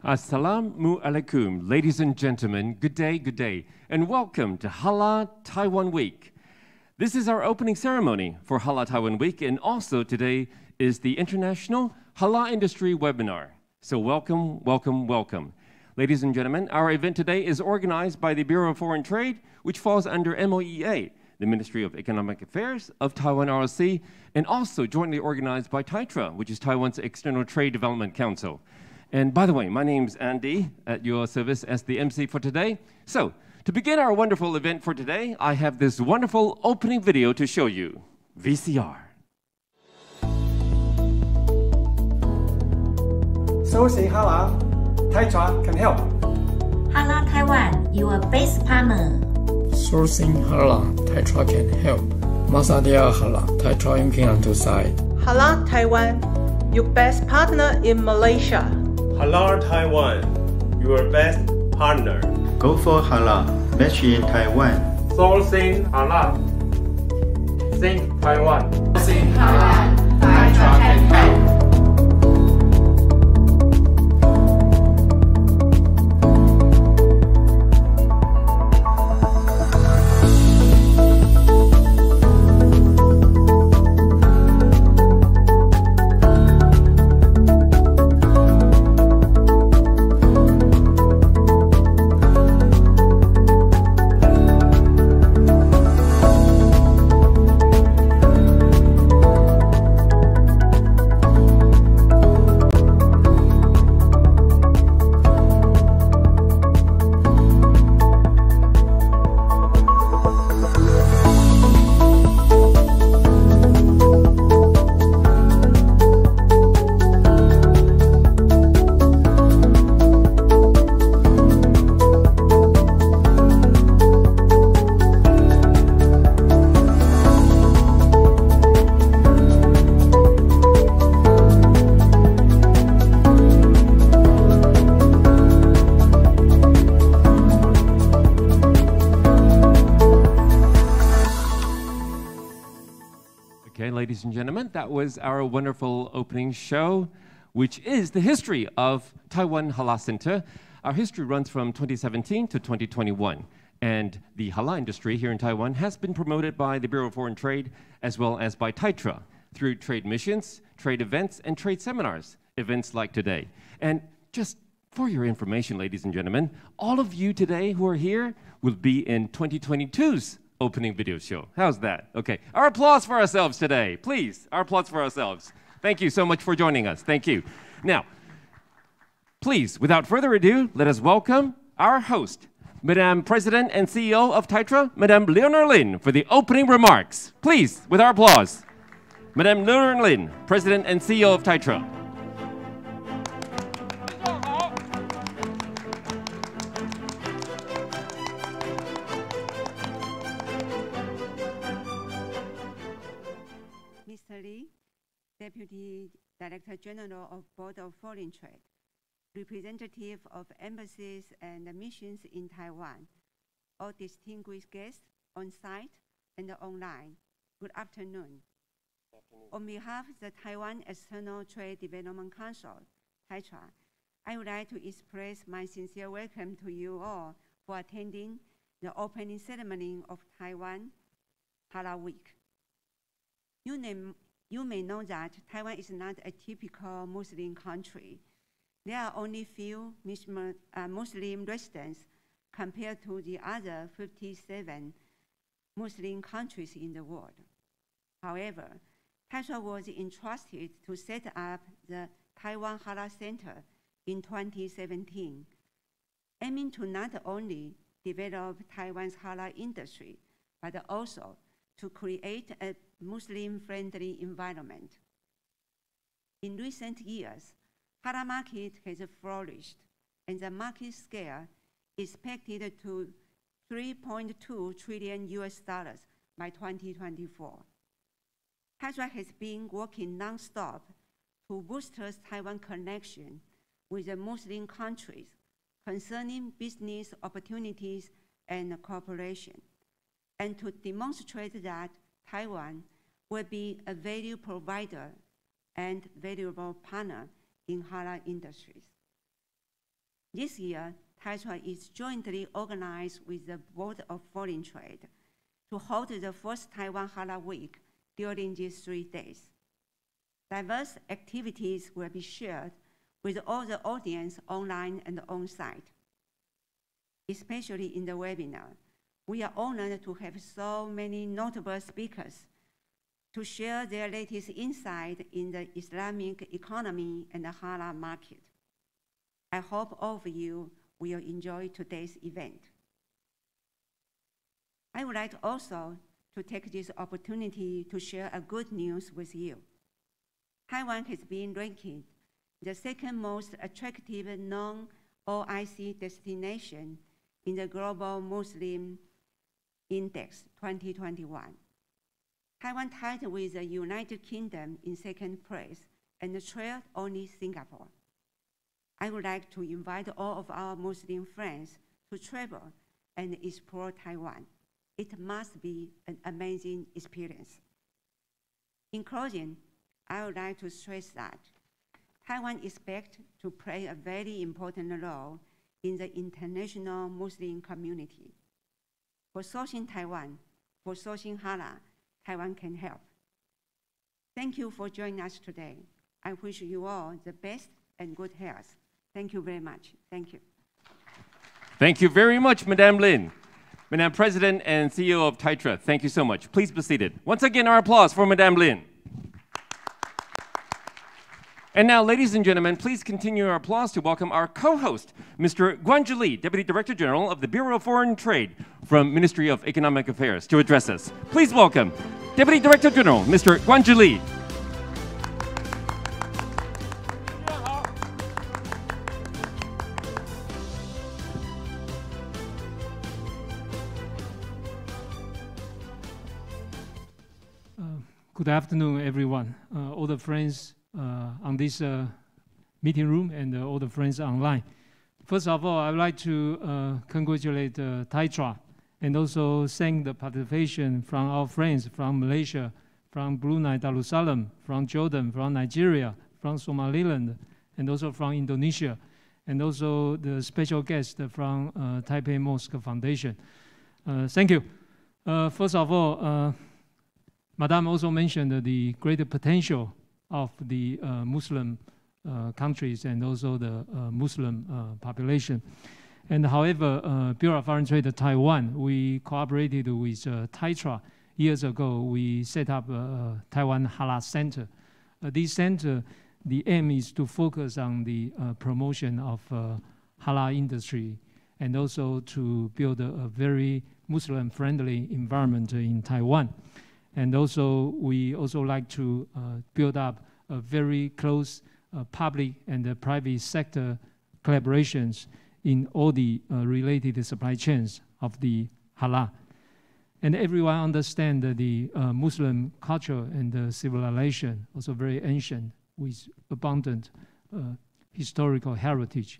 Assalamu alaikum, ladies and gentlemen, good day, and welcome to Halal Taiwan Week. This is our opening ceremony for Halal Taiwan Week, and also today is the International Halal Industry webinar. So welcome. Ladies and gentlemen, our event today is organized by the Bureau of Foreign Trade, which falls under MOEA, the Ministry of Economic Affairs of Taiwan ROC, and also jointly organized by TAITRA, which is Taiwan's External Trade Development Council. And by the way, my name's Andy, at your service as the MC for today. So, to begin our wonderful event for today, I have this wonderful opening video to show you. VCR. Sourcing Halal, TAITRA can help. Halal Taiwan, your best partner. Sourcing Halal, TAITRA can help. Masadia Halal, TAITRA yanking on two sides. Halal Taiwan, your best partner in Malaysia. Halal Taiwan, your best partner. Go for Halal, match in Taiwan. Sourcing Halal, think Taiwan. Sourcing Halal, TAITRA can help. Ladies and gentlemen, that was our wonderful opening show, which is the history of Taiwan Halal Center. Our history runs from 2017 to 2021, and the halal industry here in Taiwan has been promoted by the Bureau of Foreign Trade as well as by TAITRA through trade missions, trade events, and trade seminars, events like today. And just for your information, ladies and gentlemen, all of you today who are here will be in 2022's opening video show. How's that? Okay. Our applause for ourselves today, please. Our applause for ourselves. Thank you so much for joining us. Thank you. Now, please, without further ado, let us welcome our host, Madam President and CEO of TAITRA, Madam Leonor Lin, for the opening remarks. Please, with our applause. Madam Leonor Lin, President and CEO of TAITRA. Mr. Lee, Deputy Director General of Board of Foreign Trade, representative of embassies and missions in Taiwan, all distinguished guests on site and online, good afternoon. On behalf of the Taiwan External Trade Development Council, TAITRA, I would like to express my sincere welcome to you all for attending the opening ceremony of Taiwan Halal Week. You may know that Taiwan is not a typical Muslim country. There are only few Muslim residents compared to the other 57 Muslim countries in the world. However, TAITRA was entrusted to set up the Taiwan Halal Center in 2017, aiming to not only develop Taiwan's halal industry, but also to create a Muslim-friendly environment. In recent years, halal market has flourished, and the market scale is expected to $3.2 trillion by 2024. TAITRA has been working non-stop to boost Taiwan connection with the Muslim countries concerning business opportunities and cooperation, and to demonstrate that Taiwan will be a value provider and valuable partner in halal industries. This year, TAITRA is jointly organized with the Board of Foreign Trade to hold the first Taiwan Halal Week during these 3 days. Diverse activities will be shared with all the audience online and on-site. Especially in the webinar, we are honored to have so many notable speakers to share their latest insight in the Islamic economy and the halal market. I hope all of you will enjoy today's event. I would like also to take this opportunity to share a good news with you. Taiwan has been ranked the second most attractive non-OIC destination in the Global Muslim Index 2021. Taiwan tied with the United Kingdom in second place and trailed only Singapore. I would like to invite all of our Muslim friends to travel and explore Taiwan. It must be an amazing experience. In closing, I would like to stress that Taiwan expects to play a very important role in the international Muslim community. For sourcing Taiwan, for sourcing halal, Taiwan can help. Thank you for joining us today. I wish you all the best and good health. Thank you very much. Thank you. Thank you very much, Madame Lin. Madame President and CEO of TAITRA, thank you so much. Please be seated. Once again, our applause for Madame Lin. And now, ladies and gentlemen, please continue our applause to welcome our co-host, Mr. Guanzhi Li, Deputy Director General of the Bureau of Foreign Trade from Ministry of Economic Affairs, to address us. Please welcome Deputy Director General, Mr. Guanzhi Li. Good afternoon, everyone. All the friends on this meeting room and all the friends online. First of all, I would like to congratulate TAITRA and also thank the participation from our friends from Malaysia, from Brunei Darussalam, from Jordan, from Nigeria, from Somaliland, and also from Indonesia, and also the special guest from Taipei Mosque Foundation. Thank you. First of all, Madame also mentioned the greater potential of the Muslim countries and also the Muslim population. And however, Bureau of Foreign Trade Taiwan, we cooperated with TAITRA. Years ago, we set up a Taiwan Halal Center. This center, the aim is to focus on the promotion of halal industry and also to build a very Muslim-friendly environment in Taiwan. And also, we also like to build up a very close public and private sector collaborations in all the related supply chains of the halal. And everyone understands the Muslim culture and civilization, also very ancient, with abundant historical heritage.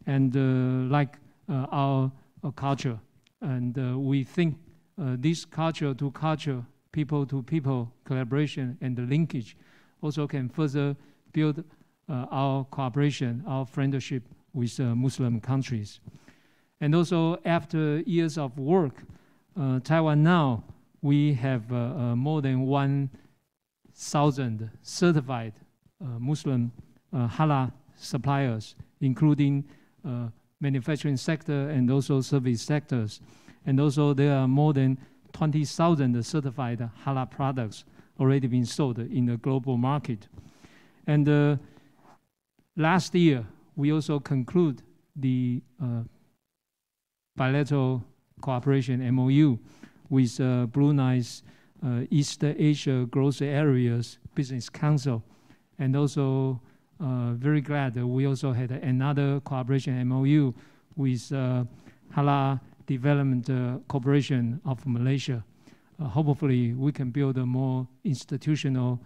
And like our culture, and we think this culture-to-culture, people-to-people collaboration and the linkage also can further build our cooperation, our friendship with Muslim countries. And also, after years of work, Taiwan now, we have more than 1,000 certified Muslim halal suppliers, including manufacturing sector and also service sectors. And also, there are more than 20,000 certified halal products already been sold in the global market. And last year, we also conclude the bilateral cooperation MOU with Brunei's East Asia Growth Areas Business Council. And also very glad that we also had another cooperation MOU with Halal Development Corporation of Malaysia. Hopefully, we can build a more institutional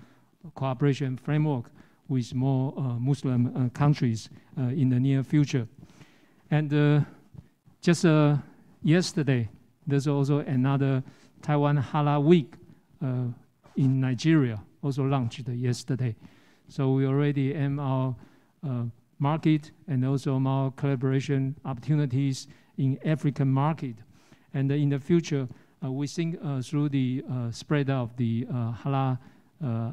cooperation framework with more Muslim countries in the near future. And just yesterday, there's also another Taiwan Halal Week in Nigeria, also launched yesterday. So we already aim our market and also more collaboration opportunities in African market. And in the future, we think through the spread of the halal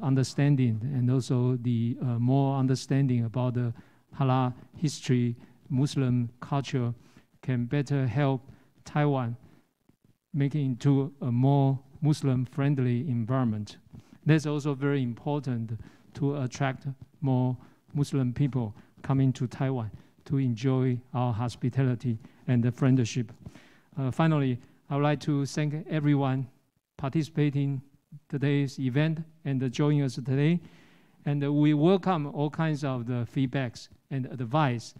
understanding and also the more understanding about the halal history, Muslim culture can better help Taiwan make it into a more Muslim-friendly environment. That's also very important to attract more Muslim people coming to Taiwan to enjoy our hospitality and the friendship. Finally, I would like to thank everyone participating today's event and joining us today. And we welcome all kinds of the feedbacks and advice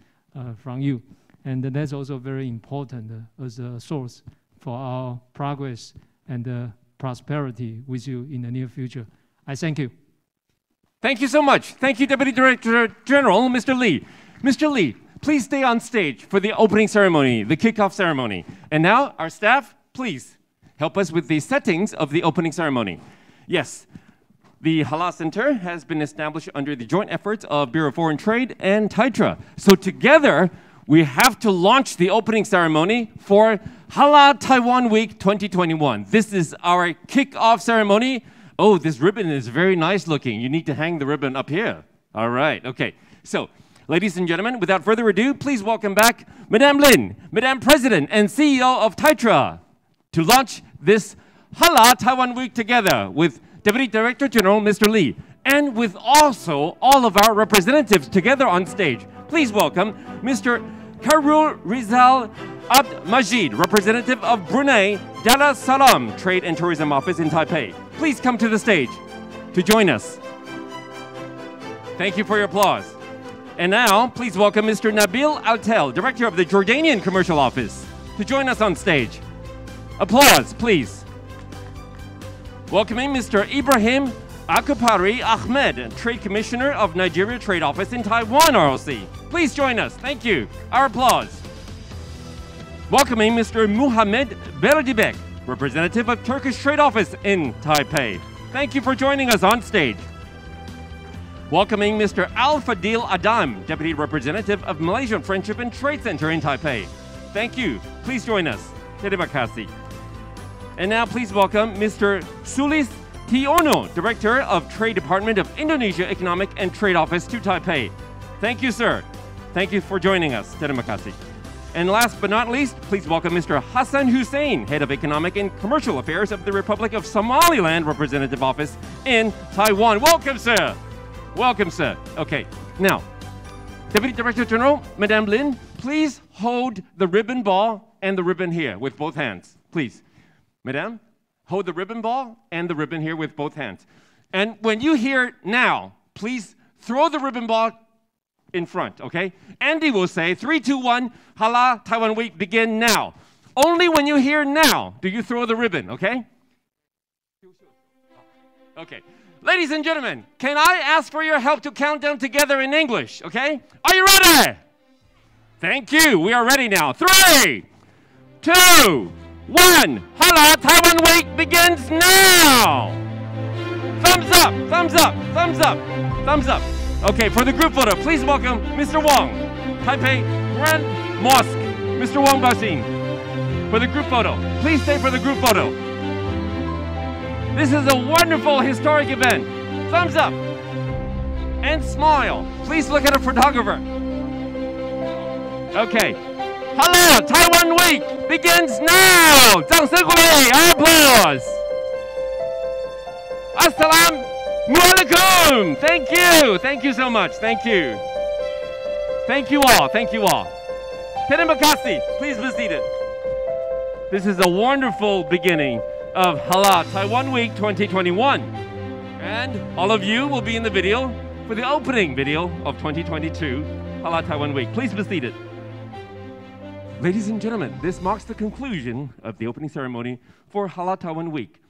from you. And that's also very important as a source for our progress and prosperity with you in the near future. I thank you. Thank you so much. Thank you, Deputy Director General, Mr. Lee. Mr. Lee, please stay on stage for the opening ceremony, the kickoff ceremony. And now, our staff, please help us with the settings of the opening ceremony. Yes, the Halal Center has been established under the joint efforts of Bureau of Foreign Trade and TAITRA. So together, we have to launch the opening ceremony for Halal Taiwan Week 2021. This is our kickoff ceremony. Oh, this ribbon is very nice looking. You need to hang the ribbon up here. All right, okay. So, ladies and gentlemen, without further ado, please welcome back Madame Lin, Madame President and CEO of TAITRA, to launch this Halal Taiwan Week together with Deputy Director General Mr. Lee, and with also all of our representatives together on stage. Please welcome Mr. Karul Rizal Abd Majid, representative of Brunei Dar es Salaam Trade and Tourism Office in Taipei. Please come to the stage to join us. Thank you for your applause. And now, please welcome Mr. Nabil Altel, Director of the Jordanian Commercial Office, to join us on stage. Applause, please. Welcoming Mr. Ibrahim Akupari Ahmed, Trade Commissioner of Nigeria Trade Office in Taiwan, ROC. Please join us. Thank you. Our applause. Welcoming Mr. Muhammed Berdibek, representative of Turkish Trade Office in Taipei. Thank you for joining us on stage. Welcoming Mr. Al Fadil Adam, Deputy Representative of Malaysian Friendship and Trade Center in Taipei. Thank you. Please join us. Terima kasih. And now please welcome Mr. Sulis Tiono, Director of Trade Department of Indonesia Economic and Trade Office to Taipei. Thank you, sir. Thank you for joining us. Terima kasih. And last but not least, please welcome Mr. Hassan Hussein, Head of Economic and Commercial Affairs of the Republic of Somaliland Representative Office in Taiwan. Welcome, sir. Welcome, sir. Okay, now, Deputy Director General, Madame Lin, please hold the ribbon ball and the ribbon here with both hands, please. Madame, hold the ribbon ball and the ribbon here with both hands. And when you hear now, please throw the ribbon ball in front, okay? Andy will say, 3, 2, 1, Halal Taiwan Week, begin now. Only when you hear now do you throw the ribbon, okay? Okay. Ladies and gentlemen, can I ask for your help to count down together in English, okay? Are you ready? Thank you. We are ready now. 3, 2, 1. Halal Taiwan Week begins now. Thumbs up, thumbs up, thumbs up, thumbs up. Okay, for the group photo, please welcome Mr. Wong, Taipei Grand Mosque. Mr. Wong Basin. For the group photo, please stay for the group photo. This is a wonderful historic event. Thumbs up and smile. Please look at a photographer. Okay. Hello, Taiwan Week begins now. 掌声鼓励, our applause. Assalamualaikum. Thank you. Thank you so much. Thank you. Thank you all. Thank you all. Terima kasih. Please be seated. This is a wonderful beginning of Halal Taiwan Week 2021. And all of you will be in the video for the opening video of 2022 Halal Taiwan Week. Please be seated. Ladies and gentlemen, this marks the conclusion of the opening ceremony for Halal Taiwan Week.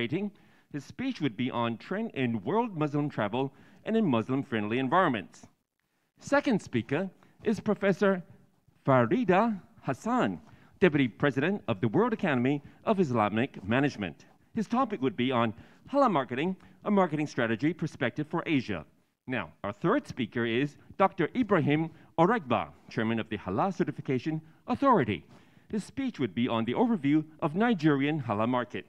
rating. His speech would be on trend in world Muslim travel and in Muslim-friendly environments. Second speaker is Professor Farida Hassan, Deputy President of the World Academy of Islamic Management. His topic would be on halal marketing, a marketing strategy perspective for Asia. Now, our third speaker is Dr. Ibrahim Oregba, Chairman of the Halal Certification Authority. His speech would be on the overview of Nigerian halal market.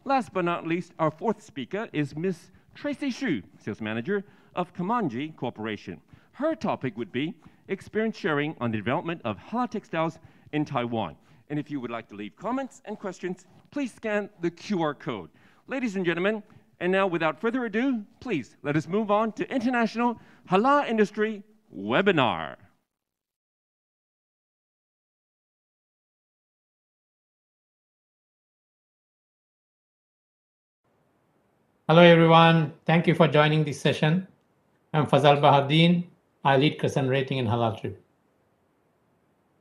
Last but not least, our fourth speaker is Ms. Tracy Xu, Sales Manager of Kamanji Corporation. Her topic would be experience sharing on the development of halal textiles in Taiwan. And if you would like to leave comments and questions, please scan the QR code. Ladies and gentlemen, and now without further ado, please let us move on to International Halal Industry Webinar. Hello everyone, thank you for joining this session. I'm Fazal Bahardeen. I lead Crescent Rating and Halal Trip.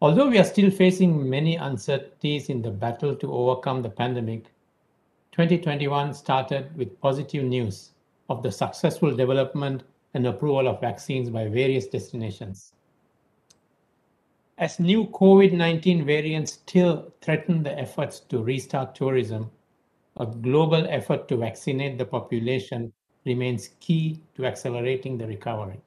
Although we are still facing many uncertainties in the battle to overcome the pandemic, 2021 started with positive news of the successful development and approval of vaccines by various destinations. As new COVID-19 variants still threaten the efforts to restart tourism, a global effort to vaccinate the population remains key to accelerating the recovery.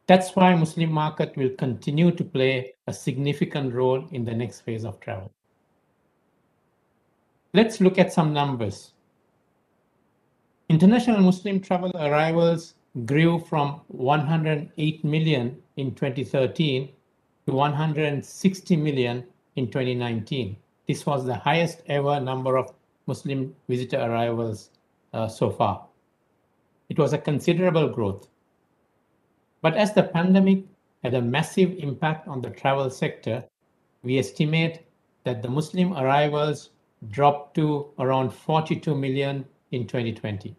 That's why Muslim market will continue to play a significant role in the next phase of travel. Let's look at some numbers. International Muslim travel arrivals grew from 108 million in 2013 to 160 million in 2019. This was the highest ever number of Muslim visitor arrivals so far. It was a considerable growth. But as the pandemic had a massive impact on the travel sector, we estimate that the Muslim arrivals dropped to around 42 million in 2020.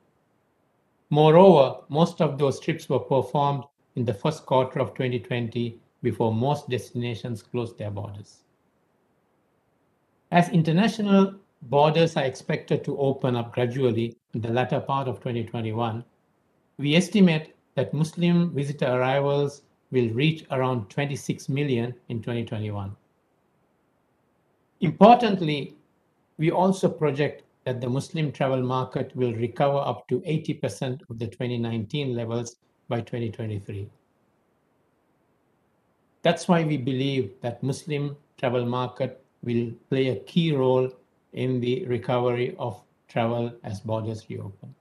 Moreover, most of those trips were performed in the first quarter of 2020 before most destinations closed their borders. As international borders are expected to open up gradually in the latter part of 2021, we estimate that Muslim visitor arrivals will reach around 26 million in 2021. Importantly, we also project that the Muslim travel market will recover up to 80% of the 2019 levels by 2023. That's why we believe that Muslim travel market will play a key role in the recovery of travel as borders reopen.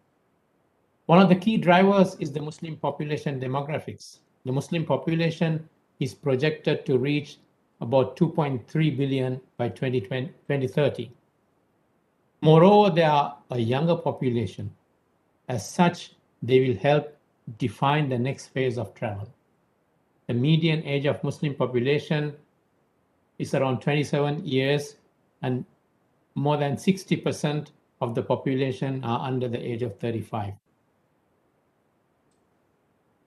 One of the key drivers is the Muslim population demographics. The Muslim population is projected to reach about 2.3 billion by 2030. Moreover, they are a younger population. As such, they will help define the next phase of travel. The median age of Muslim population is around 27 years, and more than 60% of the population are under the age of 35.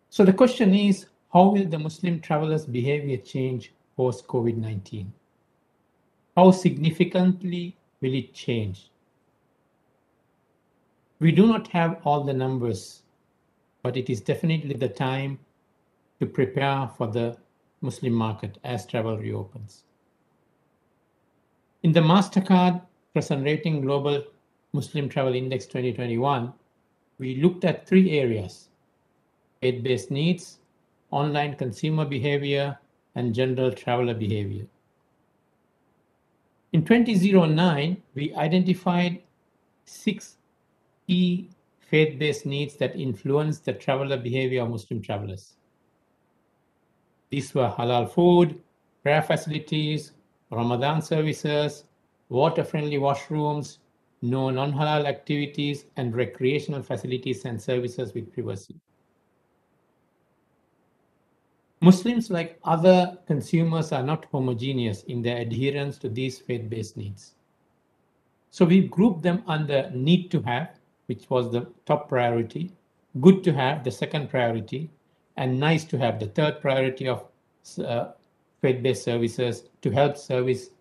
So the question is, how will the Muslim travelers' behavior change post-COVID-19? How significantly will it change? We do not have all the numbers, but it is definitely the time to prepare for the Muslim market as travel reopens. In the MasterCard Crescent Rating Global Muslim Travel Index 2021, we looked at three areas: faith-based needs, online consumer behavior, and general traveler behavior. In 2009, we identified 6 key faith-based needs that influence the traveler behavior of Muslim travelers. These were halal food, prayer facilities, Ramadan services, water-friendly washrooms, no non-halal activities, and recreational facilities and services with privacy. Muslims, like other consumers, are not homogeneous in their adherence to these faith-based needs. So we grouped them under need to have, which was the top priority, good to have, the second priority, and nice to have, the third priority of faith-based services to help service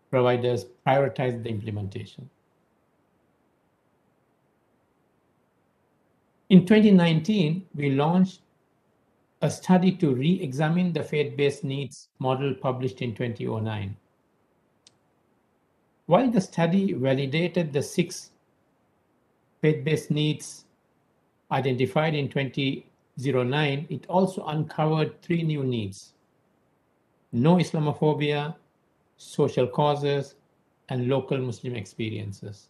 providers prioritize the implementation. In 2019, we launched a study to re-examine the faith-based needs model published in 2009. While the study validated the 6 faith-based needs identified in 2009, it also uncovered 3 new needs: no Islamophobia, social causes, and local Muslim experiences.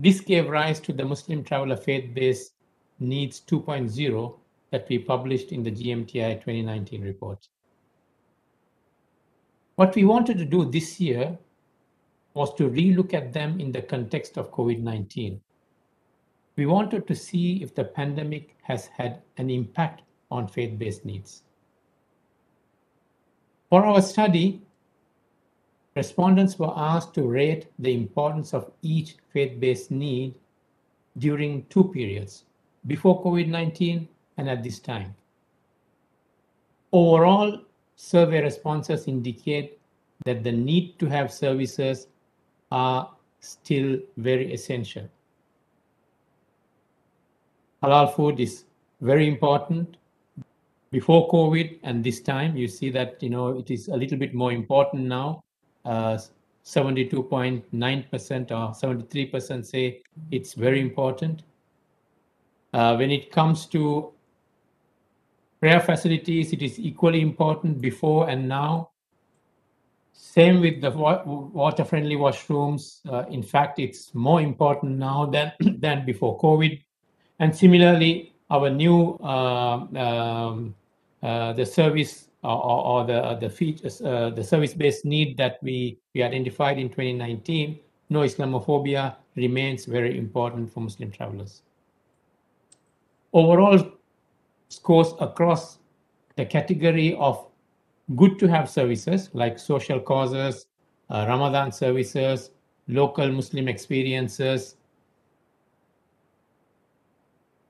This gave rise to the Muslim Traveler Faith-Based Needs 2.0 that we published in the GMTI 2019 report. What we wanted to do this year was to relook at them in the context of COVID-19. We wanted to see if the pandemic has had an impact on faith-based needs. For our study, respondents were asked to rate the importance of each faith-based need during 2 periods, before COVID-19 and at this time. Overall, survey responses indicate that the need to have services are still very essential. Halal food is very important. Before COVID and this time, you see that it is a little bit more important now. 72.9% or 73% say it's very important. When it comes to prayer facilities, it is equally important before and now. Same with the water-friendly washrooms. In fact, it's more important now than before COVID. And similarly, our new the service or the features, the service-based need that we identified in 2019, no Islamophobia, remains very important for Muslim travelers. Overall scores across the category of good to have services like social causes, Ramadan services, local Muslim experiences,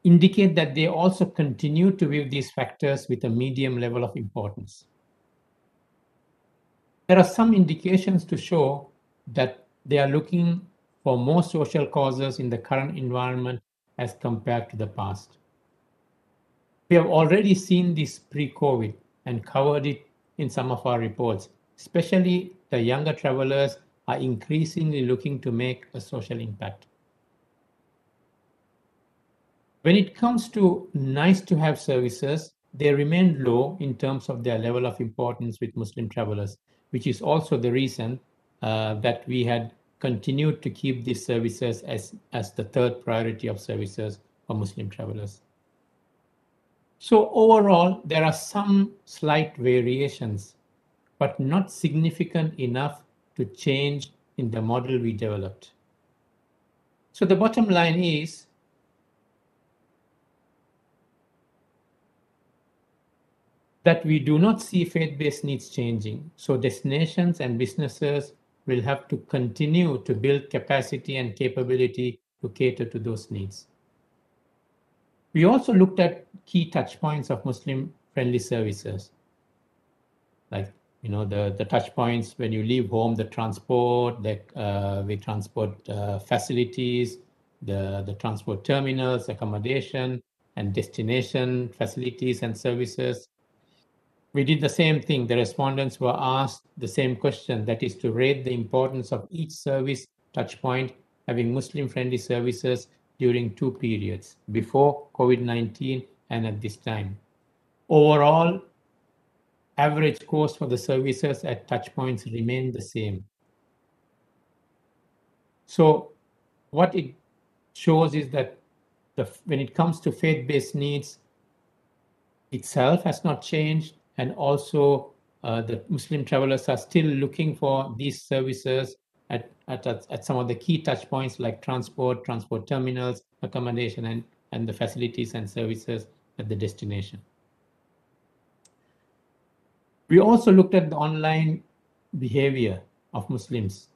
indicate that they also continue to view these factors with a medium level of importance. There are some indications to show that they are looking for more social causes in the current environment as compared to the past. We have already seen this pre-COVID and covered it in some of our reports. Especially the younger travelers are increasingly looking to make a social impact. When it comes to nice to have services, they remain low in terms of their level of importance with Muslim travelers, which is also the reason that we had continued to keep these services as the 3rd priority of services for Muslim travelers. So overall, there are some slight variations, but not significant enough to change in the model we developed. So the bottom line is, that we do not see faith-based needs changing. So destinations and businesses will have to continue to build capacity and capability to cater to those needs. We also looked at key touch points of Muslim-friendly services, like the touch points when you leave home, the transport, the transport facilities, the transport terminals, accommodation, and destination facilities and services. We did the same thing. The respondents were asked the same question, that is to rate the importance of each service touch point having Muslim-friendly services during 2 periods, before COVID-19 and at this time. Overall, average scores for the services at touch points remain the same. So what it shows is that when it comes to faith-based needs, itself has not changed, and also the Muslim travelers are still looking for these services at some of the key touch points like transport terminals, accommodation, and the facilities and services at the destination. We also looked at the online behavior of Muslims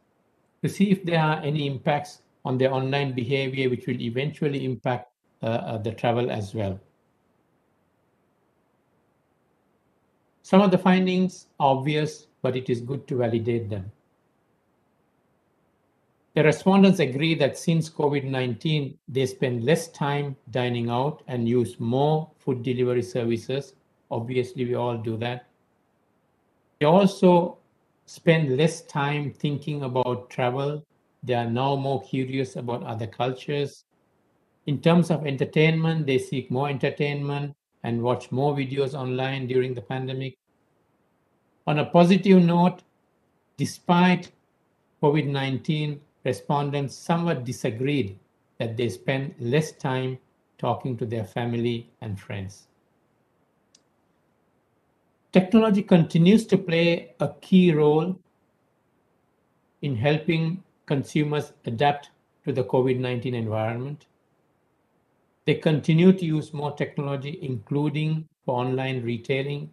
to see if there are any impacts on their online behavior which will eventually impact the travel as well. Some of the findings are obvious, but it is good to validate them. The respondents agree that since COVID-19, they spend less time dining out and use more food delivery services. Obviously, we all do that. They also spend less time thinking about travel. They are now more curious about other cultures. In terms of entertainment, they seek more entertainment and watch more videos online during the pandemic. On a positive note, despite COVID-19, respondents somewhat disagreed that they spend less time talking to their family and friends. Technology continues to play a key role in helping consumers adapt to the COVID-19 environment. They continue to use more technology, including for online retailing.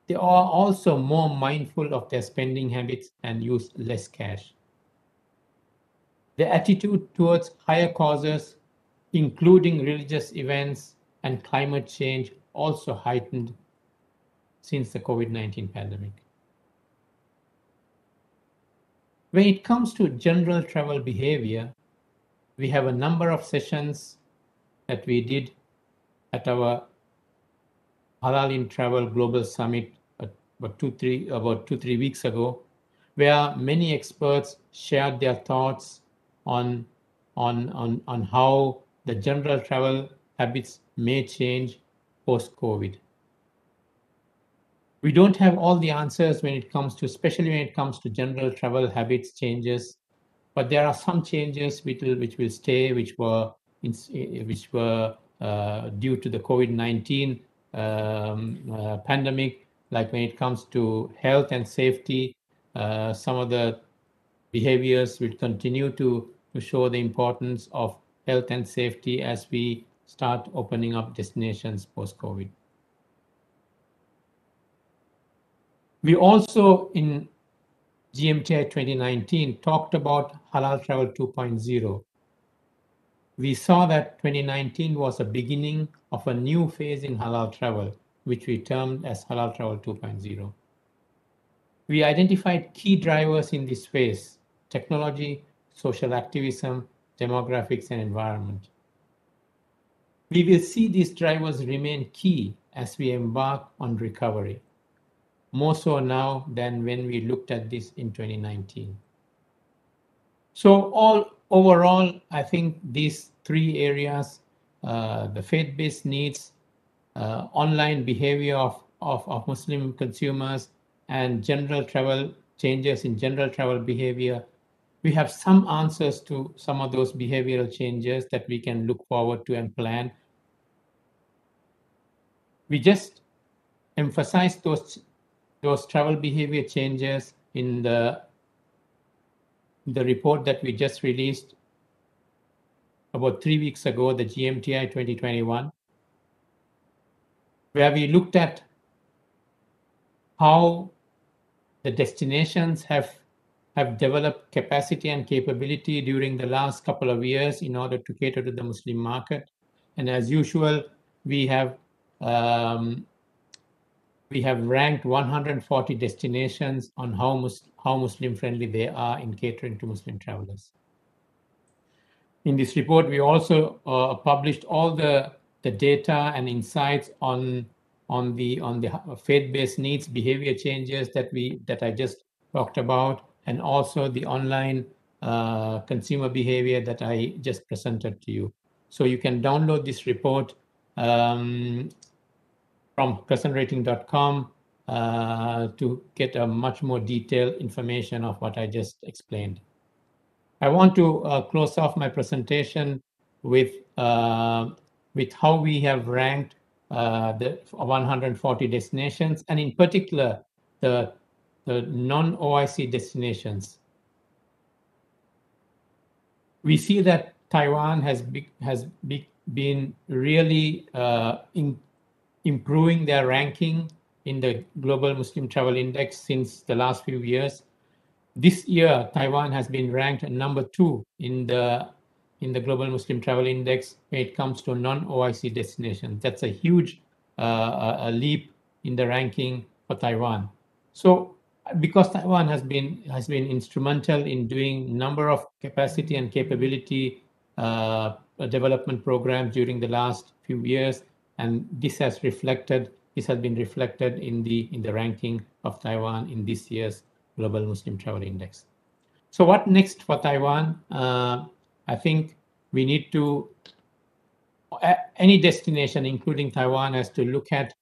They are also more mindful of their spending habits and use less cash. Their attitude towards higher causes, including religious events and climate change, also heightened since the COVID-19 pandemic. When it comes to general travel behavior, we have a number of sessions that we did at our Halal in Travel Global Summit about 2-3 weeks ago, where many experts shared their thoughts on how the general travel habits may change post-COVID. We don't have all the answers when it comes to, especially when it comes to general travel habits changes, but there are some changes which will stay, which were due to the COVID-19 pandemic, like when it comes to health and safety. Some of the behaviors will continue to show the importance of health and safety as we start opening up destinations post-COVID. We also, in GMTI 2019, talked about Halal Travel 2.0. We saw that 2019 was a beginning of a new phase in halal travel, which we termed as Halal Travel 2.0. We identified key drivers in this phase: technology, social activism, demographics, and environment. We will see these drivers remain key as we embark on recovery, more so now than when we looked at this in 2019. So overall, I think these three areas, the faith-based needs, online behavior of Muslim consumers, and general travel changes in general travel behavior, we have some answers to some of those behavioral changes that we can look forward to and plan. We just emphasize those travel behavior changes in the report that we just released about 3 weeks ago, the GMTI 2021, where we looked at how the destinations have developed capacity and capability during the last couple of years in order to cater to the Muslim market. And as usual, we have ranked 140 destinations on how Muslim friendly they are in catering to Muslim travelers. In this report, we also published all the data and insights on the faith-based needs, behavior changes that I just talked about, and also the online consumer behavior that I just presented to you. So you can download this report from personrating.com to get a much more detailed information of what I just explained. I want to close off my presentation with how we have ranked the 140 destinations, and in particular the non-OIC destinations. We see that Taiwan has been really improving their ranking in the Global Muslim Travel Index since the last few years. This year, Taiwan has been ranked number 2 in the Global Muslim Travel Index when it comes to non-OIC destinations. That's a huge leap in the ranking for Taiwan. So because Taiwan has been instrumental in doing a number of capacity and capability development programs during the last few years, and this has been reflected in the ranking of Taiwan in this year's Global Muslim Travel Index. So what next for Taiwan? I think we need to, any destination, including Taiwan, has to look at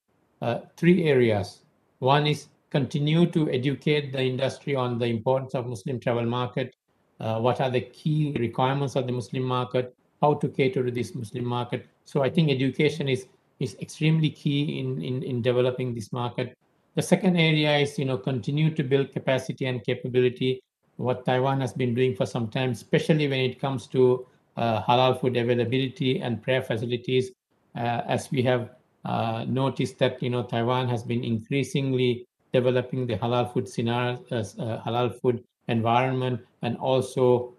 3 areas. One is continue to educate the industry on the importance of Muslim travel market, what are the key requirements of the Muslim market, how to cater to this Muslim market. So I think education is extremely key in developing this market. The second area is, continue to build capacity and capability, what Taiwan has been doing for some time, especially when it comes to halal food availability and prayer facilities. As we have noticed that, Taiwan has been increasingly developing the halal food scenario, halal food environment, and also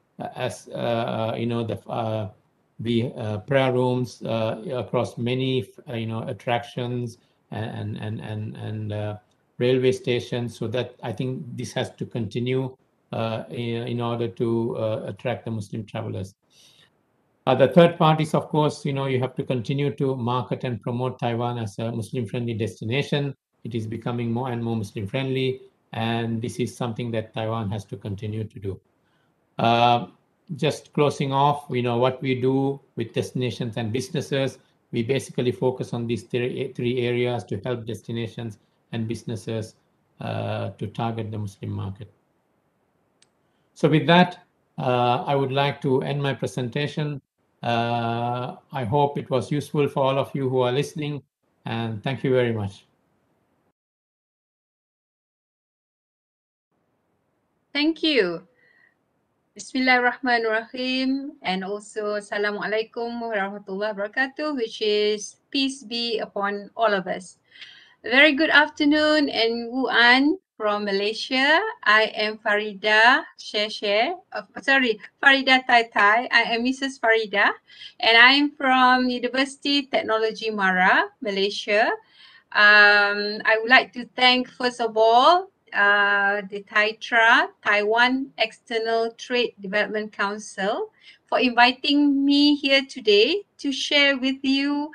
the prayer rooms across many attractions and railway stations. So that I think this has to continue in order to attract the Muslim travelers. The third part is, of course, you have to continue to market and promote Taiwan as a Muslim-friendly destination. It is becoming more and more Muslim-friendly, and this is something that Taiwan has to continue to do. Just closing off, what we do with destinations and businesses, we basically focus on these three areas to help destinations and businesses to target the Muslim market. So with that, I would like to end my presentation. I hope it was useful for all of you who are listening, and thank you very much. Thank you. Bismillahirrahmanirrahim, and also Assalamualaikum warahmatullahi wabarakatuh, which is peace be upon all of us. A very good afternoon in Wuhan from Malaysia. I am Farida Farida Tai. I am Mrs. Farida, and I am from University Technology Mara, Malaysia. I would like to thank, first of all, the TAITRA, Taiwan External Trade Development Council, for inviting me here today to share with you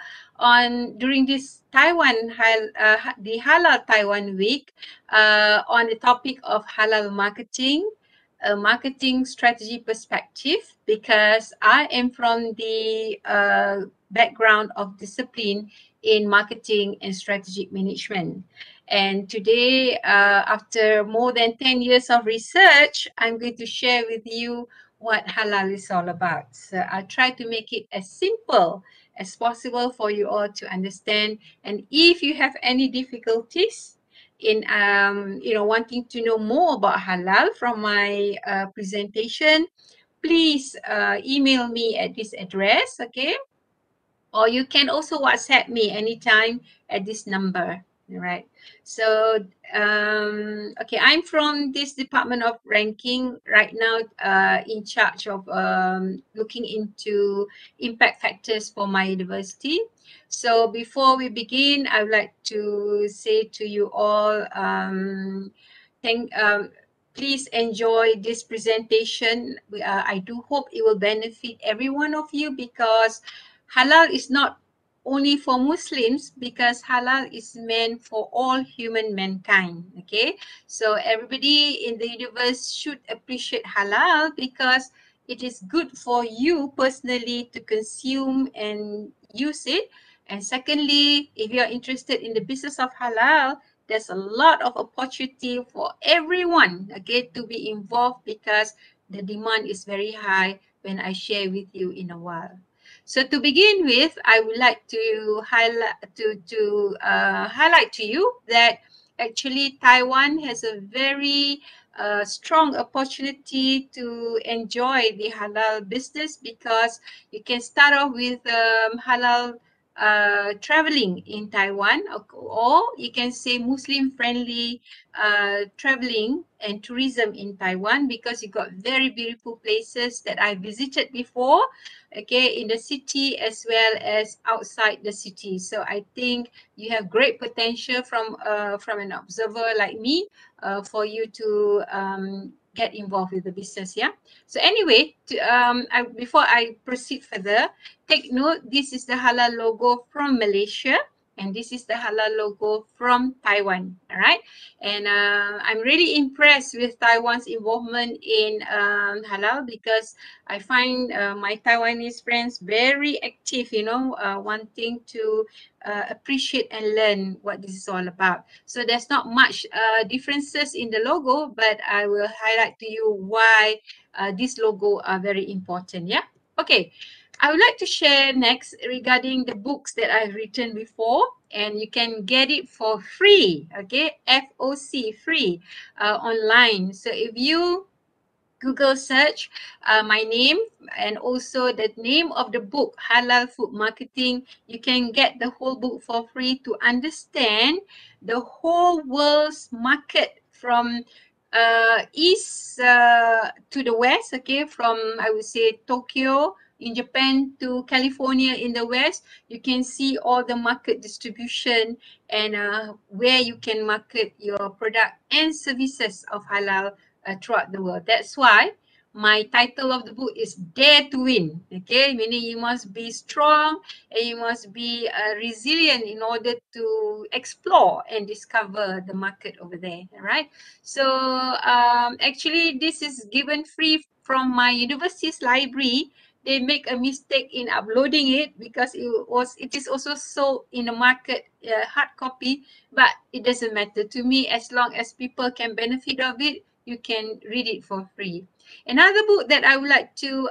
during this the Halal Taiwan Week on the topic of halal marketing, a marketing strategy perspective, because I am from the background of discipline in marketing and strategic management. And today, after more than 10 years of research, I'm going to share with you what halal is all about. So I'll try to make it as simple as possible for you all to understand. And if you have any difficulties in wanting to know more about halal from my presentation, please email me at this address, okay? Or you can also WhatsApp me anytime at this number. All right. So, okay, I'm from this Department of Ranking right now, in charge of looking into impact factors for my university. So before we begin, I would like to say to you all, please enjoy this presentation. I do hope it will benefit every one of you, because halal is not only for Muslims, because halal is meant for all human mankind. Okay, so everybody in the universe should appreciate halal because it is good for you personally to consume and use it. And secondly, if you are interested in the business of halal, there's a lot of opportunity for everyone, okay, to be involved, because the demand is very high when I share with you in a while. So to begin with, I would like to highlight to you that actually Taiwan has a very strong opportunity to enjoy the halal business, because you can start off with halal traveling in Taiwan, or you can say Muslim-friendly traveling and tourism in Taiwan, because you got very beautiful places that I visited before, okay, in the city as well as outside the city. So I think you have great potential from an observer like me for you to get involved with the business. Yeah. So anyway, before I proceed further, take note, this is the halal logo from Malaysia, and this is the halal logo from Taiwan. All right. And I'm really impressed with Taiwan's involvement in halal, because I find my Taiwanese friends very active, you know, wanting to appreciate and learn what this is all about. So there's not much differences in the logo, but I will highlight to you why these logo are very important. Yeah. Okay. I would like to share next regarding the books that I've written before, and you can get it for free, okay, FOC, free, online. So if you Google search my name and also the name of the book, Halal Food Marketing, you can get the whole book for free to understand the whole world's market from east to the west, okay, from, I would say, Tokyo in Japan to California in the west. You can see all the market distribution and where you can market your product and services of halal throughout the world. That's why my title of the book is Dare to Win, okay, meaning you must be strong and you must be resilient in order to explore and discover the market over there. All right. So actually this is given free from my university's library. They make a mistake in uploading it because it is also sold in the market hard copy, but it doesn't matter to me. As long as people can benefit of it, you can read it for free. Another book that I would like to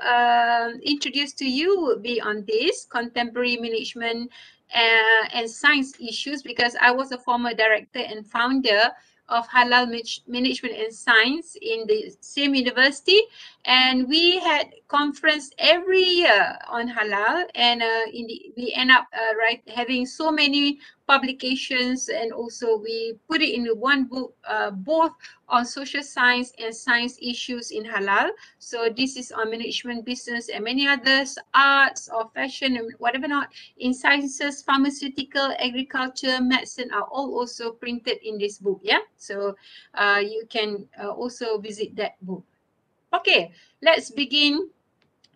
introduce to you would be on this, Contemporary Management and Science Issues, because I was a former director and founder of Halal Management and Science in the same university, and we had conference every year on halal, and we end up having so many publications, and also we put it in one book, both on social science and science issues in halal. So this is on management, business, and many others, arts or fashion and whatever not. In sciences, pharmaceutical, agriculture, medicine are all also printed in this book. Yeah, so you can also visit that book. Okay, let's begin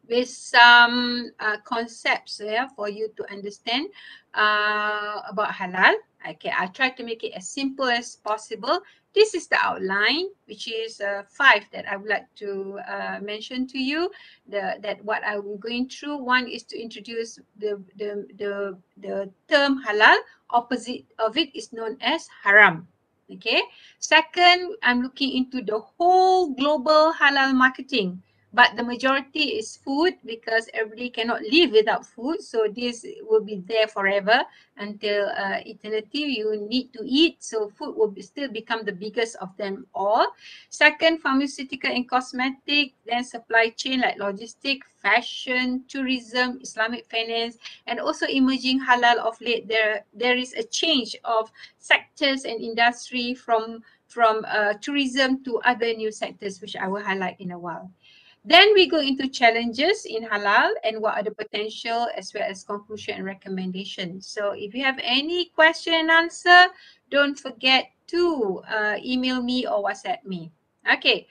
with some concepts for you to understand about halal. Okay, I'll try to make it as simple as possible. This is the outline, which is 5 that I would like to mention to you. That what I'm going through. One is to introduce the term halal. Opposite of it is known as haram. Okay. Second, I'm looking into the whole global halal marketing, but the majority is food, because everybody cannot live without food. So this will be there forever until eternity. You need to eat, so food will still become the biggest of them all. Second, pharmaceutical and cosmetic, then supply chain like logistic, fashion, tourism, Islamic finance, and also emerging halal of late. There is a change of sectors and industry from tourism to other new sectors, which I will highlight in a while. Then we go into challenges in halal and what are the potential, as well as conclusion and recommendation. So if you have any question and answer, don't forget to email me or WhatsApp me. Okay.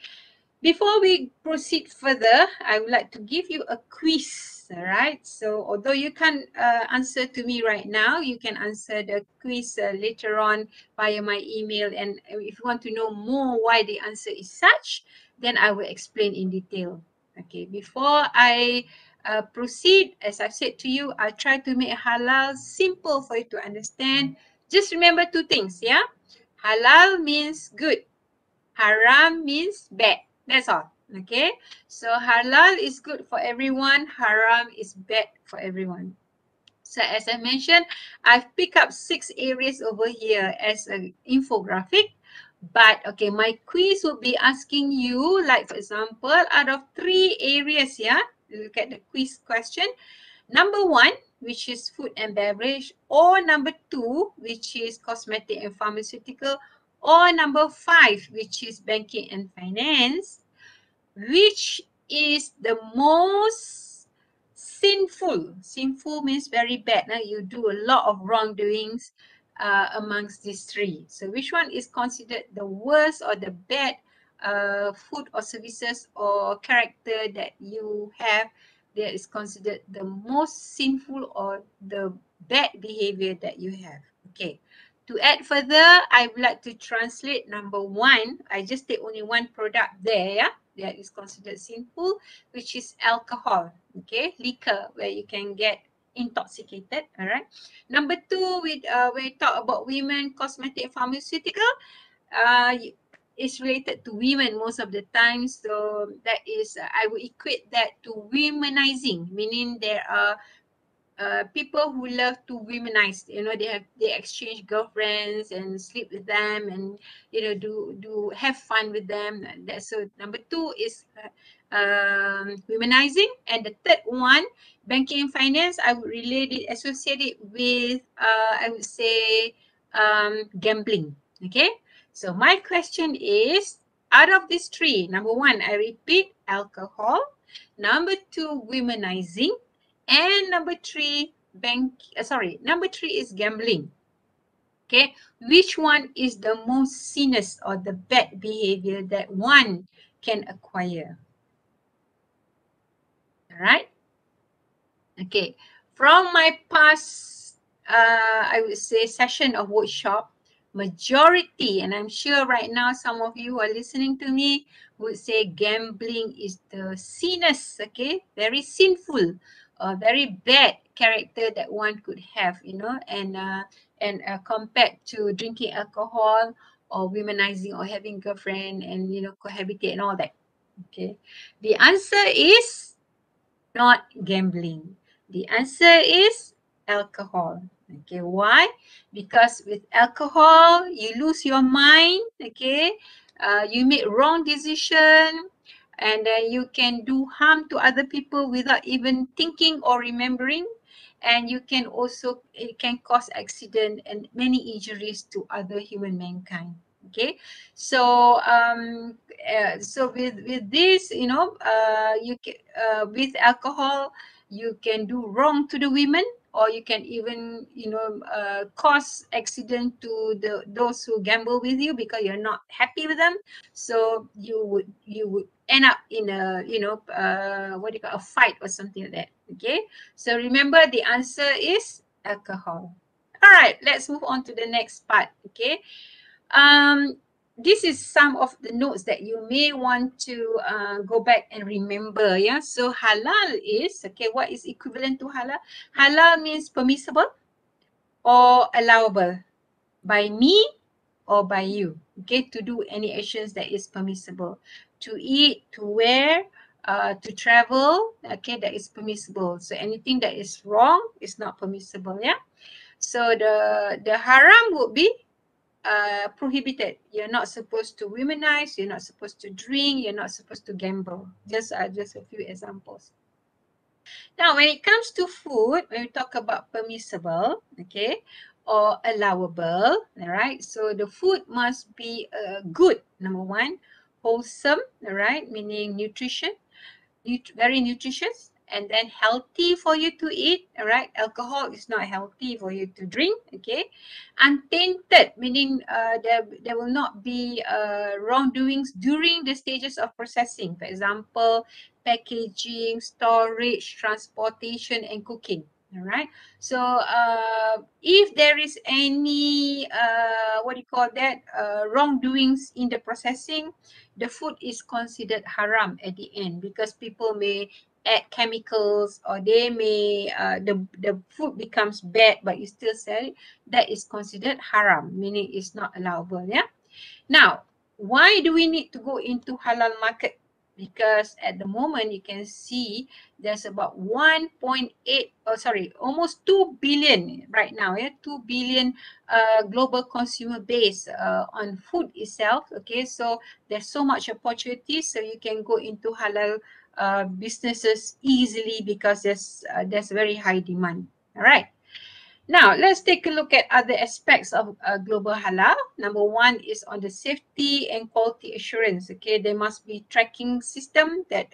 Before we proceed further, I would like to give you a quiz. All right. So although you can't answer to me right now, you can answer the quiz later on via my email. And if you want to know more why the answer is such, then I will explain in detail. Okay, before I proceed, as I said to you, I'll try to make halal simple for you to understand. Just remember 2 things, yeah? Halal means good. Haram means bad. That's all, okay? So halal is good for everyone. Haram is bad for everyone. So as I mentioned, I've picked up 6 areas over here as an infographic. But okay, my quiz will be asking you, like for example, out of 3 areas, yeah, look at the quiz question. Number 1, which is food and beverage, or number 2, which is cosmetic and pharmaceutical, or number 5, which is banking and finance, which is the most sinful? Sinful means very bad. You do a lot of wrongdoings amongst these 3. So which one is considered the worst or the bad food or services or character that you have that is considered the most sinful or the bad behavior that you have? Okay. To add further, I would like to translate number 1. I just take only one product there, yeah, that is considered sinful, which is alcohol, okay, liquor, where you can get intoxicated. All right. Number 2, when we talk about women, cosmetic, pharmaceutical, it's related to women most of the time. So that is, I would equate that to womanizing, meaning there are people who love to womanize. You know, they exchange girlfriends and sleep with them, and you know, do have fun with them. That's so number 2 is womanizing. And the third one, banking and finance, I would associate it with I would say gambling. Okay, so my question is, out of these 3, number 1, I repeat, alcohol, number 2, womanizing, and number 3, number 3 is gambling. Okay, which one is the most sinners or the bad behavior that one can acquire? All right. Okay, from my past, I would say, session of workshop, majority, and I'm sure right now some of you are listening to me, would say gambling is the sinners, okay, very sinful, very bad character that one could have, you know, and compared to drinking alcohol or womanizing or having girlfriend and, you know, cohabitate and all that. Okay, the answer is not gambling. The answer is alcohol. Okay, why? Because with alcohol, you lose your mind, okay? You make wrong decision, and you can do harm to other people without even thinking or remembering. And you can also, it can cause accident and many injuries to other human mankind. Okay, so so with this, you know, you can with alcohol, you can do wrong to the women, or you can even, you know, cause accident to those who gamble with you because you're not happy with them. So you would end up in a, you know, what do you call, a fight or something like that. Okay, so remember the answer is alcohol. All right, let's move on to the next part. Okay, this is some of the notes that you may want to go back and remember. Yeah, so halal is, okay, what is equivalent to halal? Halal means permissible or allowable by me or by you, okay, to do any actions that is permissible, to eat, to wear, to travel, okay, that is permissible. So anything that is wrong is not permissible. Yeah, so the haram would be prohibited. You're not supposed to womanize, you're not supposed to drink, you're not supposed to gamble. Just a few examples. Now, when it comes to food, when we talk about permissible, okay, or allowable, all right, so the food must be good, number 1, wholesome, all right, meaning nutrition, very nutritious, and then healthy for you to eat. All right, alcohol is not healthy for you to drink. Okay, untainted, meaning there will not be wrongdoings during the stages of processing, for example, packaging, storage, transportation, and cooking. All right, so if there is any what do you call that, wrongdoings in the processing, the food is considered haram at the end, because people may add chemicals, or they may the food becomes bad but you still sell it. That is considered haram, meaning it's not allowable. Yeah, now why do we need to go into halal market? Because at the moment you can see there's about 1.8, almost 2 billion right now. Yeah, 2 billion global consumer base on food itself. Okay, so there's so much opportunity, so you can go into halal businesses easily because there's very high demand. All right. Now, let's take a look at other aspects of global halal. Number one is on the safety and quality assurance. Okay, there must be tracking system that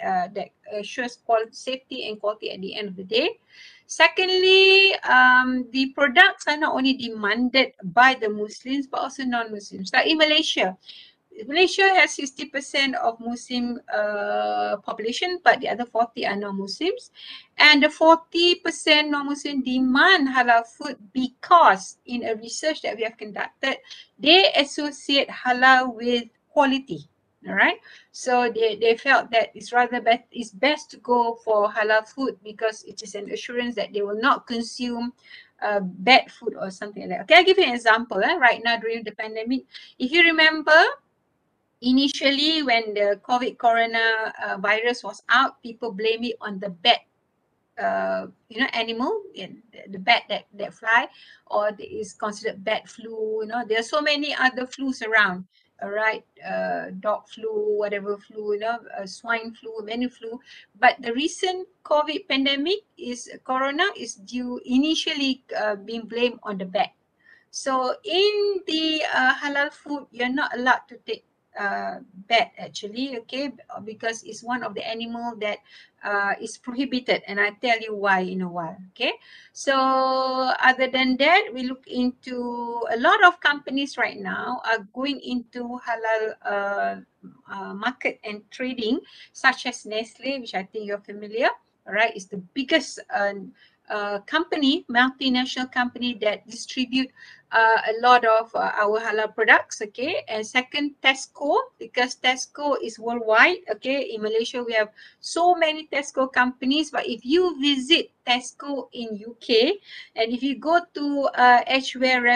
assures quality, safety and quality at the end of the day. Secondly, the products are not only demanded by the Muslims but also non-Muslims. Like in Malaysia, Malaysia has 60% of Muslim population, but the other 40 are non-Muslims. And the 40% non-Muslim demand halal food because in a research that we have conducted, they associate halal with quality. All right. So they felt that it's best to go for halal food because it is an assurance that they will not consume bad food or something like that. Okay, I'll give you an example. Right now during the pandemic, if you remember, initially, when the COVID corona virus was out, people blame it on the bat, animal, the bat that fly, or is considered bat flu. There are so many other flus around. All right, dog flu, whatever flu, swine flu, many flu. But the recent COVID pandemic corona is initially being blamed on the bat. So in the halal food, you're not allowed to take bat actually, okay, because it's one of the animal that is prohibited, and I'll tell you why in a while. Okay, so other than that, we look into a lot of companies right now are going into halal market and trading, such as Nestle, which I think you're familiar. All right, it's the biggest company, multinational company that distribute a lot of our halal products. Okay, and second, Tesco, because Tesco is worldwide. Okay, in Malaysia we have so many Tesco companies, but if you visit Tesco in UK and if you go to Edgware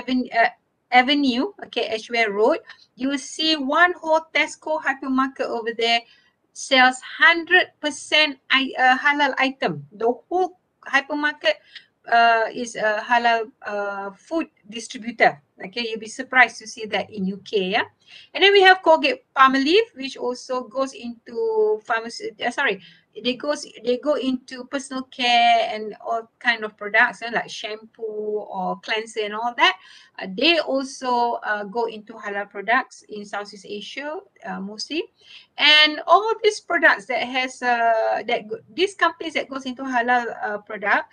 Avenue, okay, Edgware Road, you will see one whole Tesco hypermarket over there sells 100% halal item. The whole hypermarket is a halal food distributor. Okay, you'll be surprised to see that in UK. Yeah, and then we have Colgate Palmolive, which also goes into pharmacy. They go into personal care and all kind of products, like shampoo or cleanser and all that. They also go into halal products in Southeast Asia mostly, and all these products that has these companies that goes into halal product,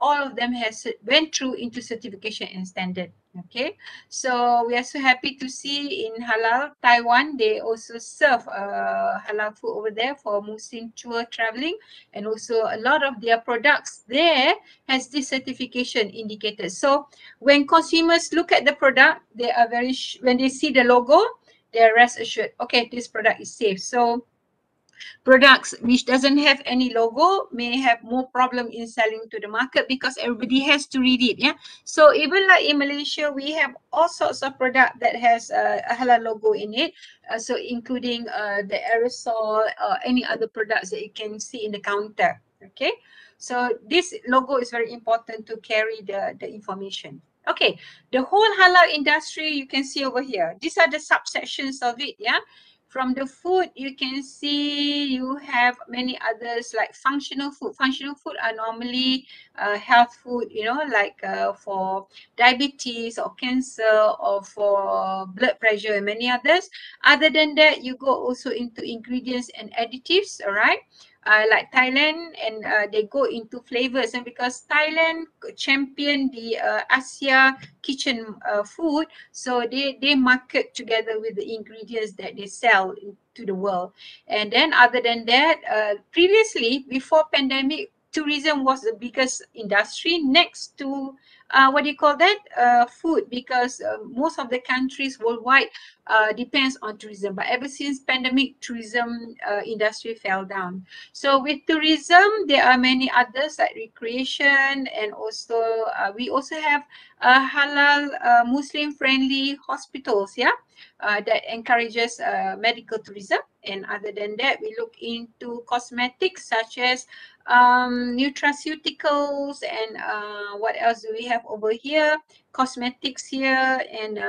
all of them went through into certification and standard. Okay, so we are so happy to see in halal Taiwan, they also serve halal food over there for Muslim tour traveling, and also a lot of their products there has this certification indicated. So when consumers look at the product, they are when they see the logo, they are rest assured, okay, this product is safe. So products which doesn't have any logo may have more problem in selling to the market because everybody has to read it. Yeah, so even like in Malaysia, we have all sorts of product that has a halal logo in it, so including the aerosol or any other products that you can see in the counter. Okay, so this logo is very important to carry the information. Okay, the whole halal industry you can see over here. These are the subsections of it. Yeah, from the food, you can see you have many others like functional food. Functional food are normally health food, like for diabetes or cancer or for blood pressure and many others. Other than that, you go also into ingredients and additives, all right? Like Thailand, and they go into flavors, and because Thailand champion the Asia kitchen food, so they market together with the ingredients that they sell to the world. And then other than that, previously before pandemic, tourism was the biggest industry next to food, because most of the countries worldwide depends on tourism. But ever since pandemic, tourism industry fell down. So with tourism, there are many others like recreation, and also we also have halal Muslim friendly hospitals, that encourages medical tourism. And other than that, we look into cosmetics such as nutraceuticals, and what else do we have over here? Cosmetics here, and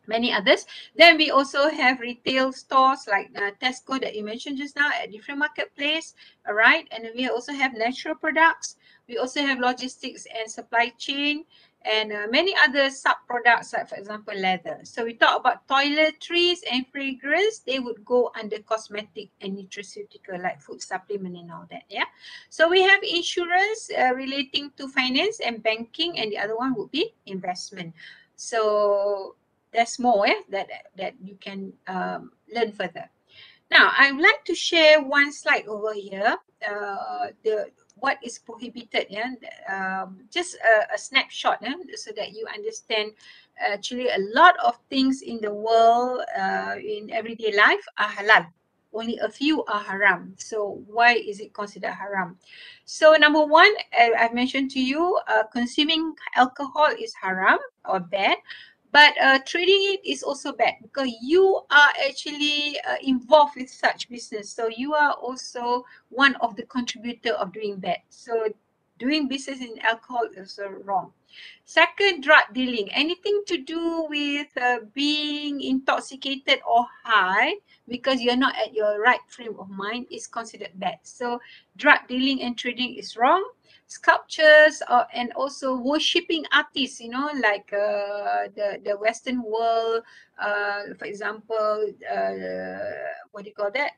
many others. Then we also have retail stores like Tesco that you mentioned just now at different marketplace, all right? And we also have natural products. We also have logistics and supply chain, and many other sub-products, like for example, leather. So we talk about toiletries and fragrance, they would go under cosmetic and nutraceutical, like food supplement and all that, yeah. So we have insurance relating to finance and banking, and the other one would be investment. So there's more that you can learn further. Now, I would like to share one slide over here, what is prohibited, just a snapshot, so that you understand actually a lot of things in the world, in everyday life are halal. Only a few are haram. So why is it considered haram? So number one, I've mentioned to you, consuming alcohol is haram or bad. But trading it is also bad, because you are actually involved with such business. So you are also one of the contributor of doing bad. So doing business in alcohol is wrong. Second, drug dealing. Anything to do with being intoxicated or high because you're not at your right frame of mind is considered bad. So drug dealing and trading is wrong. Sculptures and also worshipping artists, you know, like the Western world, for example, what do you call that?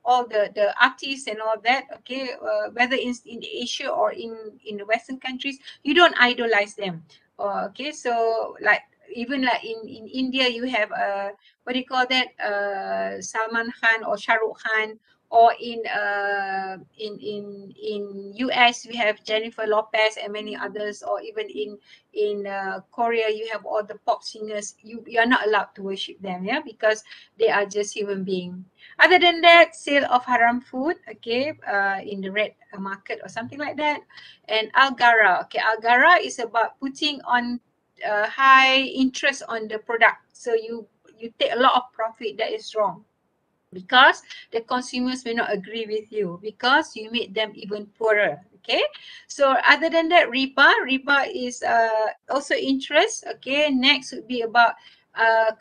All the artists and all that, okay, whether in Asia or in the Western countries, you don't idolize them. Okay, so like even like in India, you have what do you call that? Salman Khan or Shah Rukh Khan. Or in US, we have Jennifer Lopez and many others. Or even in Korea, you have all the pop singers. You are not allowed to worship them, yeah, because they are just human beings. Other than that, sale of haram food, okay, in the red market or something like that. And algara, okay, algara is about putting on high interest on the product. So you take a lot of profit. That is wrong, because the consumers may not agree with you, because you made them even poorer. Okay, so other than that, riba is also interest. Okay, next would be about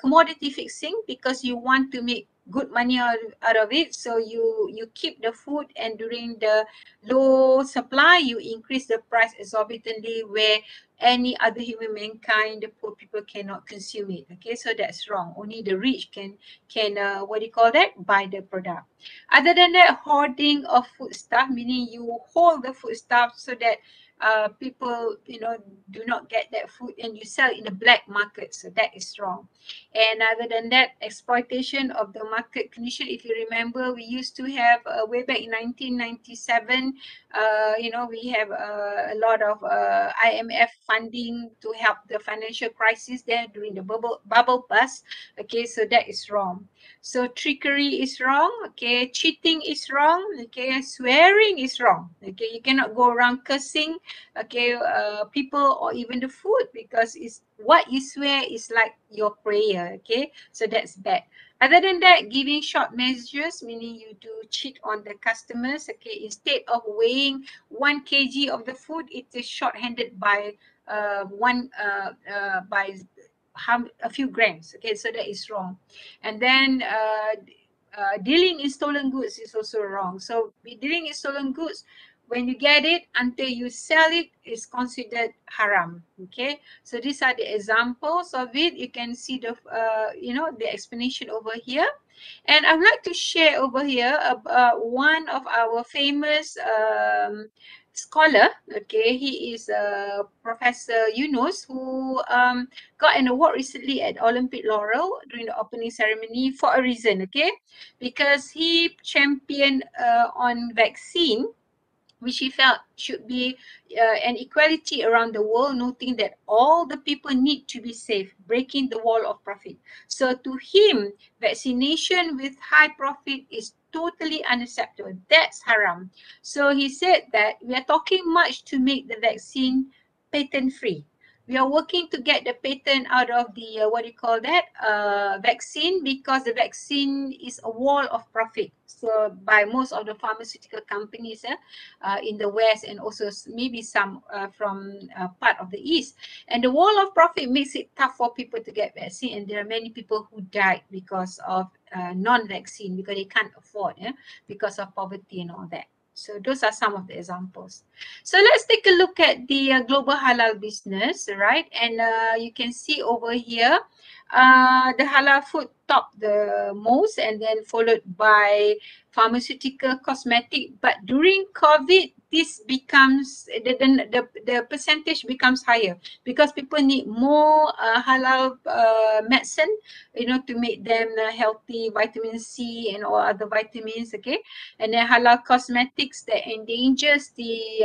commodity fixing, because you want to make good money out of it. So you keep the food, and during the low supply, you increase the price exorbitantly, where any other human mankind, the poor people, cannot consume it. Okay, so that's wrong. Only the rich can what do you call that, buy the product. Other than that, hoarding of food stuff, meaning you hold the food stuff so that people, you know, do not get that food, and you sell in the black market. So that is wrong. And other than that, exploitation of the market condition. If you remember, we used to have way back in 1997, you know, we have a lot of IMF funding to help the financial crisis there during the bubble burst. Okay, so that is wrong. So trickery is wrong. Okay, cheating is wrong. Okay, swearing is wrong. Okay, you cannot go around cursing, okay, people or even the food, because it's what you swear is like your prayer. Okay, so that's bad. Other than that, giving short measures, meaning you do cheat on the customers. Okay, instead of weighing 1 kg of the food, it is short-handed by a few grams. Okay, so that is wrong. And then dealing in stolen goods is also wrong. So dealing in stolen goods, when you get it until you sell it, is considered haram. Okay, so these are the examples of it. You can see the you know, the explanation over here. And I would like to share over here about one of our famous scholar. Okay, he is Professor Yunus, who got an award recently at Olympic Laurel during the opening ceremony for a reason. Okay, because he championed on vaccine, which he felt should be an equality around the world, noting that all the people need to be safe, breaking the wall of profit. So to him, vaccination with high profit is totally unacceptable. That's haram. So he said that we are talking much to make the vaccine patent-free. We are working to get the patent out of the, what do you call that, vaccine, because the vaccine is a wall of profit. So by most of the pharmaceutical companies in the West, and also maybe some from part of the East. And the wall of profit makes it tough for people to get vaccine. And there are many people who died because of non-vaccine, because they can't afford, because of poverty and all that. So those are some of the examples. So let's take a look at the global halal business, right? And you can see over here, the halal food top the most, and then followed by pharmaceutical, cosmetic. But during COVID, this becomes the percentage becomes higher because people need more halal medicine, you know, to make them healthy, vitamin C and all other vitamins. Okay, and then halal cosmetics that endangers the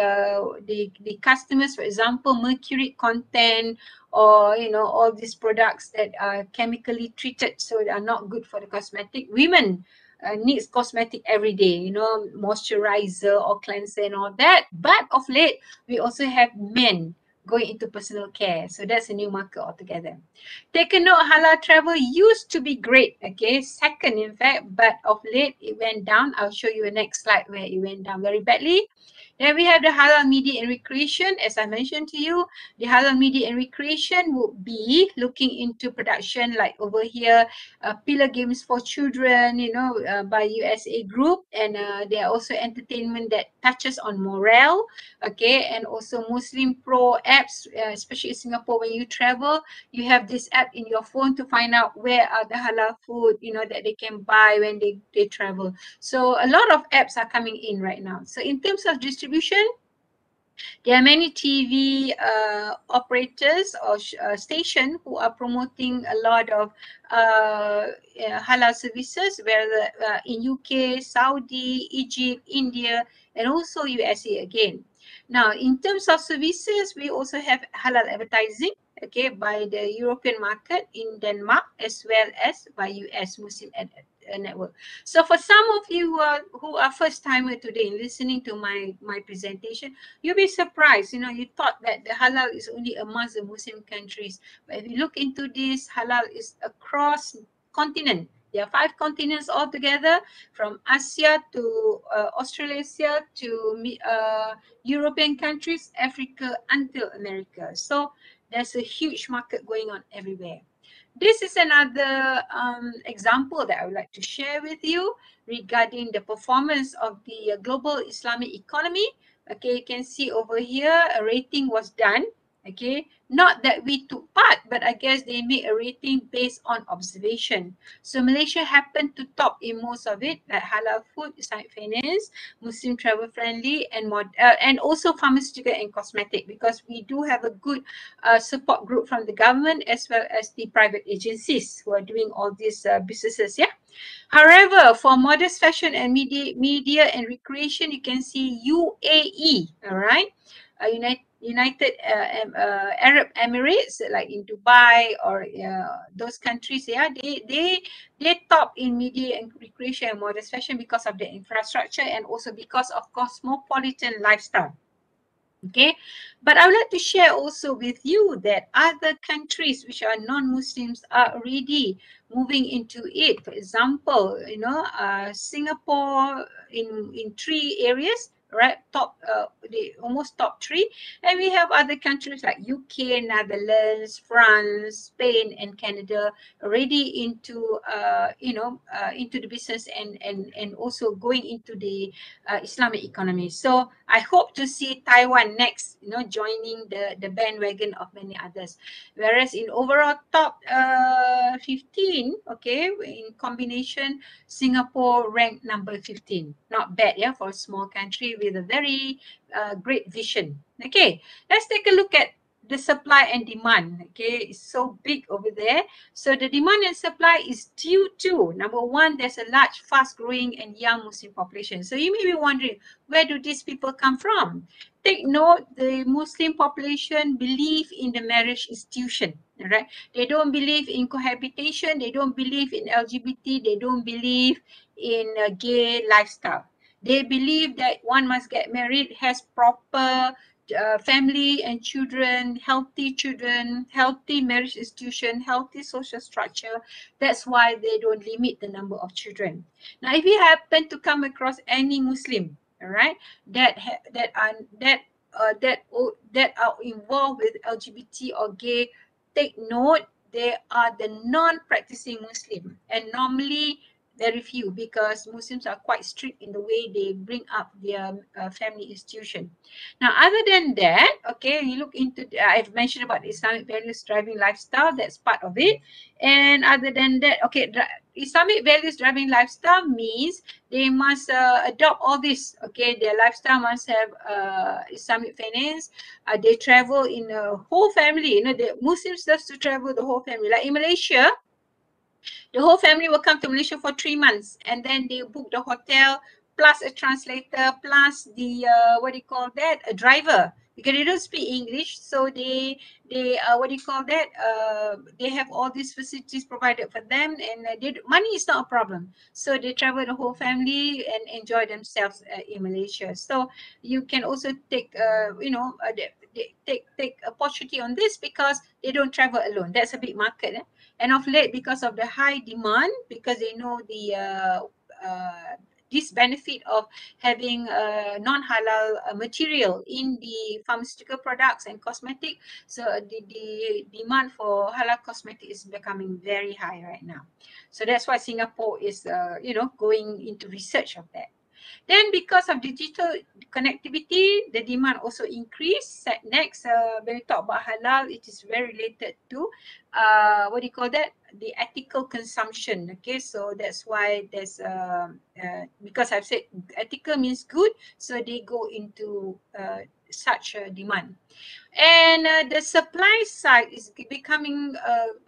customers. For example, mercury content, or you know, all these products that are chemically treated, so they are not good for the cosmetic. Women needs cosmetic every day, you know, moisturizer or cleanser and all that. But of late, we also have men going into personal care. So that's a new market altogether. Take a note, halal travel used to be great, okay, second in fact, but of late it went down. I'll show you a next slide where it went down very badly. Then we have the halal media and recreation. As I mentioned to you, the halal media and recreation would be looking into production like over here, Pillar Games for Children, you know, by USA Group. And there are also entertainment that touches on morale, okay, and also Muslim Pro apps, especially in Singapore. When you travel, you have this app in your phone to find out where are the halal food, you know, that they can buy when they travel. So a lot of apps are coming in right now. So in terms of distribution, there are many TV operators or stations who are promoting a lot of halal services, whether in UK, Saudi, Egypt, India, and also USA again. Now, in terms of services, we also have halal advertising, okay, by the European market in Denmark, as well as by US Muslim network. So for some of you who are first timer today listening to my presentation, you'll be surprised. You know, you thought that the halal is only amongst the Muslim countries, but if you look into this, halal is across continent. There are 5 continents altogether, from Asia to Australasia to European countries, Africa until America. So there's a huge market going on everywhere. This is another example that I would like to share with you regarding the performance of the global Islamic economy. Okay, you can see over here a rating was done. Okay, not that we took part, but I guess they made a rating based on observation. So Malaysia happened to top in most of it, like halal food, Islamic finance, Muslim travel friendly, and also pharmaceutical and cosmetic, because we do have a good support group from the government as well as the private agencies who are doing all these businesses. Yeah. However, for modest fashion and media and recreation, you can see UAE. All right, United Arab Emirates, like in Dubai or those countries. Yeah, they top in media and recreation and modest fashion because of the infrastructure and also because of cosmopolitan lifestyle. Okay, but I would like to share also with you that other countries which are non-Muslims are already moving into it. For example, you know, Singapore in 3 areas, right? Almost top 3, and we have other countries like UK, Netherlands, France, Spain, and Canada already into into the business and also going into the Islamic economy. So I hope to see Taiwan next, you know, joining the bandwagon of many others. Whereas in overall top 15, okay, in combination, Singapore ranked number 15. Not bad, yeah, for a small country with a very great vision. Okay, let's take a look at the supply and demand. Okay, it's so big over there. So the demand and supply is due to, number one, there's a large, fast-growing and young Muslim population. So you may be wondering, where do these people come from? Take note, the Muslim population believe in the marriage institution. Right? They don't believe in cohabitation. They don't believe in LGBT. They don't believe in a gay lifestyle. They believe that one must get married, has proper family and children, healthy marriage institution, healthy social structure. That's why they don't limit the number of children. Now, if you happen to come across any Muslim, all right, that are involved with LGBT or gay, take note, they are the non-practicing Muslim, and normally very few, because Muslims are quite strict in the way they bring up their family institution. Now, other than that, okay, you look into, I've mentioned about Islamic values driving lifestyle, that's part of it. And other than that, okay, Islamic values driving lifestyle means they must adopt all this, okay, their lifestyle must have Islamic finance. They travel in a whole family, you know, the Muslims love to travel the whole family. Like in Malaysia, the whole family will come to Malaysia for 3 months, and then they book the hotel plus a translator plus the what do you call that, a driver, because they don't speak English, so they what do you call that, they have all these facilities provided for them, and money is not a problem, so they travel the whole family and enjoy themselves in Malaysia. So you can also take you know, they take opportunity on this because they don't travel alone. That's a big market, eh? And of late, because of the high demand, because they know the this benefit of having non-halal material in the pharmaceutical products and cosmetic, so the demand for halal cosmetic is becoming very high right now. So that's why Singapore is you know, going into research of that. Then because of digital connectivity, the demand also increased. Next, when we talk about halal, it is very related to what do you call that? The ethical consumption. Okay, so that's why there's because I've said ethical means good, so they go into such a demand. And the supply side is becoming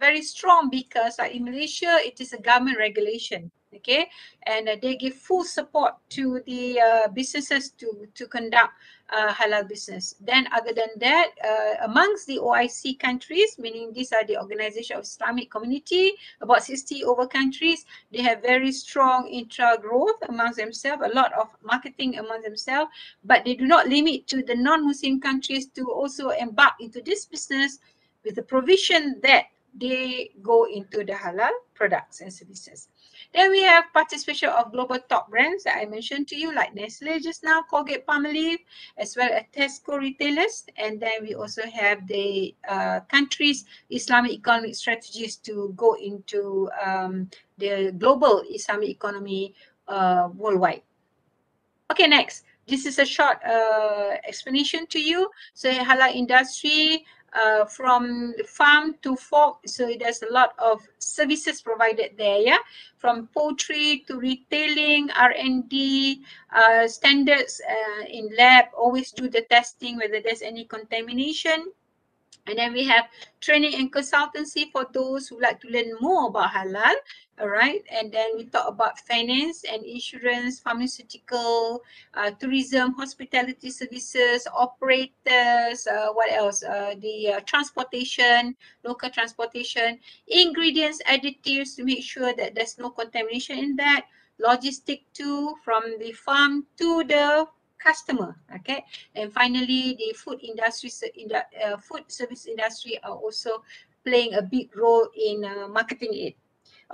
very strong, because like in Malaysia, it is a government regulation. Okay, and they give full support to the businesses to conduct halal business. Then other than that, amongst the OIC countries, meaning these are the Organization of Islamic Community, about 60 over countries, they have very strong intra growth amongst themselves, a lot of marketing among themselves, but they do not limit to the non-Muslim countries to also embark into this business, with the provision that they go into the halal products and services. Then we have participation of global top brands that I mentioned to you, like Nestle just now, Colgate-Palmolive, as well as Tesco retailers. And then we also have the countries' Islamic economic strategies to go into the global Islamic economy worldwide. Okay, next. This is a short explanation to you. So halal industry, from farm to fork, so there's a lot of services provided there, yeah, from poultry to retailing, R&D, standards in lab, always do the testing whether there's any contamination. And then we have training and consultancy for those who like to learn more about halal. All right. And then we talk about finance and insurance, pharmaceutical, tourism, hospitality services, operators, what else? The transportation, local transportation, ingredients, additives to make sure that there's no contamination in that, logistic too, from the farm to the customer. Okay, and finally the food industry, food service industry are also playing a big role in marketing it.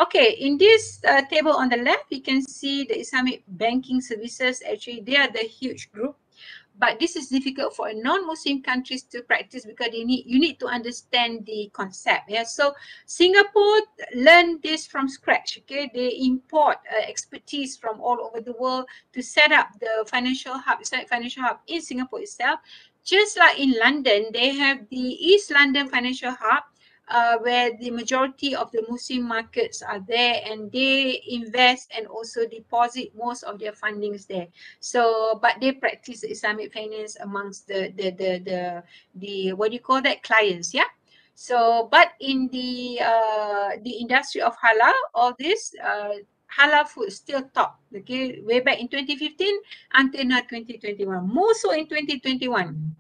Okay, in this table on the left, you can see the Islamic banking services. Actually, they are the huge group, but this is difficult for non-Muslim countries to practice because you need to understand the concept. Yeah, so Singapore learned this from scratch. Okay, they import expertise from all over the world to set up the financial hub, Islamic financial hub in Singapore itself. Just like in London, they have the East London Financial Hub, where the majority of the Muslim markets are there, and they invest and also deposit most of their fundings there. So, but they practice Islamic finance amongst the what do you call that, clients, yeah. So, but in the industry of halal, all this halal food still top. Okay, way back in 2015 until now 2021, more so in 2021.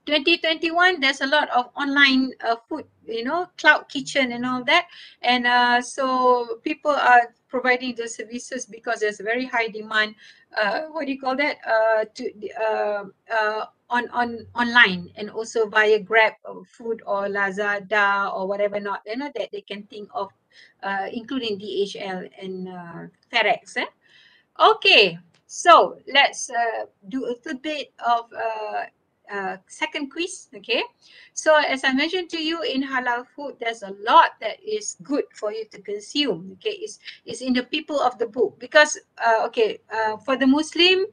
2021, there's a lot of online food, you know, cloud kitchen and all that. And so people are providing the services because there's a very high demand, what do you call that, online, and also via Grab food or Lazada or whatever not, you know, that they can think of, including DHL and FedEx. Okay, so let's do a little bit of second quiz. Okay, so as I mentioned to you, in halal food, there's a lot that is good for you to consume. Okay, it's in the people of the book, because for the Muslim,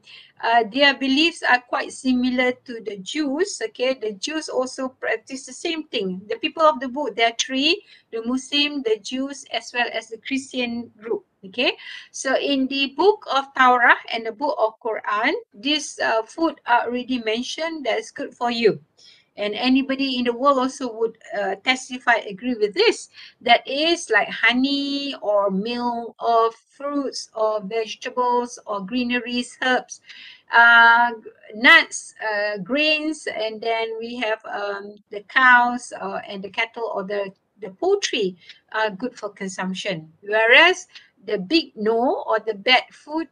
their beliefs are quite similar to the Jews. Okay, the Jews also practice the same thing. The people of the book, there are three: the Muslim, the Jews, as well as the Christian group. Okay, so in the book of Torah and the book of Quran, this food are already mentioned that is good for you. And anybody in the world also would testify, agree with this. That is like honey or milk or fruits or vegetables or greeneries, herbs, nuts, grains, and then we have the cows and the cattle or the poultry are good for consumption. Whereas the big no, or the bad food,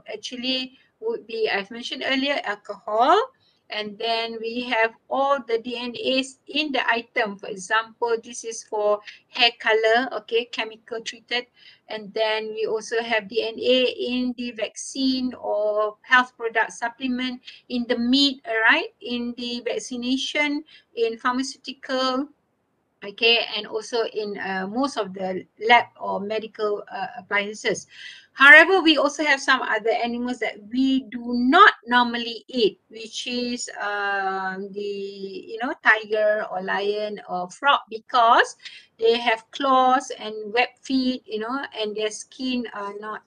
actually would be, I've mentioned earlier, alcohol. And then we have all the DNAs in the item. For example, this is for hair color, okay, chemical treated. And then we also have DNA in the vaccine or health product supplement, in the meat, all right, in the vaccination, in pharmaceutical, okay, and also in most of the lab or medical appliances. However, we also have some other animals that we do not normally eat, which is the tiger or lion or frog, because they have claws and web feet, and their skin are not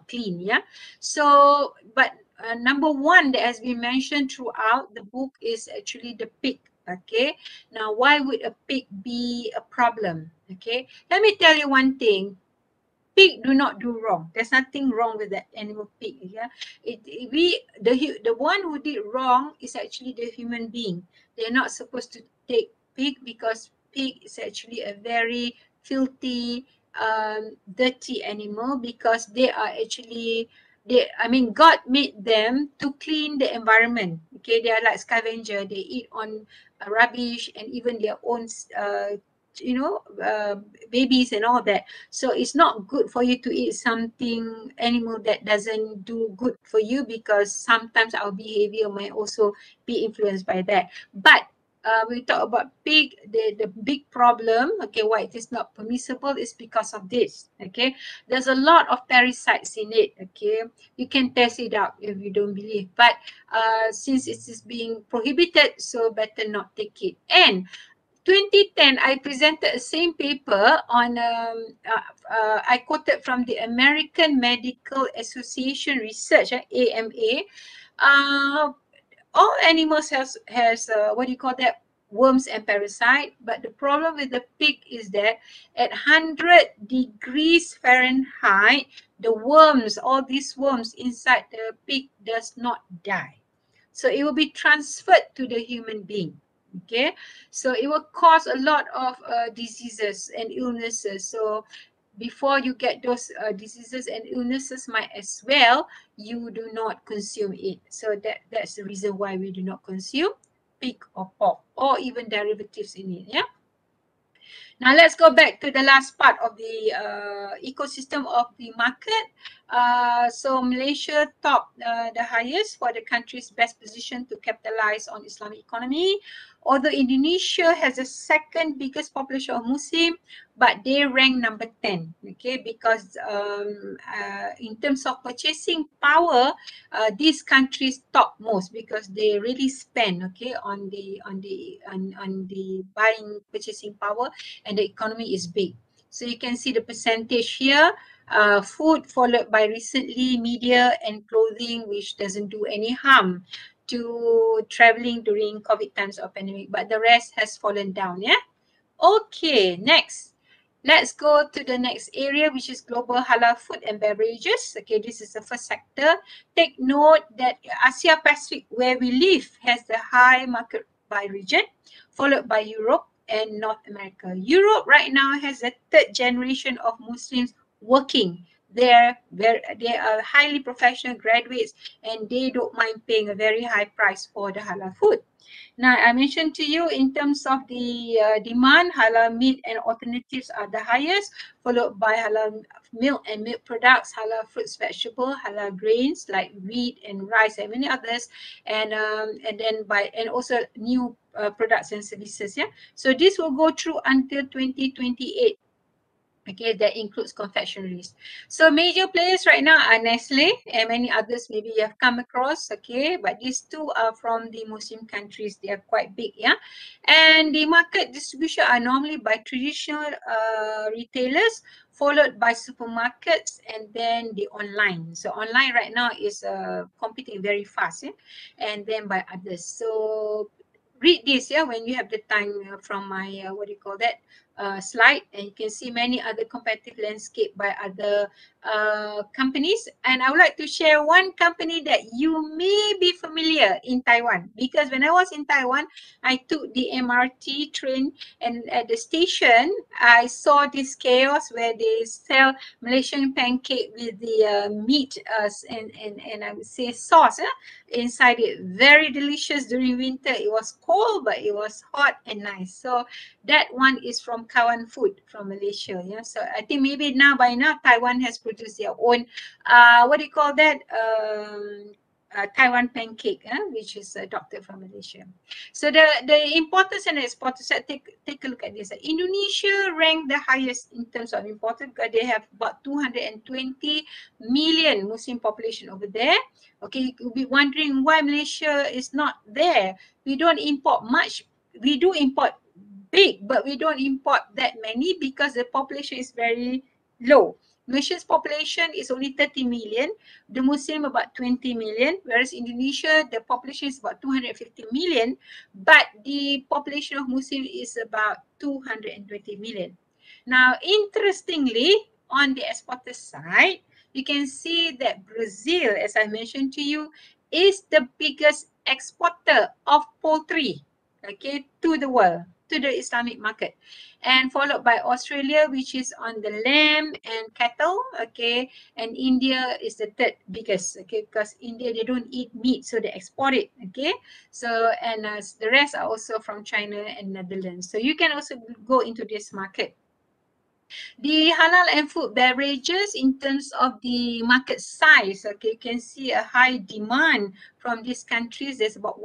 clean. Yeah. So, but number one that has been mentioned throughout the book is actually the pig. Okay, now why would a pig be a problem? Okay, let me tell you one thing. Pig do not do wrong. There's nothing wrong with that animal pig. Yeah, the one who did wrong is actually the human being. They're not supposed to take pig, because pig is actually a very filthy, dirty animal, because they are actually, God made them to clean the environment. Okay, they are like scavenger. They eat on rubbish and even their own, babies and all that. So it's not good for you to eat something animal that doesn't do good for you, because sometimes our behavior might also be influenced by that. But we talk about pig, the big problem, okay, why it is not permissible is because of this. Okay, there's a lot of parasites in it. Okay, you can test it out if you don't believe, but since it is being prohibited, so better not take it. And 2010, I presented the same paper on, I quoted from the American Medical Association research, AMA. All animals has what do you call that, worms and parasite, but the problem with the pig is that at 100 degrees Fahrenheit, the worms, all these worms inside the pig does not die. So it will be transferred to the human being. Okay, so it will cause a lot of diseases and illnesses. So before you get those diseases and illnesses, might as well you do not consume it. So that's the reason why we do not consume pig or pork or even derivatives in it. Yeah. Now let's go back to the last part of the ecosystem of the market. So Malaysia topped the highest for the country's best position to capitalize on Islamic economy. Although Indonesia has the second biggest population of Muslim, but they rank number 10. Okay, because in terms of purchasing power, these countries top most, because they really spend, okay, on the buying, purchasing power, and the economy is big. So you can see the percentage here. Food followed by recently media and clothing, which doesn't do any harm to traveling during COVID times or pandemic, but the rest has fallen down. Yeah. Okay, next. Let's go to the next area, which is global halal food and beverages. Okay, this is the first sector. Take note that Asia Pacific, where we live, has the high market by region, followed by Europe and North America. Europe right now has a third generation of Muslims working they are highly professional graduates, and they don't mind paying a very high price for the halal food. Now, I mentioned to you in terms of the demand, halal meat and alternatives are the highest, followed by halal milk and milk products, halal fruits, vegetables, halal grains like wheat and rice and many others, and also new products and services. Yeah, so this will go through until 2028. Okay, that includes confectionaries. So major players right now are Nestle and many others maybe you have come across, okay, but these two are from the Muslim countries. They are quite big, yeah. And the market distribution are normally by traditional retailers, followed by supermarkets, and then the online. So online right now is competing very fast, yeah? And then by others. So read this, yeah, when you have the time from my what do you call that, slide, and you can see many other competitive landscape by other companies. And I would like to share one company that you may be familiar in Taiwan, because when I was in Taiwan, I took the MRT train, and at the station I saw this kiosk where they sell Malaysian pancake with the meat and I would say sauce inside it. Very delicious during winter. It was cold, but it was hot and nice. So that one is from Kawan Food from Malaysia. Yeah, so I think maybe by now Taiwan has produced their own what do you call that, Taiwan pancake, which is adopted from Malaysia. So the importance and exporters, take a look at this. Indonesia ranked the highest in terms of imported because they have about 220 million Muslim population over there. Okay, you'll be wondering why Malaysia is not there. We don't import much. We do import big, but we don't import that many because the population is very low. Malaysia's population is only 30 million, the Muslim about 20 million, whereas Indonesia, the population is about 250 million, but the population of Muslim is about 220 million. Now, interestingly, on the exporter side, you can see that Brazil, as I mentioned to you, is the biggest exporter of poultry, okay, to the world, to the Islamic market, and followed by Australia, which is on the lamb and cattle, okay, and India is the third biggest, okay, because India, they don't eat meat, so they export it, okay. So, and the rest are also from China and Netherlands. So you can also go into this market. The halal and food beverages, in terms of the market size, okay, you can see a high demand from these countries. There's about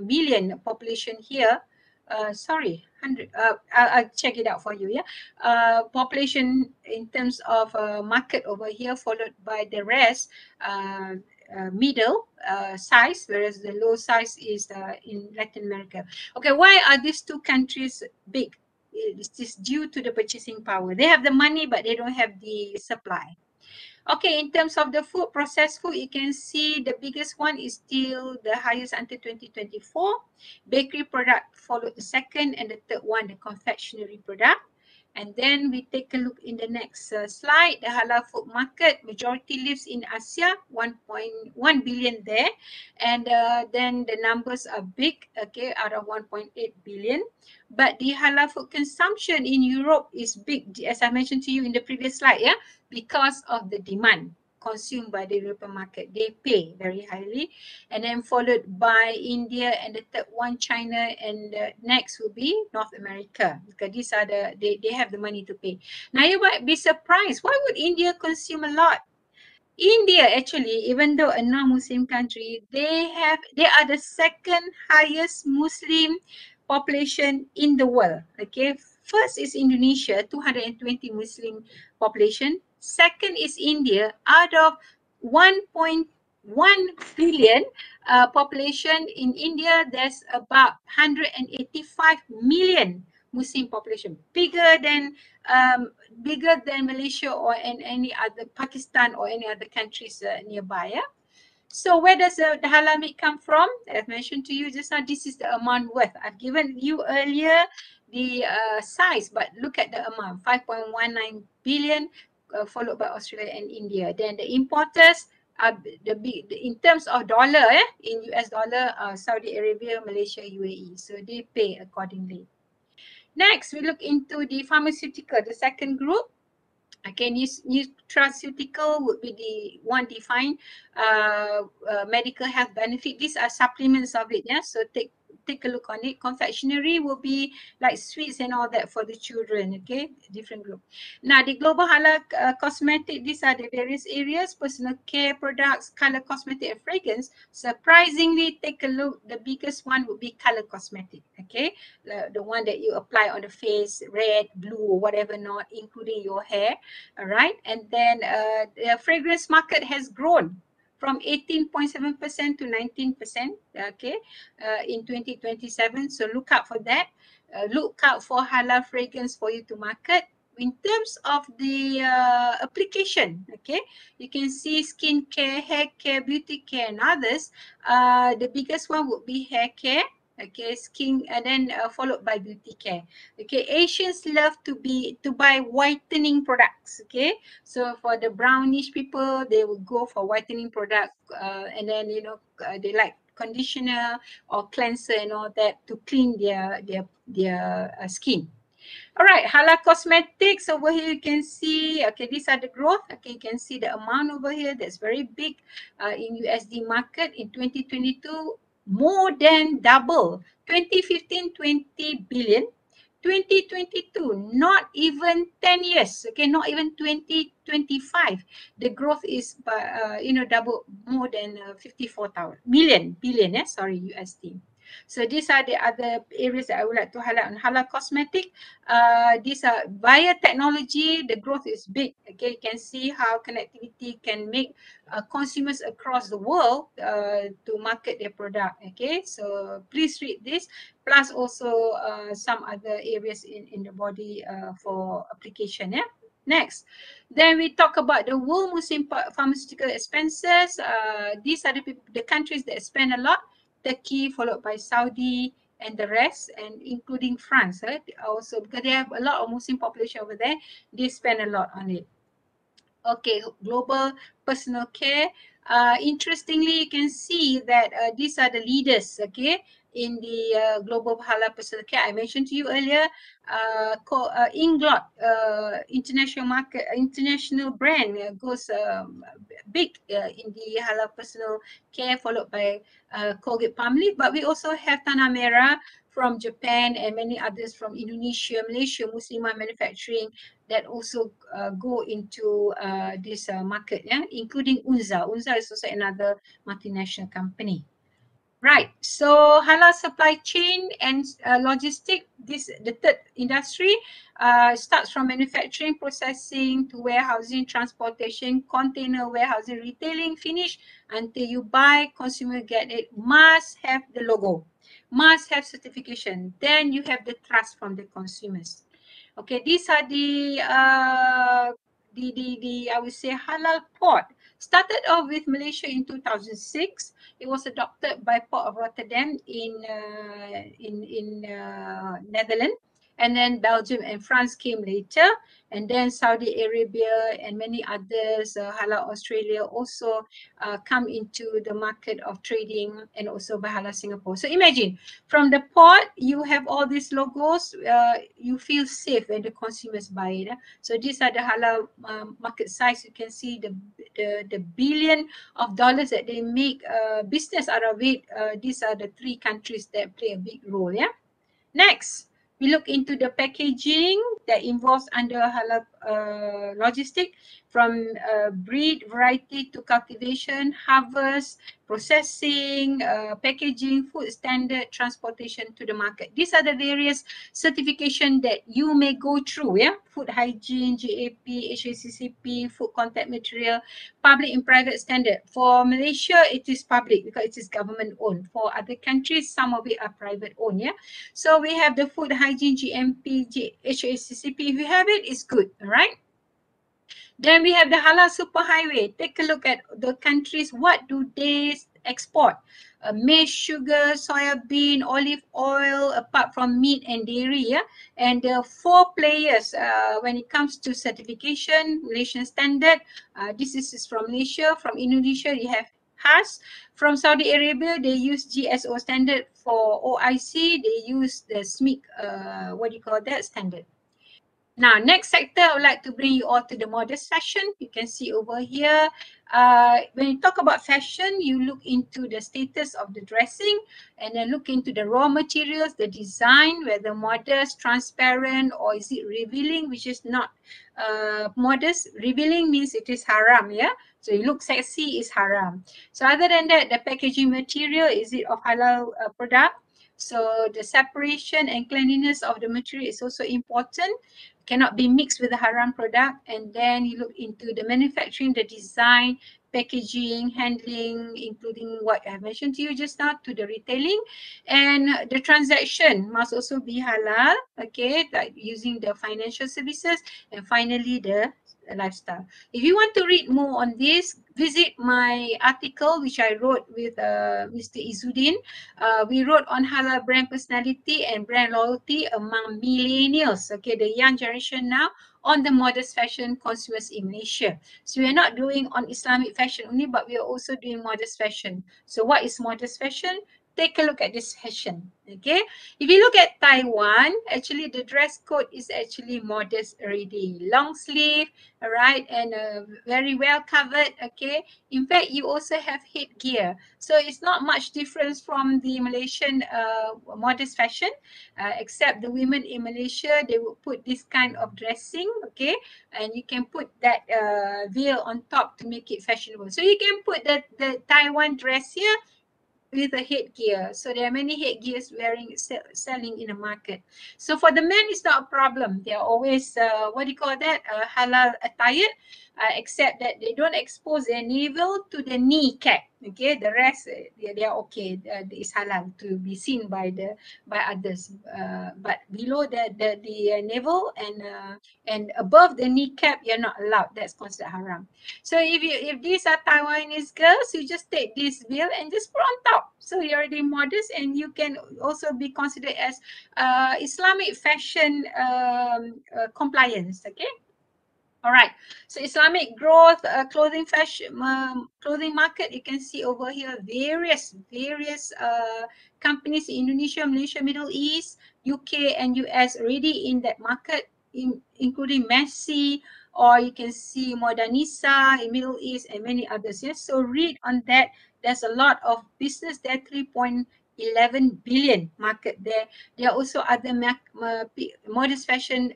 million population here. Sorry, 100. I'll check it out for you. Yeah, population in terms of market over here, followed by the rest. Middle size, whereas the low size is in Latin America. Okay, why are these two countries big? It's just due to the purchasing power. They have the money, but they don't have the supply. Okay, in terms of the food, processed food, you can see the biggest one is still the highest until 2024. Bakery product followed the second, and the third one, the confectionery product. And then we take a look in the next slide. The halal food market, majority lives in Asia, 1.1 billion there. And then the numbers are big, okay, out of 1.8 billion. But the halal food consumption in Europe is big, as I mentioned to you in the previous slide, yeah, because of the demand consumed by the European market. They pay very highly, and then followed by India, and the third one China, and next will be North America, because these are they have the money to pay. Now you might be surprised, why would India consume a lot? India, actually, even though a non-Muslim country, they are the second highest Muslim population in the world. Okay, first is Indonesia, 220 Muslim population. Second is India. Out of 1.1 billion population in India, there's about 185 million Muslim population, bigger than Malaysia or any other, Pakistan or any other countries nearby. Yeah? So where does the halal meat come from? As mentioned to you just now, this is the amount worth. I've given you earlier the size, but look at the amount, 5.19 billion, followed by Australia and India. Then the importers are in terms of dollar, in US dollar, Saudi Arabia, Malaysia, UAE. So they pay accordingly. Next, we look into the pharmaceutical, the second group. Okay, nutraceutical would be the one defined medical health benefit. These are supplements of it, yeah. So take a look on it. Confectionery will be like sweets and all that for the children. Okay, different group. Now the global halal cosmetic, these are the various areas: personal care products, color cosmetic, and fragrance. Surprisingly, take a look. The biggest one would be color cosmetic. Okay, the one that you apply on the face, red, blue, or whatever, not including your hair. All right, and then the fragrance market has grown from 18.7% to 19%, okay, in 2027. So look out for that. Look out for halal fragrance for you to market. In terms of the application, okay, you can see skin care, hair care, beauty care, and others. The biggest one would be hair care. Okay, skin, and then followed by beauty care. Okay, Asians love to buy whitening products. Okay, so for the brownish people, they will go for whitening product, and then they like conditioner or cleanser and all that to clean their skin. All right, halal cosmetics over here you can see. Okay, these are the growth. Okay, you can see the amount over here. That's very big in USD market in 2022. More than double. 2015, 20 billion. 2022, not even 10 years. Okay, not even 2025. The growth is double, more than 54,000 billion, USD. So these are the other areas that I would like to highlight on halal cosmetic. These are via technology, the growth is big. Okay, you can see how connectivity can make consumers across the world to market their product. Okay, so please read this, plus also some other areas in the body for application. Yeah. Next, then we talk about the world most pharmaceutical expenses. These are the countries that spend a lot. Turkey, followed by Saudi, and the rest, and including France, right? Also, because they have a lot of Muslim population over there, they spend a lot on it. Okay, global personal care. Interestingly, you can see that these are the leaders, okay, in the global halal personal care. I mentioned to you earlier, Inglot, international market, international brand goes big in the halal personal care, followed by Colgate Palmolive. But we also have Tanah Merah from Japan and many others from Indonesia, Malaysia, Muslimah manufacturing that also go into this market, yeah, including Unza. Unza is also another multinational company. Right, so halal supply chain and logistic, the third industry starts from manufacturing, processing to warehousing, transportation, container warehousing, retailing, finish until you buy, consumer get it, must have the logo, must have certification, then you have the trust from the consumers. Okay, these are the I would say halal port. Started off with Malaysia in 2006. It was adopted by Port of Rotterdam in Netherlands, and then Belgium and France came later, and then Saudi Arabia and many others, Halal Australia also come into the market of trading, and also by Halal Singapore. So imagine, from the port, you have all these logos, you feel safe when the consumers buy it. So these are the halal market size. You can see the billion of dollars that they make business out of it. These are the three countries that play a big role. Yeah. Next, we look into the packaging that involves under halal logistic, from breed, variety to cultivation, harvest, processing, packaging, food standard, transportation to the market. These are the various certification that you may go through, yeah? Food hygiene, GAP, HACCP, food contact material, public and private standard. For Malaysia, it is public because it is government owned. For other countries, some of it are private owned, yeah? So we have the food hygiene, GMP, HACCP. If you have it, it's good, all right? Then we have the halal superhighway. Take a look at the countries. What do they export? Maize, sugar, soya bean, olive oil, apart from meat and dairy. Yeah? And the four players when it comes to certification, Malaysian standard. This is from Malaysia. From Indonesia, you have HAS. From Saudi Arabia, they use GSO standard. For OIC, they use the SMIC, standard. Now, next sector, I would like to bring you all to the modest fashion. You can see over here, when you talk about fashion, you look into the status of the dressing and then look into the raw materials, the design, whether modest, transparent, or is it revealing, which is not modest. Revealing means it is haram, yeah? So you look sexy is haram. So other than that, the packaging material, is it of halal product? So the separation and cleanliness of the material is also important. Cannot be mixed with the haram product. And then you look into the manufacturing, the design, packaging, handling, including what I have mentioned to you just now, to the retailing. And the transaction must also be halal, okay, like using the financial services. And finally, the lifestyle. If you want to read more on this, visit my article which I wrote with Mr. Izzuddin. We wrote on halal brand personality and brand loyalty among millennials, okay, the young generation now, on the modest fashion consumers in Malaysia. So we're not doing on Islamic fashion only, but we are also doing modest fashion. So what is modest fashion? Take a look at this fashion, okay? If you look at Taiwan, actually the dress code is actually modest already. Long sleeve, all right, and very well covered, okay? In fact, you also have headgear. So it's not much difference from the Malaysian modest fashion, except the women in Malaysia, they will put this kind of dressing, okay? And you can put that veil on top to make it fashionable. So you can put the Taiwan dress here with a headgear. So there are many headgears selling in the market. So for the men, it's not a problem. They are always, halal attired, except that they don't expose their navel to the kneecap. Okay, the rest, they are okay. It's halal to be seen by others. But below the navel and above the kneecap, you're not allowed. That's considered haram. So if these are Taiwanese girls, you just take this veil and just put on top. So you're already modest, and you can also be considered as Islamic fashion compliance. Okay. All right. So Islamic growth, clothing fashion, clothing market. You can see over here various companies in Indonesia, Malaysia, Middle East, UK, and US already in that market, including Messi, or you can see Modernisa in Middle East and many others. Yes. So read on that. There's a lot of business there. 3.11 billion market there. There are also other modest fashion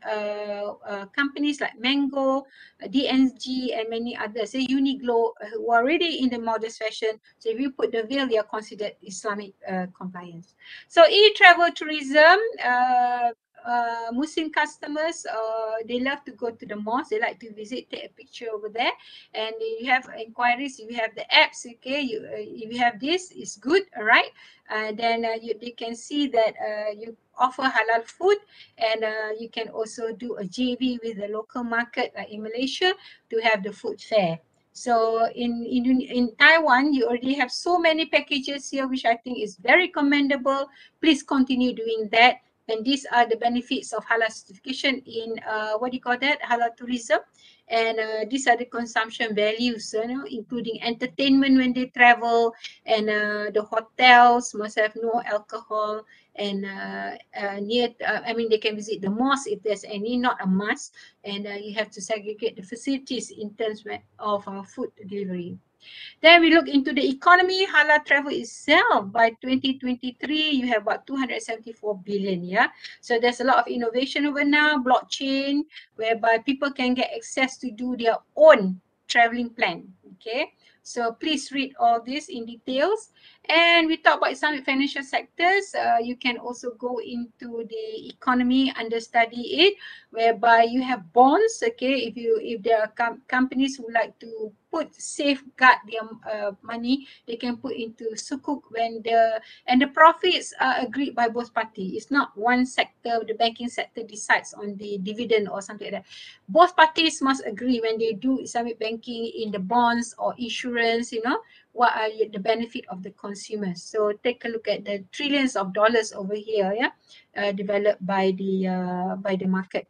companies like Mango, DNG, and many others. So Uniqlo, who are already in the modest fashion. So if you put the veil, you are considered Islamic compliance. So e-travel tourism, Muslim customers, they love to go to the mosque. They like to visit, take a picture over there. And you have inquiries, if you have the apps, okay, if you have this, it's good, all right. Then they can see that you offer halal food, and you can also do a JV with the local market in Malaysia to have the food fair. So in Taiwan, you already have so many packages here, which I think is very commendable. Please continue doing that. And these are the benefits of halal certification in halal tourism. And these are the consumption values, including entertainment when they travel, and the hotels must have no alcohol, and they can visit the mosque if there's any, not a must, and you have to segregate the facilities in terms of food delivery. Then we look into the economy. Halal travel itself, by 2023, you have about 274 billion, yeah? So there's a lot of innovation over now, blockchain, whereby people can get access to do their own traveling plan, okay? So please read all this in details. And we talk about Islamic financial sectors. You can also go into the economy, understudy it, whereby you have bonds, okay? If there are companies who like to safeguard their money, they can put into sukuk when the profits are agreed by both parties. It's not one sector, the banking sector decides on the dividend or something like that. Both parties must agree when they do Islamic banking in the bonds or insurance, what are the benefit of the consumers. So take a look at the trillions of dollars over here, yeah, developed by the market.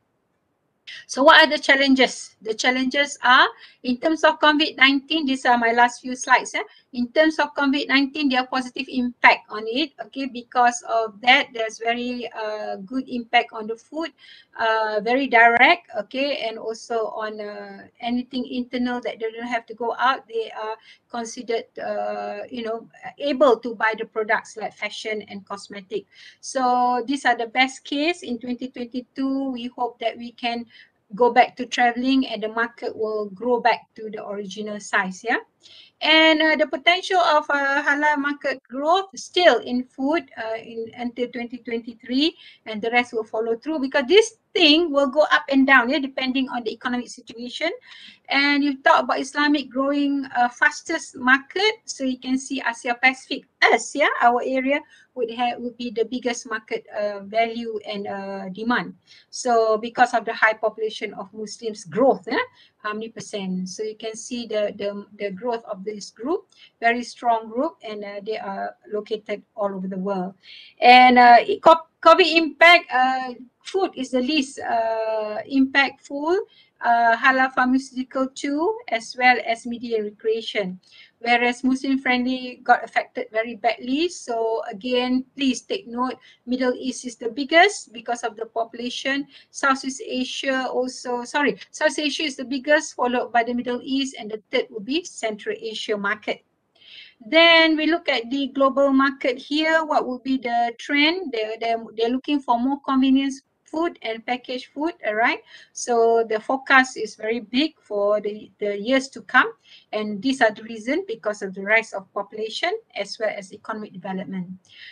So what are the challenges? The challenges are, in terms of COVID-19, these are my last few slides. In terms of COVID-19, there are positive impact on it. Okay, because of that, there's very good impact on the food, very direct. Okay, and also on anything internal that they don't have to go out, they are considered, able to buy the products like fashion and cosmetic. So these are the best case in 2022. We hope that we can go back to traveling and the market will grow back to the original size. Yeah. And the potential of halal market growth still in food until 2023, and the rest will follow through, because this thing will go up and down, yeah, depending on the economic situation. And you talk about Islamic growing fastest market, so you can see Asia Pacific, us, yeah, our area would be the biggest market value and demand. So because of the high population of Muslims growth, how many percent? So you can see the growth of this group, very strong group, and they are located all over the world. And COVID impact, food is the least impactful, halal pharmaceutical too, as well as media and recreation. Whereas Muslim friendly got affected very badly. So again, please take note, Middle East is the biggest because of the population. Southeast Asia also, South Asia is the biggest, followed by the Middle East, and the third would be Central Asia market. Then we look at the global market here. What would be the trend? They're looking for more convenience food and packaged food, all right? So the forecast is very big for the years to come, and these are the reason because of the rise of population as well as economic development.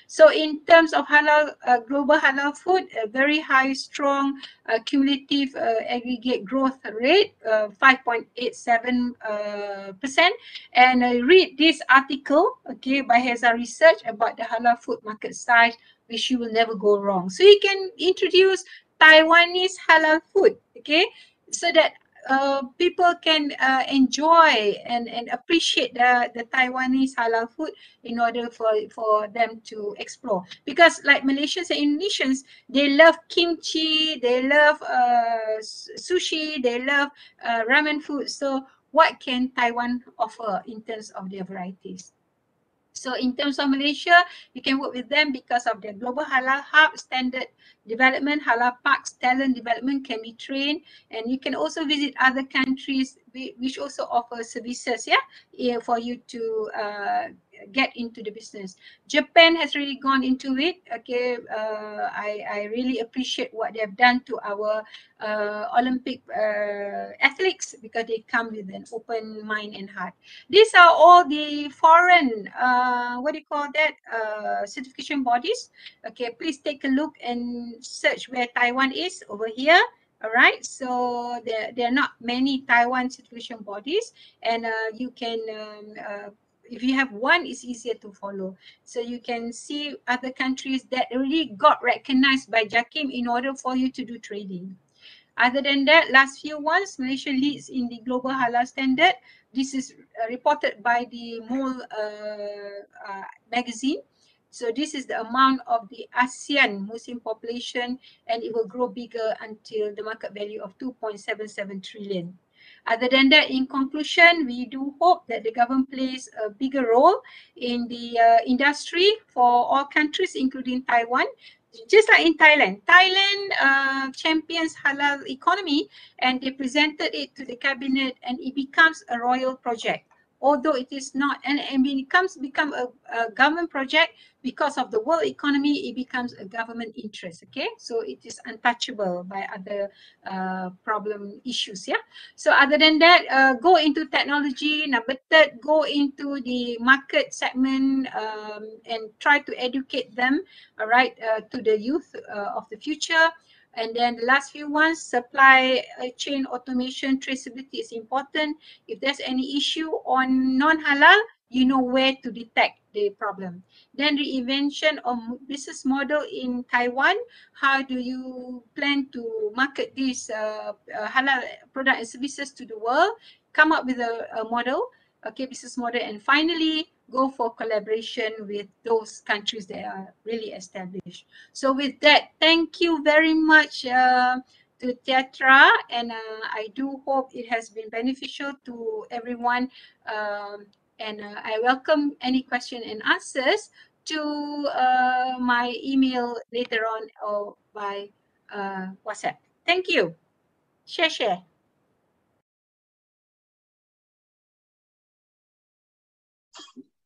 So in terms of halal, global halal food, a very high, strong cumulative aggregate growth rate, 5.87%. And read this article, okay, by Heza Research about the halal food market size, which you will never go wrong. So you can introduce Taiwanese halal food, okay, so that people can enjoy and appreciate the Taiwanese halal food in order for them to explore. Because like Malaysians and Indonesians, they love kimchi, they love sushi, they love ramen food. So what can Taiwan offer in terms of their varieties? So in terms of Malaysia, you can work with them because of their global halal hub, standard development, halal parks, talent development can be trained, and you can also visit other countries which also offer services, yeah, for you to get into the business. Japan has really gone into it. Okay, I really appreciate what they have done to our Olympic athletes, because they come with an open mind and heart. These are all the foreign, what do you call that, certification bodies. Okay, please take a look and search where Taiwan is over here. All right, so there are not many Taiwan certification bodies, and you can if you have one, it's easier to follow. So you can see other countries that already got recognized by JAKIM in order for you to do trading. Other than that, last few ones, Malaysia leads in the global halal standard. This is reported by the MOL magazine. So this is the amount of the ASEAN Muslim population, and it will grow bigger until the market value of 2.77 trillion. Other than that, in conclusion, we do hope that the government plays a bigger role in the industry for all countries, including Taiwan. Just like in Thailand, champions halal economy, and they presented it to the cabinet, and it becomes a royal project. Although it is not, and it become a government project, because of the world economy, it becomes a government interest, okay? So it is untouchable by other problem issues, yeah? So other than that, go into technology. Number third, go into the market segment and try to educate them, all right, to the youth of the future. And then the last few ones, supply chain automation, traceability is important. If there's any issue on non-halal, you know where to detect the problem. Then reinvention of business model in Taiwan. How do you plan to market these halal product and services to the world? Come up with a model, okay, business model. And finally, go for collaboration with those countries that are really established. So with that, thank you very much to Teatra, and I do hope it has been beneficial to everyone. And I welcome any question and answers to my email later on or by WhatsApp. Thank you. Share.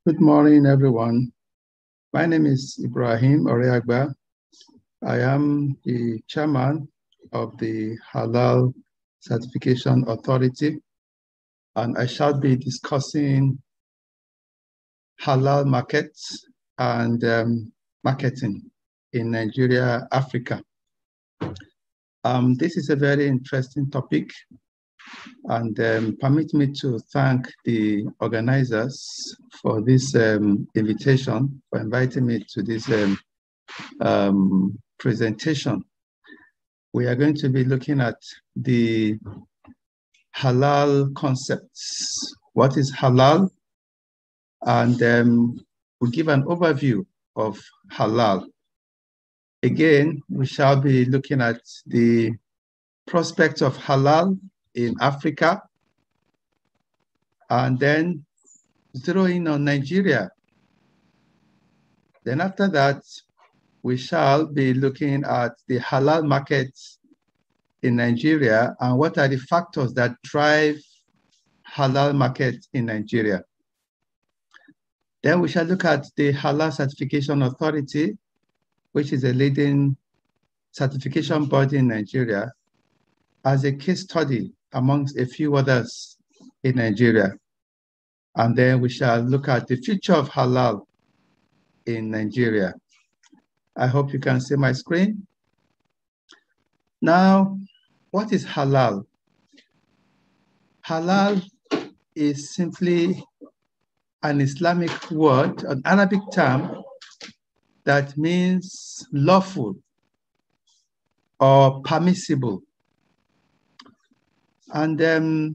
Good morning, everyone. My name is Ibrahim Oreagba. I am the chairman of the Halal Certification Authority, and I shall be discussing halal markets and marketing in Nigeria, Africa. This is a very interesting topic, and permit me to thank the organizers for this invitation, for inviting me to this presentation. We are going to be looking at the halal concepts. What is halal? And we'll give an overview of halal. Again, we shall be looking at the prospects of halal in Africa, and then zero in on Nigeria. Then after that, we shall be looking at the halal markets in Nigeria and what are the factors that drive halal markets in Nigeria. Then we shall look at the Halal Certification Authority, which is a leading certification body in Nigeria, as a case study amongst a few others in Nigeria. And then we shall look at the future of halal in Nigeria. I hope you can see my screen. Now, what is halal? Halal is simply an Islamic word, an Arabic term that means lawful or permissible. And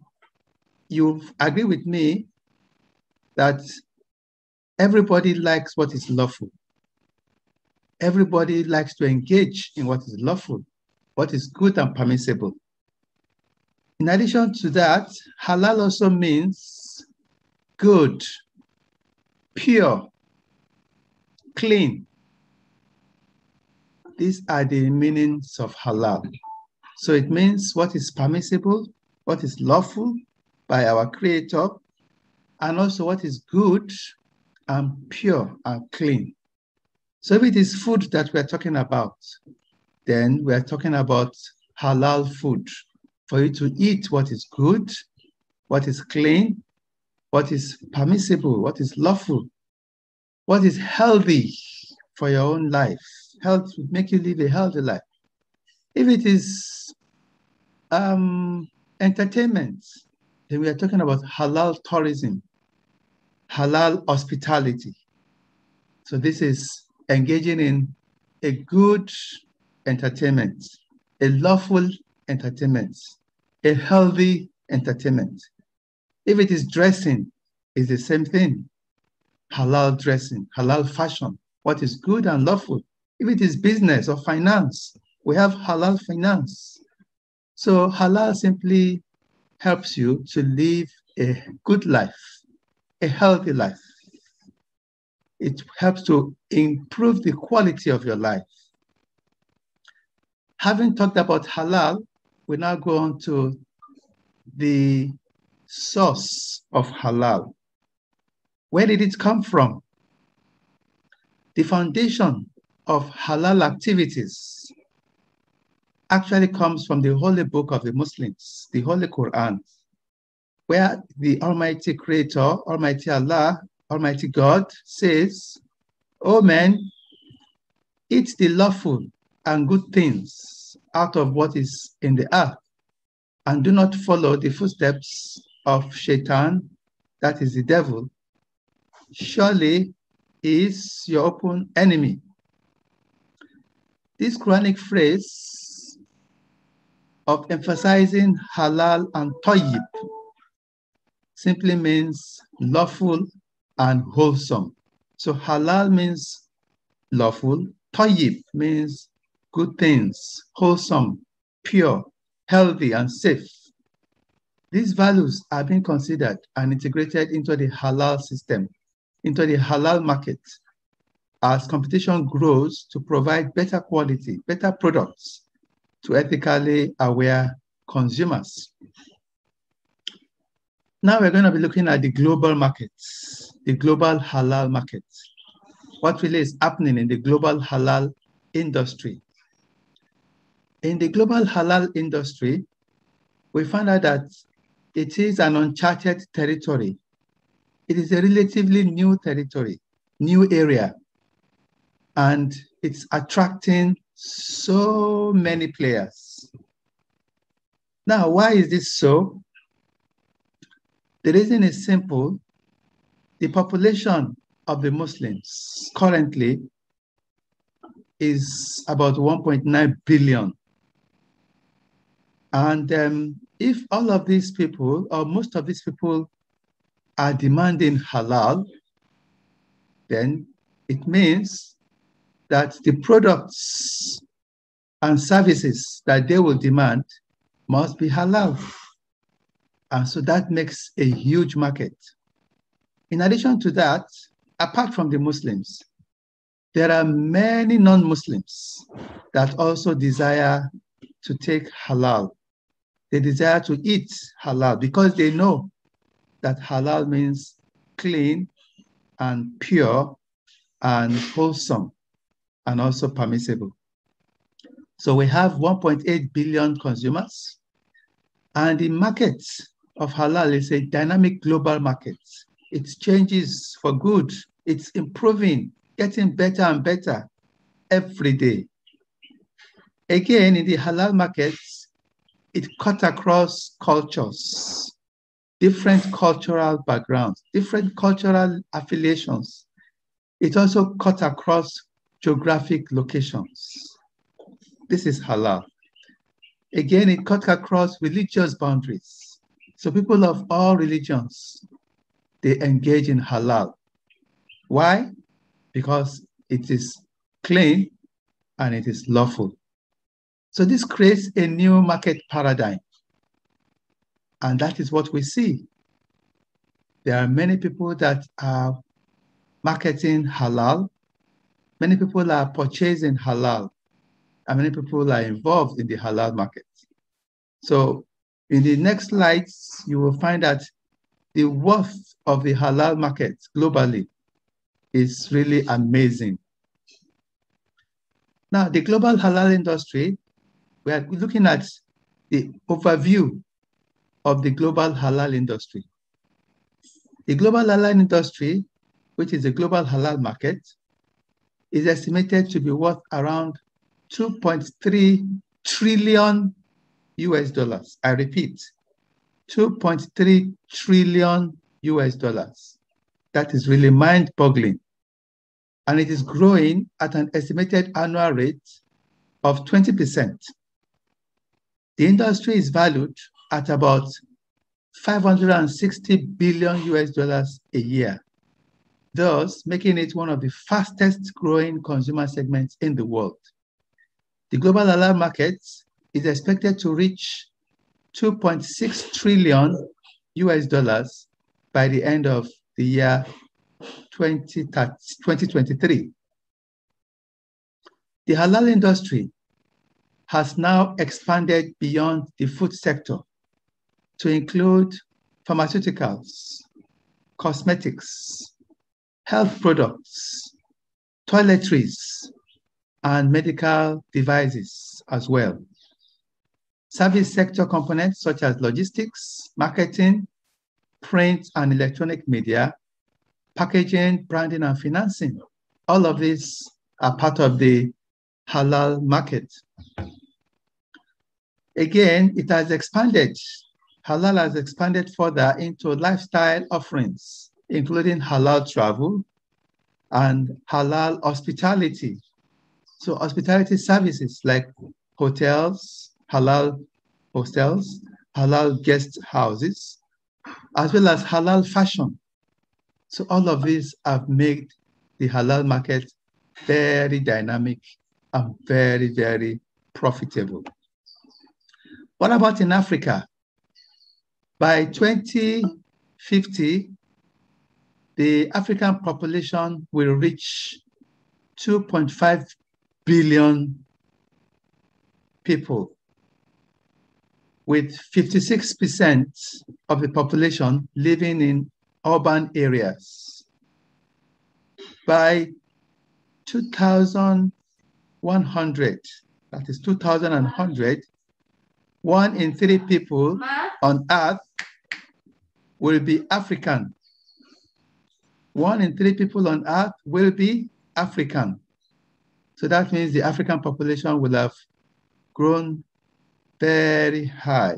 you agree with me that everybody likes what is lawful. Everybody likes to engage in what is lawful, what is good and permissible. In addition to that, halal also means good, pure, clean. These are the meanings of halal. So it means what is permissible, what is lawful by our Creator, and also what is good and pure and clean. So if it is food that we're talking about, then we're talking about halal food, for you to eat what is good, what is clean, what is permissible, what is lawful, what is healthy for your own life. Health would make you live a healthy life. If it is entertainment, then we are talking about halal tourism, halal hospitality. So this is engaging in a good entertainment, a lawful entertainment, a healthy entertainment. If it is dressing, it's the same thing. Halal dressing, halal fashion, what is good and lawful. If it is business or finance, we have halal finance. So halal simply helps you to live a good life, a healthy life. It helps to improve the quality of your life. Having talked about halal, we now go on to the source of halal. Where did it come from? The foundation of halal activities actually comes from the holy book of the Muslims, the Holy Quran, where the Almighty Creator, Almighty Allah, Almighty God says, "O men, eat the lawful and good things out of what is in the earth, and do not follow the footsteps of Shaitan," that is the devil. "Surely he is your open enemy." This Quranic phrase of emphasizing halal and tayyib simply means lawful and wholesome. So halal means lawful, tayyib means good things, wholesome, pure, healthy, and safe. These values are being considered and integrated into the halal system, into the halal market, as competition grows to provide better quality, better products to ethically aware consumers. Now we're going to be looking at the global markets, the global halal market. What really is happening in the global halal industry? In the global halal industry, we found out that it is an uncharted territory. It is a relatively new territory, new area, and it's attracting so many players. Now, why is this so? The reason is simple. The population of the Muslims currently is about 1.9 billion. And if all of these people, or most of these people, are demanding halal, then it means that the products and services that they will demand must be halal. And so that makes a huge market. In addition to that, apart from the Muslims, there are many non-Muslims that also desire to take halal. They desire to eat halal because they know that halal means clean and pure and wholesome and also permissible. So we have 1.8 billion consumers, and the market of halal is a dynamic global market. It changes for good. It's improving, getting better and better every day. Again, in the halal markets, it cut across cultures, different cultural backgrounds, different cultural affiliations. It also cut across geographic locations. This is halal. Again, it cut across religious boundaries. So people of all religions, they engage in halal. Why? Because it is clean and it is lawful. So this creates a new market paradigm. And that is what we see. There are many people that are marketing halal. Many people are purchasing halal. And many people are involved in the halal market. So in the next slides, you will find that the worth of the halal market globally is really amazing. Now, the global halal industry, we are looking at the overview of the global halal industry. The global halal industry, which is the global halal market, is estimated to be worth around 2.3 trillion US dollars. I repeat, 2.3 trillion US dollars. That is really mind-boggling. And it is growing at an estimated annual rate of 20%. The industry is valued at about 560 billion US dollars a year, thus making it one of the fastest growing consumer segments in the world. The global halal market is expected to reach 2.6 trillion US dollars by the end of the year 2023. The halal industry has now expanded beyond the food sector to include pharmaceuticals, cosmetics, health products, toiletries, and medical devices as well. Service sector components such as logistics, marketing, print and electronic media, packaging, branding, and financing. All of these are part of the halal market. Again, it has expanded. Halal has expanded further into lifestyle offerings, including halal travel and halal hospitality. So hospitality services like hotels, halal hostels, halal guest houses, as well as halal fashion. So all of these have made the halal market very dynamic and very, very profitable. What about in Africa? By 2050, the African population will reach 2.5 billion people, with 56% of the population living in urban areas. By 2100, that is 2100, 1 in 3 people on Earth will be African. 1 in 3 people on Earth will be African. So that means the African population will have grown very high.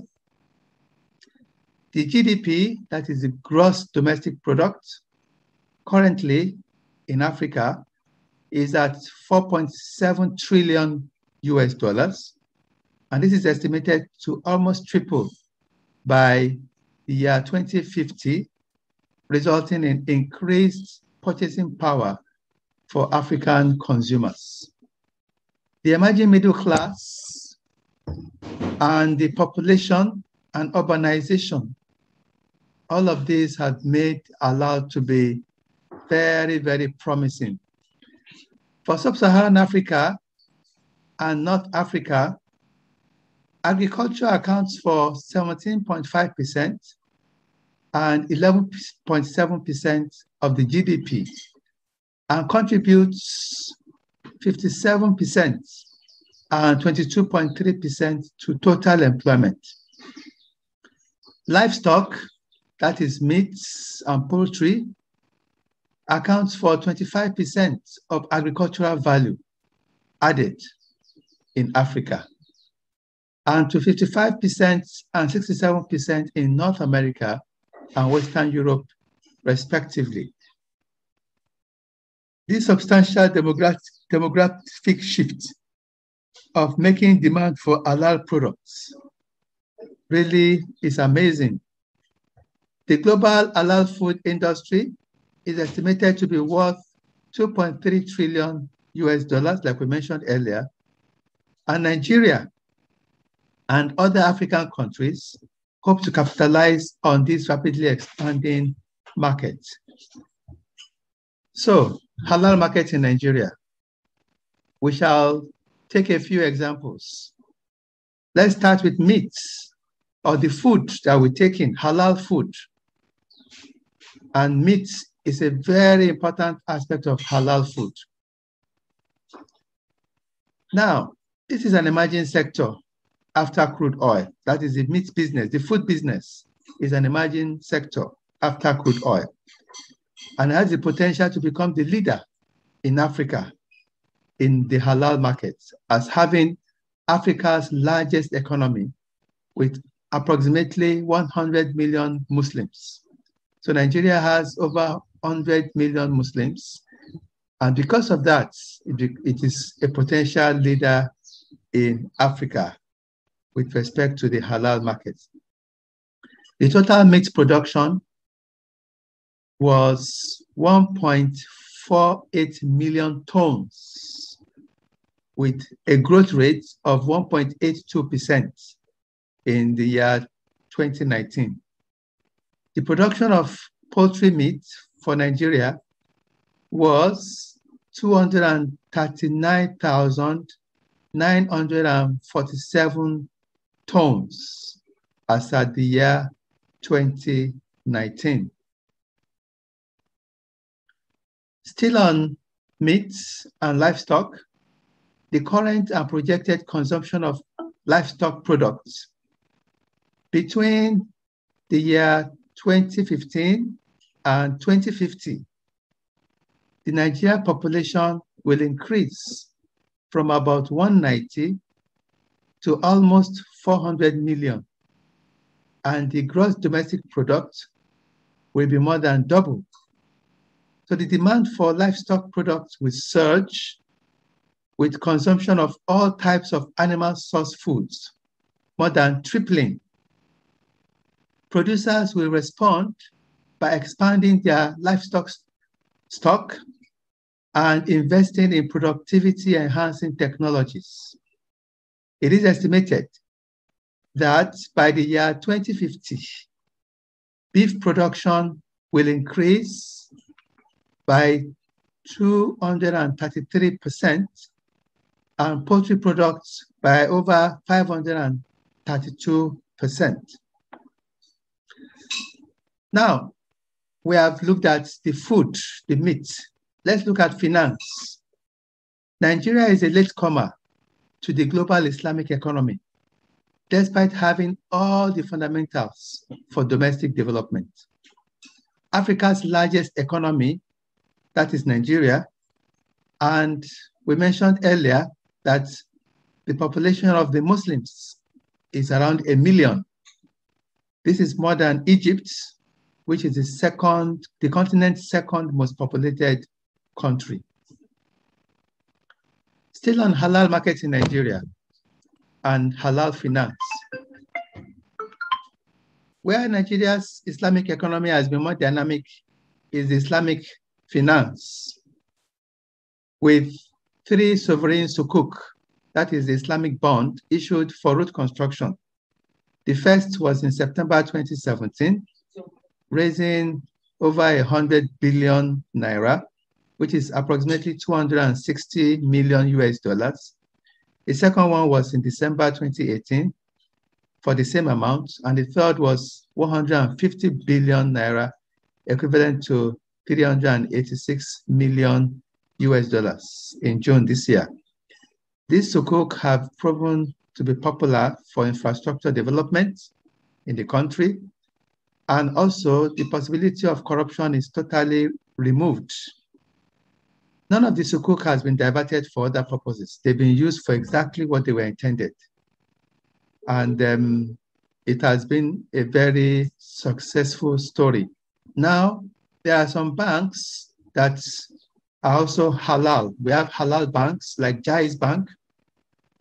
The GDP, that is the gross domestic product, currently in Africa is at 4.7 trillion US dollars. And this is estimated to almost triple by the year 2050, resulting in increased purchasing power for African consumers. The emerging middle class and the population and urbanization, all of these have made halal to be very, very promising. For sub-Saharan Africa and North Africa, agriculture accounts for 17.5% and 11.7% of the GDP and contributes 57% and 22.3% to total employment. Livestock, that is meats and poultry, accounts for 25% of agricultural value added in Africa, and to 55% and 67% in North America and Western Europe, respectively. This substantial demographic shift of making demand for halal products really is amazing. The global halal food industry is estimated to be worth 2.3 trillion US dollars, like we mentioned earlier, and Nigeria and other African countries hope to capitalize on this rapidly expanding market. So, halal market in Nigeria. We shall take a few examples. Let's start with meats, or the food that we take in, halal food. And meat is a very important aspect of halal food. Now, this is an emerging sector after crude oil. That is the meat business. The food business is an emerging sector after crude oil, and has the potential to become the leader in Africa in the halal market, as having Africa's largest economy with approximately 100 million Muslims. So Nigeria has over 100 million Muslims, and because of that, it is a potential leader in Africa with respect to the halal market. The total meat production was 1.48 million tons, with a growth rate of 1.82% in the year 2019. The production of poultry meat for Nigeria was 239,947 tons as at the year 2019. Still on meats and livestock, the current and projected consumption of livestock products between the year 2015 and 2050, the Nigerian population will increase from about 190 to almost 400 million, and the gross domestic product will be more than double. So the demand for livestock products will surge, with consumption of all types of animal source foods more than tripling. Producers will respond by expanding their livestock stock and investing in productivity-enhancing technologies. It is estimated that by the year 2050, beef production will increase by 233%, and poultry products by over 532%. Now, we have looked at the food, the meat. Let's look at finance. Nigeria is a latecomer to the global Islamic economy, despite having all the fundamentals for domestic development. Africa's largest economy, that is Nigeria, and we mentioned earlier that the population of the Muslims is around 1 million. This is more than Egypt, which is the continent's second most populated country. Still on halal markets in Nigeria and halal finance. Where Nigeria's Islamic economy has been more dynamic is Islamic finance, with 3 sovereign sukuk, that is the Islamic bond, issued for road construction. The first was in September 2017, raising over 100 billion naira, which is approximately 260 million US dollars. The second one was in December 2018 for the same amount, and the third was 150 billion naira, equivalent to 386 million US dollars in June this year. These sukuk have proven to be popular for infrastructure development in the country, and also the possibility of corruption is totally removed. None of the sukuk has been diverted for other purposes. They've been used for exactly what they were intended. And it has been a very successful story. Now, there are some banks that are also halal. We have halal banks like Jaiz Bank,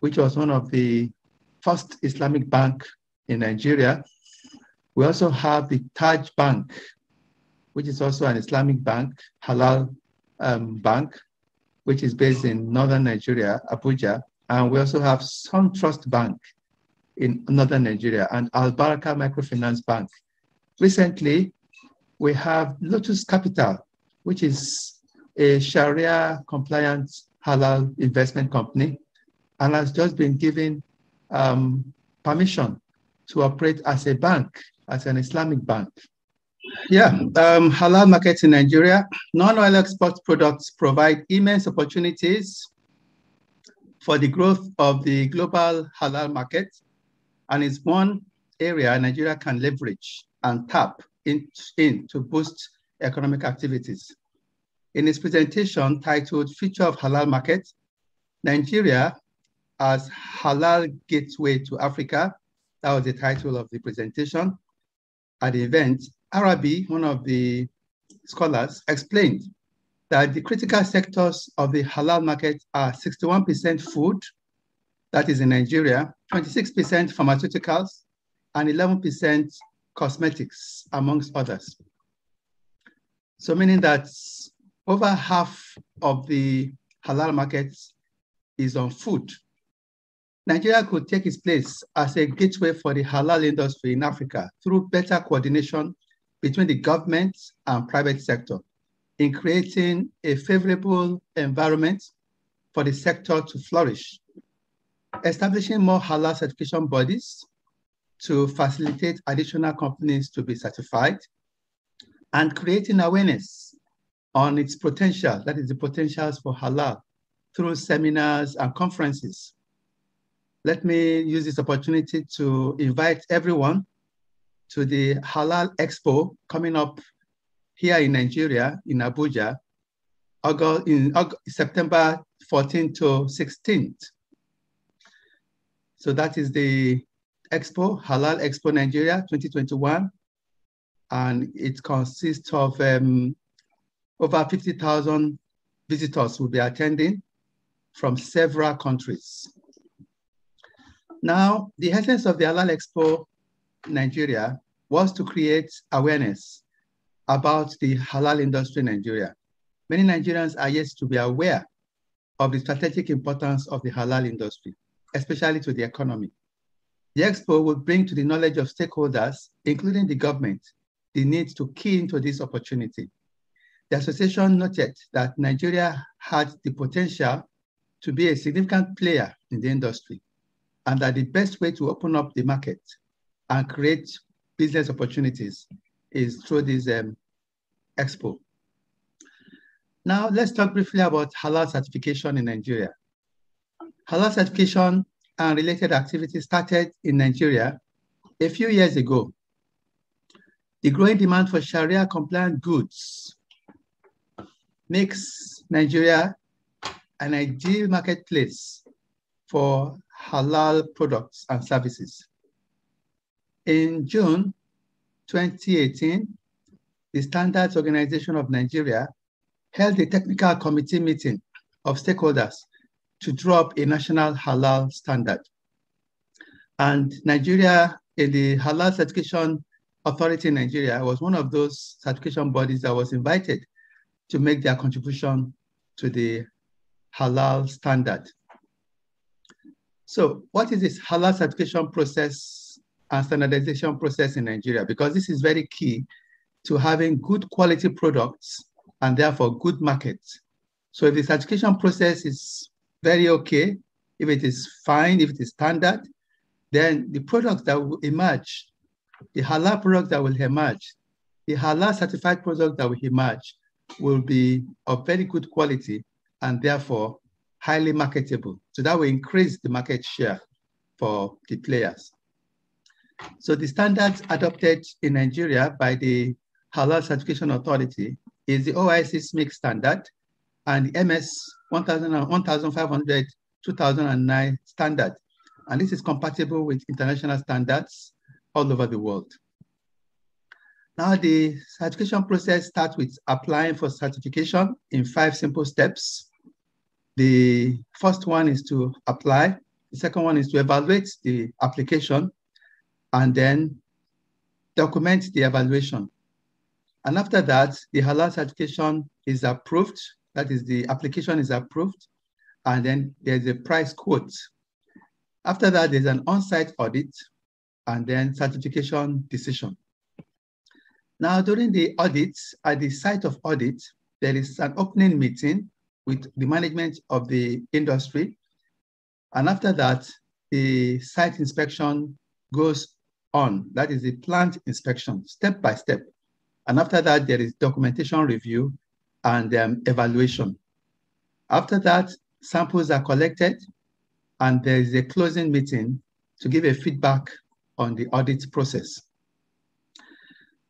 which was one of the first Islamic bank in Nigeria. We also have the Taj Bank, which is also an Islamic bank, halal bank, which is based in northern Nigeria, Abuja. And we also have SunTrust Bank in northern Nigeria and Al Baraka Microfinance Bank. Recently, we have Lotus Capital, which is a Sharia compliant halal investment company, and has just been given permission to operate as a bank, as an Islamic bank. Yeah, halal markets in Nigeria. Non-oil export products provide immense opportunities for the growth of the global halal market, and it's one area Nigeria can leverage and tap in to boost economic activities. In its presentation titled Future of Halal Market, Nigeria as Halal Gateway to Africa, that was the title of the presentation. At the event, Arabi, one of the scholars, explained that the critical sectors of the halal market are 61% food, that is in Nigeria, 26% pharmaceuticals, and 11% cosmetics, amongst others. So meaning that over half of the halal markets is on food. Nigeria could take its place as a gateway for the halal industry in Africa through better coordination between the government and private sector in creating a favorable environment for the sector to flourish, establishing more halal certification bodies to facilitate additional companies to be certified, and creating awareness on its potential, that is the potentials for halal, through seminars and conferences. Let me use this opportunity to invite everyone to the Halal Expo coming up here in Nigeria, in Abuja, in September 14th to 16th. So that is the Expo, Halal Expo Nigeria 2021. And it consists of over 50,000 visitors will be attending from several countries. Now, the essence of the Halal Expo Nigeria was to create awareness about the halal industry in Nigeria. Many Nigerians are yet to be aware of the strategic importance of the halal industry, especially to the economy. The Expo will bring to the knowledge of stakeholders, including the government, the need to key into this opportunity. The association noted that Nigeria had the potential to be a significant player in the industry, and that the best way to open up the market and create business opportunities is through this expo. Now, let's talk briefly about halal certification in Nigeria. Halal certification and related activities started in Nigeria a few years ago. The growing demand for Sharia-compliant goods makes Nigeria an ideal marketplace for halal products and services. In June 2018, the Standards Organization of Nigeria held a technical committee meeting of stakeholders to draw up a national halal standard. And Nigeria, in the Halal Certification Authority in Nigeria, was one of those certification bodies that was invited to make their contribution to the halal standard. So what is this halal certification process and standardization process in Nigeria? Because this is very key to having good quality products and therefore good markets. So if the certification process is very okay, if it is fine, if it is standard, then the products that will emerge, the halal product that will emerge, the halal certified product that will emerge will be of very good quality and therefore highly marketable. So that will increase the market share for the players. So the standards adopted in Nigeria by the Halal Certification Authority is the OIC SMIC standard and the MS 1500 2009 standard. And this is compatible with international standards all over the world. Now the certification process starts with applying for certification in 5 simple steps. The first one is to apply. The second one is to evaluate the application and then document the evaluation. And after that, the halal certification is approved. That is, the application is approved. And then there's a price quote. After that, there's an on-site audit and then certification decision. Now, during the audit, at the site of audit, there is an opening meeting with the management of the industry. And after that, the site inspection goes on. That is the plant inspection, step by step. And after that, there is documentation review and evaluation. After that, samples are collected and there is a closing meeting to give a feedback on the audit process.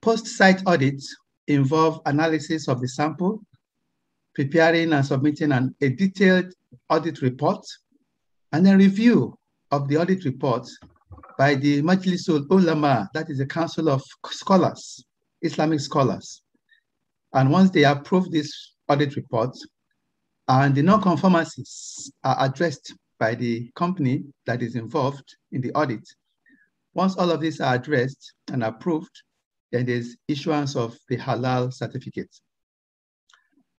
Post-site audits involve analysis of the sample, preparing and submitting a detailed audit report, and a review of the audit report by the Majlisul Ulama, that is a council of scholars, Islamic scholars. And once they approve this audit report and the non-conformances are addressed by the company that is involved in the audit, once all of these are addressed and approved, then there's issuance of the halal certificate.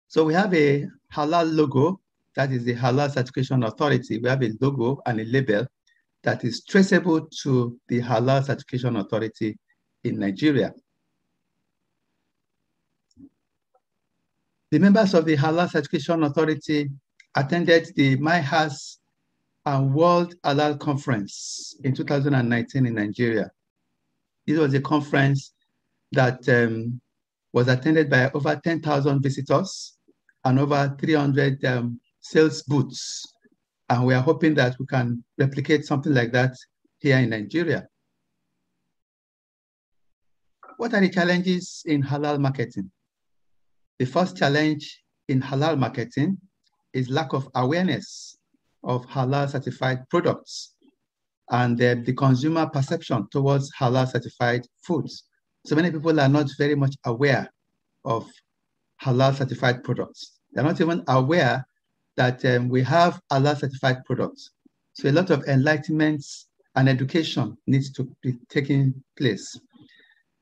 So we have a halal logo, that is the Halal Certification Authority. We have a logo and a label that is traceable to the Halal Certification Authority in Nigeria. The members of the Halal Certification Authority attended the MyHas and World Halal Conference in 2019 in Nigeria. This was a conference that was attended by over 10,000 visitors and over 300 sales booths. And we are hoping that we can replicate something like that here in Nigeria. What are the challenges in halal marketing? The first challenge in halal marketing is lack of awareness of halal certified products and the consumer perception towards halal certified foods. So many people are not very much aware of halal certified products. They're not even aware that we have halal certified products. So a lot of enlightenment and education needs to be taking place.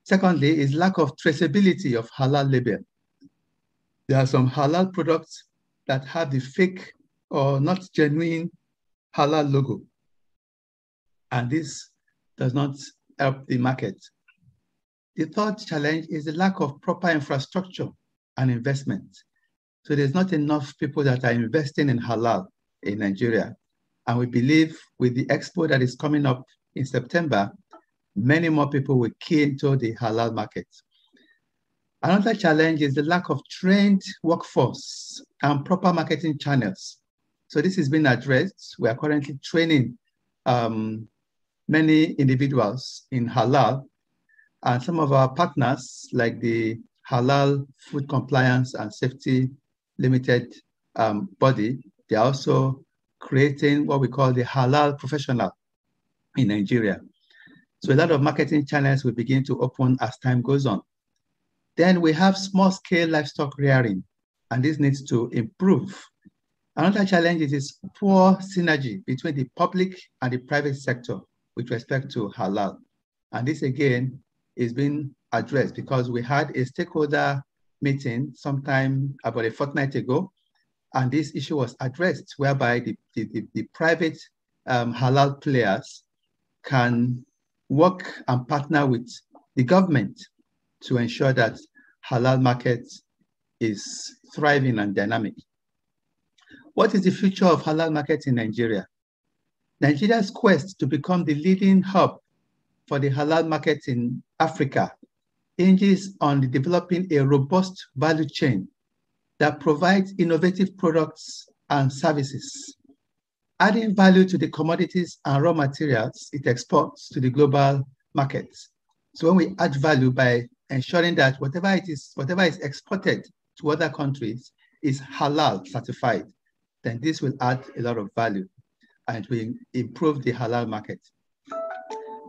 Secondly, is lack of traceability of halal label. There are some halal products that have the fake or not genuine halal logo. And this does not help the market. The third challenge is the lack of proper infrastructure and investment. So there's not enough people that are investing in halal in Nigeria. And we believe with the expo that is coming up in September, many more people will key into the halal market. Another challenge is the lack of trained workforce and proper marketing channels. So this has been addressed. We are currently training many individuals in halal, and some of our partners, like the Halal Food Compliance and Safety Limited body, they are also creating what we call the halal professional in Nigeria. So a lot of marketing channels will begin to open as time goes on. Then we have small-scale livestock rearing, and this needs to improve. Another challenge is poor synergy between the public and the private sector with respect to halal. And this, again, is being addressed because we had a stakeholder meeting sometime about a fortnight ago, and this issue was addressed whereby the private halal players can work and partner with the government to ensure that halal market is thriving and dynamic. What is the future of halal market in Nigeria? Nigeria's quest to become the leading hub for the halal market in Africa hinges on developing a robust value chain that provides innovative products and services, adding value to the commodities and raw materials it exports to the global markets. So when we add value by ensuring that whatever is exported to other countries is halal certified, then this will add a lot of value and will improve the halal market.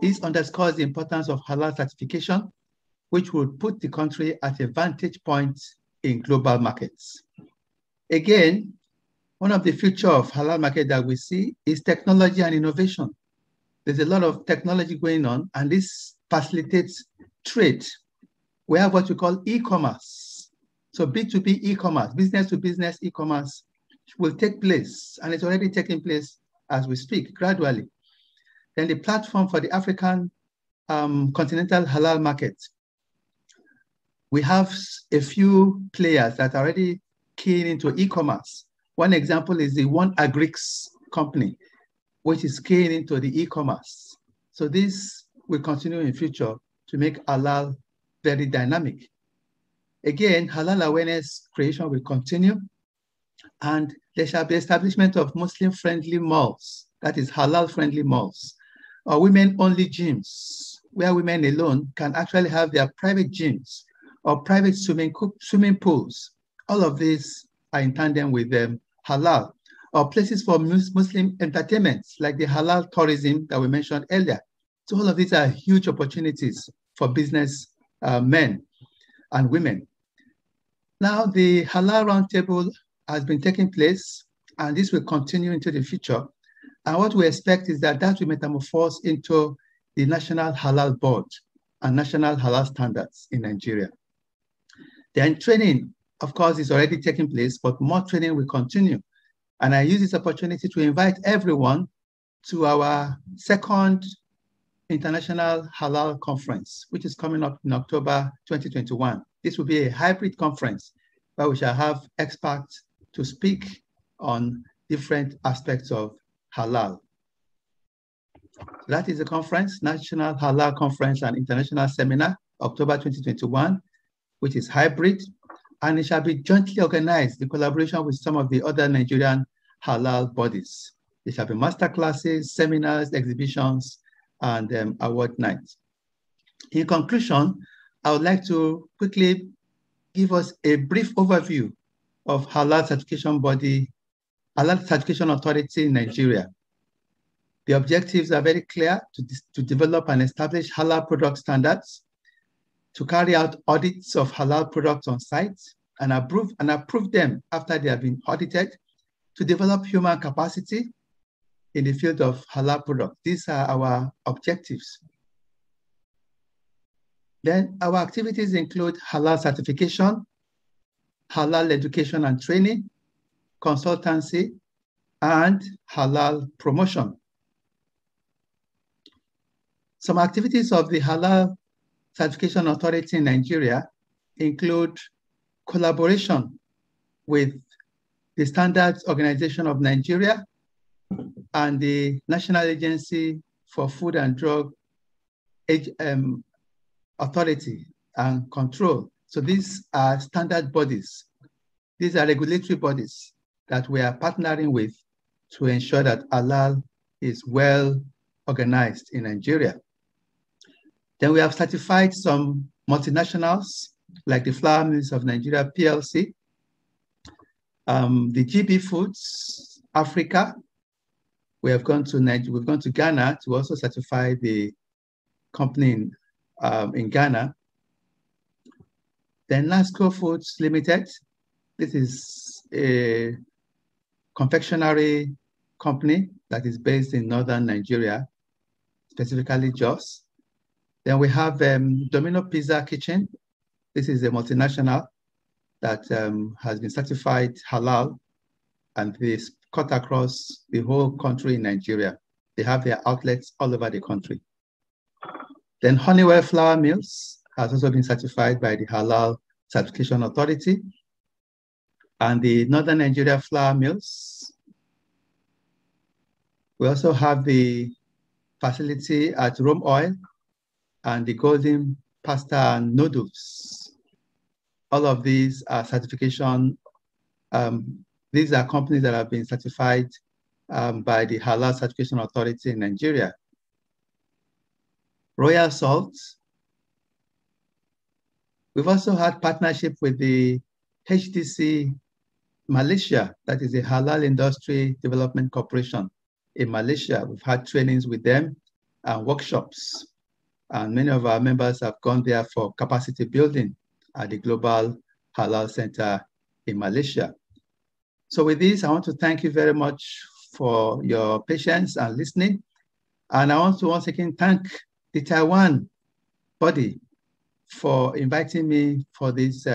This underscores the importance of halal certification, which will put the country at a vantage point in global markets. Again, one of the future of halal market that we see is technology and innovation. There's a lot of technology going on, and this facilitates trade. We have what we call e-commerce. So B2B e-commerce, business to business e-commerce will take place, and it's already taking place as we speak, gradually. Then the platform for the African continental halal market. We have a few players that are already keying into e-commerce. One example is the One Agrix company, which is keying into the e-commerce. So this will continue in future to make halal very dynamic. Again, halal awareness creation will continue, and there shall be establishment of Muslim-friendly malls, that is halal-friendly malls, or women-only gyms, where women alone can actually have their private gyms or private swimming pools. All of these are in tandem with halal, or places for Muslim entertainments, like the halal tourism that we mentioned earlier. So all of these are huge opportunities for business men and women. Now, the halal roundtable has been taking place, and this will continue into the future. And what we expect is that will metamorphose into the National Halal Board and National Halal Standards in Nigeria. Then training, of course, is already taking place, but more training will continue. And I use this opportunity to invite everyone to our second International Halal Conference, which is coming up in October 2021. This will be a hybrid conference where we shall have experts to speak on different aspects of halal. That is the conference, National Halal Conference and International Seminar, October 2021, which is hybrid, and it shall be jointly organized in collaboration with some of the other Nigerian halal bodies. There shall be master classes, seminars, exhibitions, and award nights. In conclusion, I would like to quickly give us a brief overview of halal certification body, Halal Certification Authority in Nigeria. The objectives are very clear: to develop and establish halal product standards, to carry out audits of halal products on site and approve them after they have been audited, to develop human capacity in the field of halal products. These are our objectives. Then our activities include halal certification, halal education and training, consultancy, and halal promotion. Some activities of the Halal certification authority in Nigeria include collaboration with the Standards Organization of Nigeria and the National Agency for Food and Drug Authority and Control. So these are standard bodies. These are regulatory bodies that we are partnering with to ensure that halal is well organized in Nigeria. Then we have certified some multinationals like the Flour Mills of Nigeria PLC, the GB Foods Africa. We've gone to Ghana to also certify the company in Ghana. Then Lasco Foods Limited. This is a confectionery company that is based in northern Nigeria, specifically Jos. Then we have Domino Pizza Kitchen. This is a multinational that has been certified halal, and is cut across the whole country in Nigeria. They have their outlets all over the country. Then Honeywell Flour Mills has also been certified by the Halal Certification Authority. And the Northern Nigeria Flour Mills. We also have the facility at Rome Oil and the Golden Pasta and Noodles. All of these are certification. These are companies that have been certified by the Halal Certification Authority in Nigeria. Royal Salt. We've also had partnership with the HDC Malaysia, that is a Halal Industry Development Corporation in Malaysia. We've had trainings with them and workshops, and many of our members have gone there for capacity building at the Global Halal Center in Malaysia. So with this, I want to thank you very much for your patience and listening. And I want to once again thank the Taiwan body for inviting me for this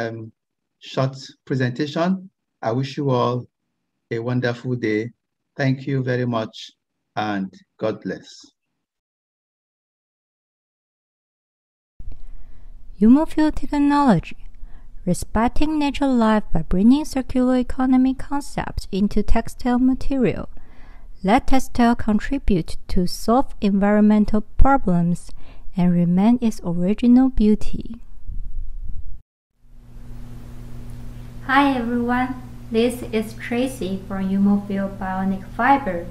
short presentation. I wish you all a wonderful day. Thank you very much, and God bless. Humophile technology, respecting natural life by bringing circular economy concepts into textile material. Let textile contribute to solve environmental problems and remain its original beauty. Hi everyone, this is Tracy from Humophile Bionic Fiber.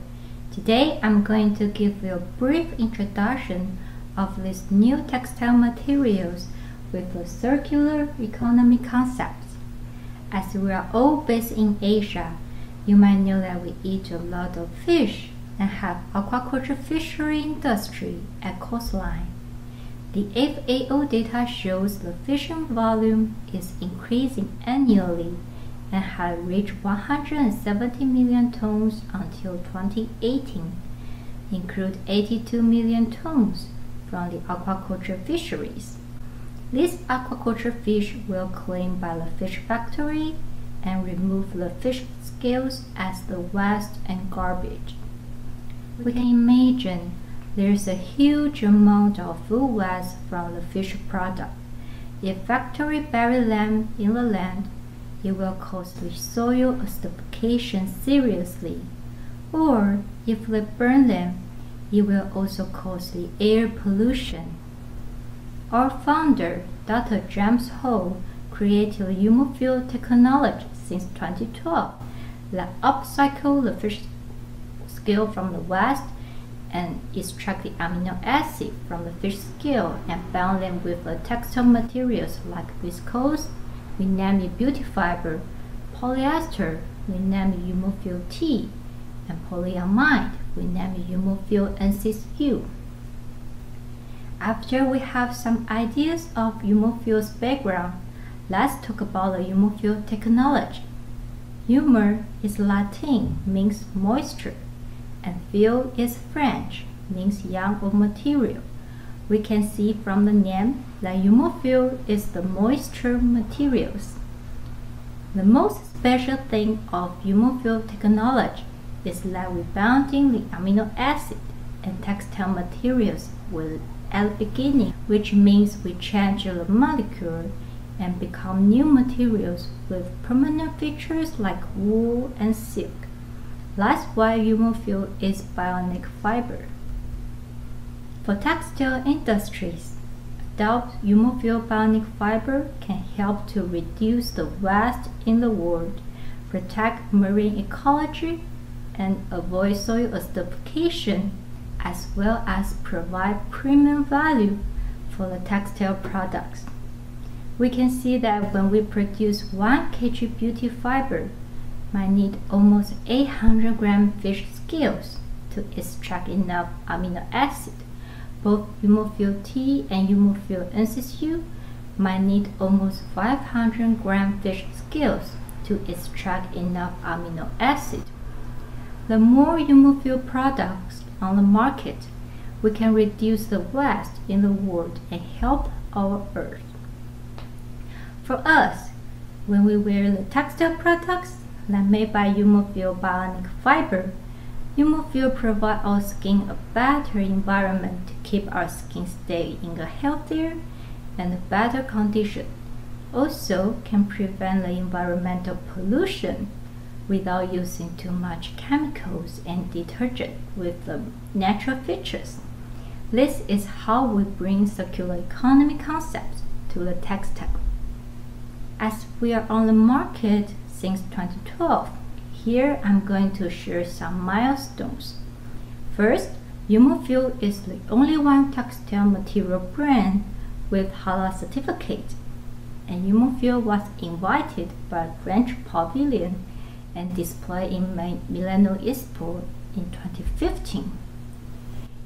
Today I'm going to give you a brief introduction of these new textile materials with the circular economy concepts. As we are all based in Asia, you might know that we eat a lot of fish and have aquaculture fishery industry at coastline. The FAO data shows the fishing volume is increasing annually and had reached 170 million tons until 2018, include 82 million tons from the aquaculture fisheries. These aquaculture fish will clean by the fish factory and remove the fish scales as the waste and garbage. We can imagine there's a huge amount of food waste from the fish product. If factory bury them in the land, it will cause the soil acidification seriously. Or if they burn them, it will also cause the air pollution. Our founder, Dr. James Ho, created Humophile technology since 2012 that upcycle the fish scale from the waste and extract the amino acid from the fish scale and bound them with the textile materials like viscose, we name it beauty fiber, polyester, we name it Humophile T, and polyamide, we name it Humophile NCSU. After we have some ideas of Humophile's background, let's talk about the Humophile technology. Humor is Latin, means moisture, and fil is French, means yarn or material. We can see from the name that Humophile is the moisture materials. The most special thing of Humophile technology is that we're bounding the amino acid and textile materials with at the beginning, which means we change the molecule and become new materials with permanent features like wool and silk. That's why Umofil is bionic fiber. For textile industries, adopt Umofil bionic fiber can help to reduce the waste in the world, protect marine ecology, and avoid soil acidification, as well as provide premium value for the textile products. We can see that when we produce 1 kg beauty fiber, might need almost 800 gram fish scales to extract enough amino acid. Both Umofil T and Umofil NCSU might need almost 500 gram fish scales to extract enough amino acid. The more Umofil products on the market, we can reduce the waste in the world and help our earth. For us, when we wear the textile products that are made by Umofil bionic fiber, Umofil provides our skin a better environment to keep our skin stay in a healthier and better condition. Also can prevent the environmental pollution without using too much chemicals and detergent with the natural features. This is how we bring circular economy concepts to the textile. As we are on the market since 2012, here I'm going to share some milestones. First, Umofil is the only one textile material brand with Halal certificate, and Umofil was invited by French Pavilion and displayed in Milano Expo in 2015.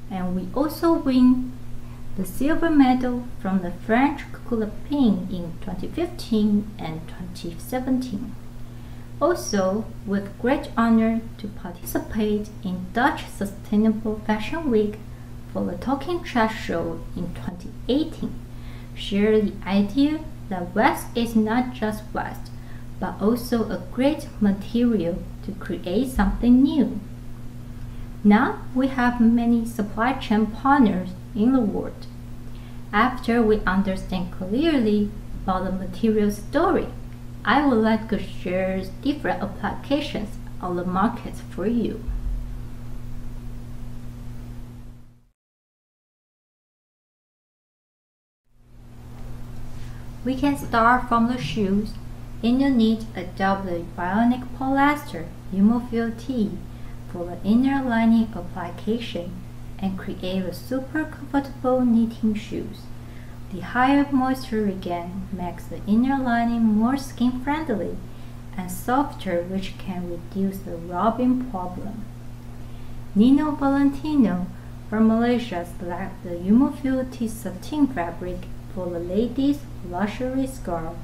And we also win the silver medal from the French Coupe-Lapin in 2015 and 2017. Also, with great honor to participate in Dutch Sustainable Fashion Week for the Talking Trash Show in 2018, share the idea that waste is not just waste, but also a great material to create something new. Now we have many supply chain partners in the world. After we understand clearly about the material story, I would like to share different applications on the market for you. We can start from the shoes. And you need a double bionic polyester Umofil T for the inner lining application and create a super comfortable knitting shoes. The higher moisture regain makes the inner lining more skin friendly and softer, which can reduce the rubbing problem. Nino Valentino from Malaysia selected the Umofil T satin fabric for the ladies' luxury scarf.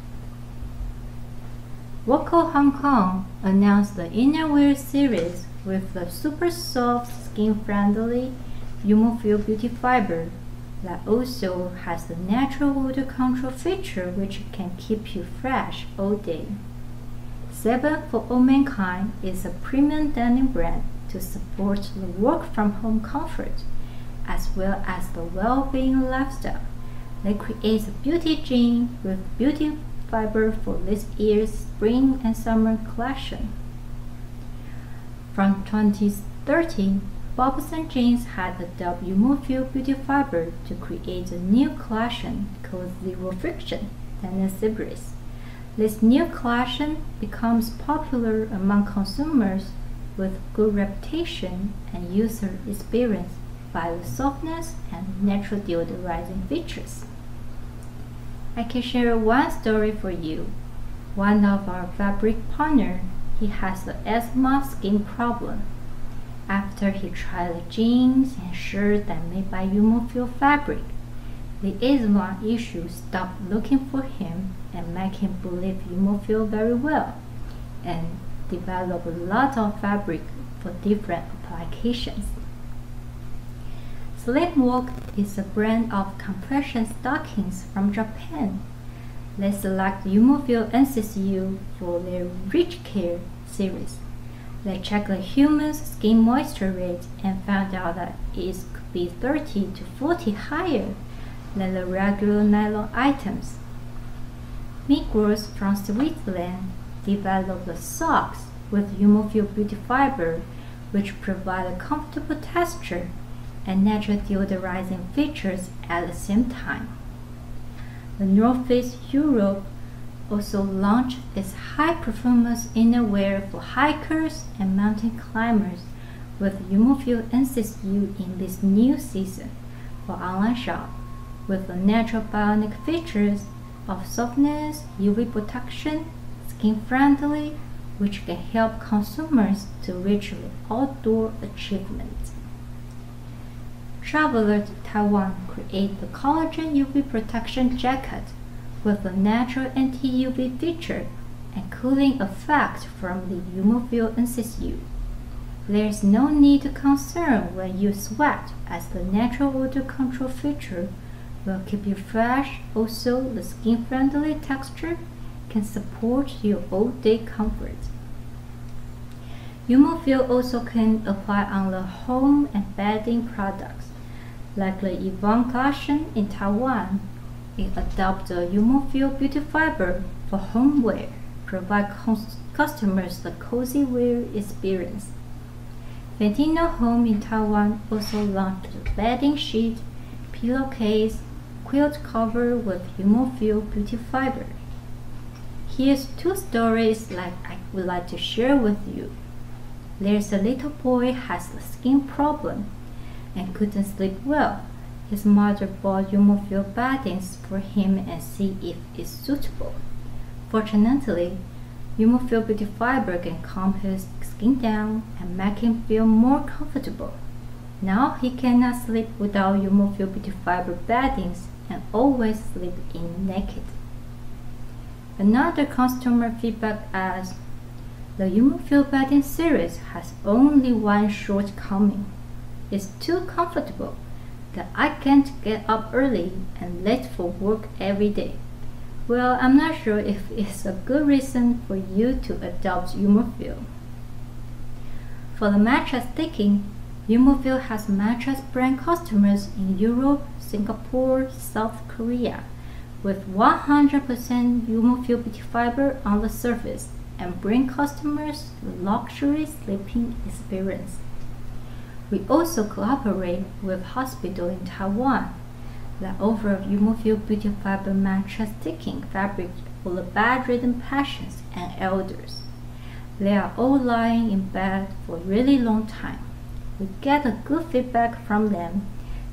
Waco Hong Kong announced the Innerwear series with the super soft, skin-friendly Umofil beauty fiber that also has the natural water control feature which can keep you fresh all day. 7 for All Mankind is a premium denim brand to support the work-from-home comfort as well as the well-being lifestyle. They create a beauty jean with beauty fiber for this year's spring and summer collection. From 2013, Bobson Jeans had adopted Umofil beauty fiber to create a new collection called Zero Friction Denim Series. This new collection becomes popular among consumers with good reputation and user experience by the softness and natural deodorizing features. I can share one story for you. One of our fabric partners, he has an asthma skin problem. After he tried the jeans and shirts that made by Umofil fabric, the asthma issue stopped looking for him and made him believe Umofil very well and developed a lot of fabric for different applications. Slimwalk is a brand of compression stockings from Japan. They select Umofil NCSU for their Rich Care series. They checked the human's skin moisture rate and found out that it is be 30 to 40 higher than the regular nylon items. Migros from Switzerland developed the socks with Humofil beauty fiber, which provide a comfortable texture and natural deodorizing features at the same time. The North Face Europe also launched its high-performance innerwear for hikers and mountain climbers with Humofil NCSU in this new season for online shop, with the natural bionic features of softness, UV protection, skin-friendly, which can help consumers to reach the outdoor achievement. Traveler to Taiwan create the collagen UV protection jacket with a natural anti-UV feature and cooling effect from the Humofil NCSU. There is no need to concern when you sweat, as the natural odor control feature will keep you fresh. Also, the skin-friendly texture can support your all-day comfort. Humofil also can apply on the home and bedding products, like the Yvonne collection in Taiwan. It adopts the Humofil beauty fiber for homeware, provide customers a cozy wear experience. Ventino Home in Taiwan also launched a bedding sheet, pillowcase, quilt cover with Humofil beauty fiber. Here's two stories I would like to share with you. There's a little boy has a skin problem and couldn't sleep well. His mother bought Humofil beddings for him and see if it's suitable. Fortunately, Humofil beauty fiber can calm his skin down and make him feel more comfortable. Now he cannot sleep without Humofil beauty fiber beddings and always sleep in naked. Another customer feedback as the Humofil bedding series has only one shortcoming. It's too comfortable that I can't get up early and late for work every day. Well, I'm not sure if it's a good reason for you to adopt Humofil. For the mattress sticking, Humofil has mattress brand customers in Europe, Singapore, South Korea, with 100% Humofil beauty fiber on the surface and bring customers the luxury sleeping experience. We also collaborate with hospitals in Taiwan that offer Humofil beauty fiber mattress sticking fabric for the bedridden patients and elders. They are all lying in bed for a really long time. We get a good feedback from them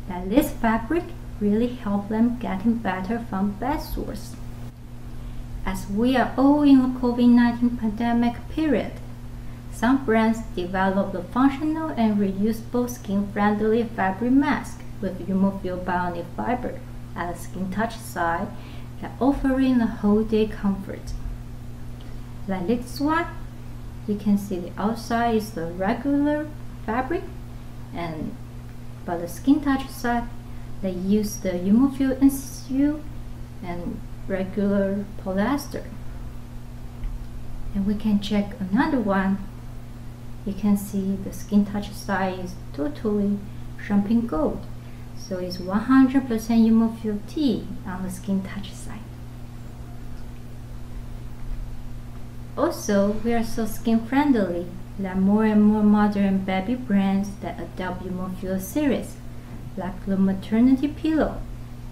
that this fabric really helps them getting better from bed sores. As we are all in the COVID-19 pandemic period, some brands develop the functional and reusable skin-friendly fabric mask with Humofil bionic fiber at the skin touch side and offering the whole day comfort. Like this one, you can see the outside is the regular fabric, and by the skin touch side, they use the Humofil NCSU and regular polyester. And we can check another one. You can see the skin touch side is totally champagne gold, so it's 100% Humofil tea on the skin touch side. Also, we are so skin friendly that more and more modern baby brands that adopt Humofil series, like the maternity pillow,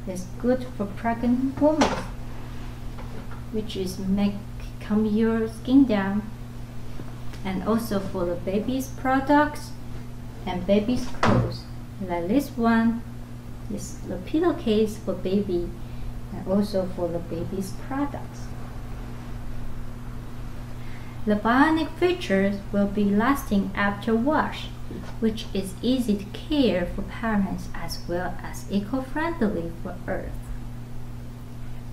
is good for pregnant women, which is make calm your skin down, and also for the baby's products and baby's clothes. Like this one is the pillowcase for baby and also for the baby's products. The bionic features will be lasting after wash, which is easy to care for parents as well as eco-friendly for Earth.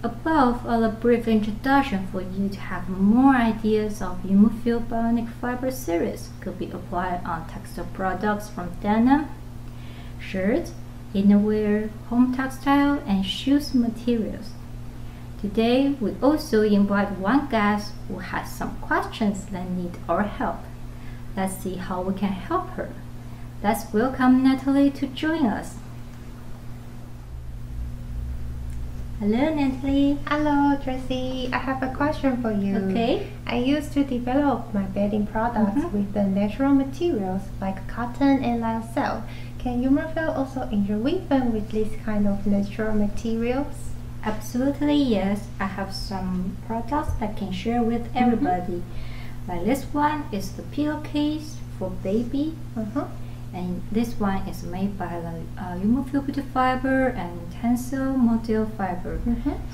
Above are a brief introduction for you to have more ideas of Humofil bionic fiber series could be applied on textile products from denim, shirts, innerwear, home textile, and shoes materials. Today, we also invite one guest who has some questions that need our help. Let's see how we can help her. Let's welcome Natalie to join us. Hello, Natalie. Hello, Tracy. I have a question for you. Okay. I used to develop my bedding products with the natural materials like cotton and lyocell. Can Humorfeel also interweave with this kind of natural materials? Absolutely, yes. I have some products I can share with everybody. Like this one is the pillowcase for baby. And this one is made by the Humorfeel beauty fiber and tensile module fiber.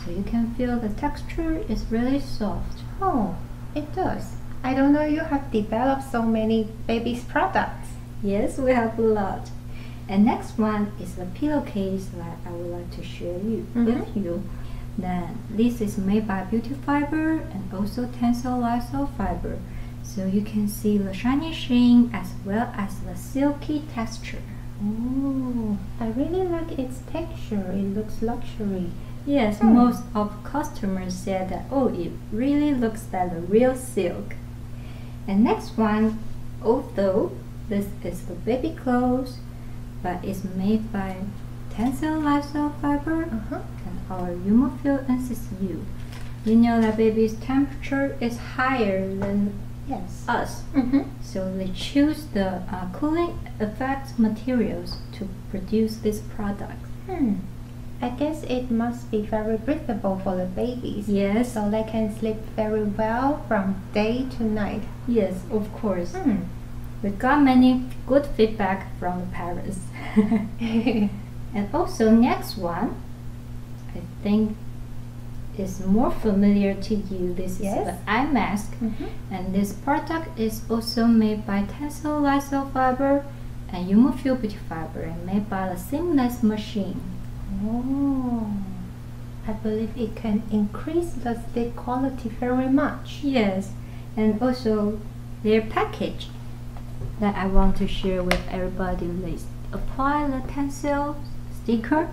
So you can feel the texture is really soft. Oh, it does. I don't know you have developed so many baby's products. Yes, we have a lot. And next one is the pillowcase that I would like to share with you. Then this is made by beauty fiber and also tensile lyocell fiber. So you can see the shiny sheen as well as the silky texture. Oh, I really like its texture. It looks luxury. Yes, most of customers said that, oh, it really looks like the real silk. And next one, although this is the baby clothes, but it's made by tensile lyocell fiber and our Humorfeel NCCU. You know that baby's temperature is higher than us. So they choose the cooling effect materials to produce this product. I guess it must be very breathable for the babies. Yes. So they can sleep very well from day to night. Yes, of course. We got many good feedback from the parents. And also next one, I think is more familiar to you. This is the eye mask. And this product is also made by tensile lyocell fiber and Humorfeel beauty fiber and made by the seamless machine. Oh, I believe it can increase the sleep quality very much. Yes, and also their package that I want to share with everybody. They apply the tensile sticker,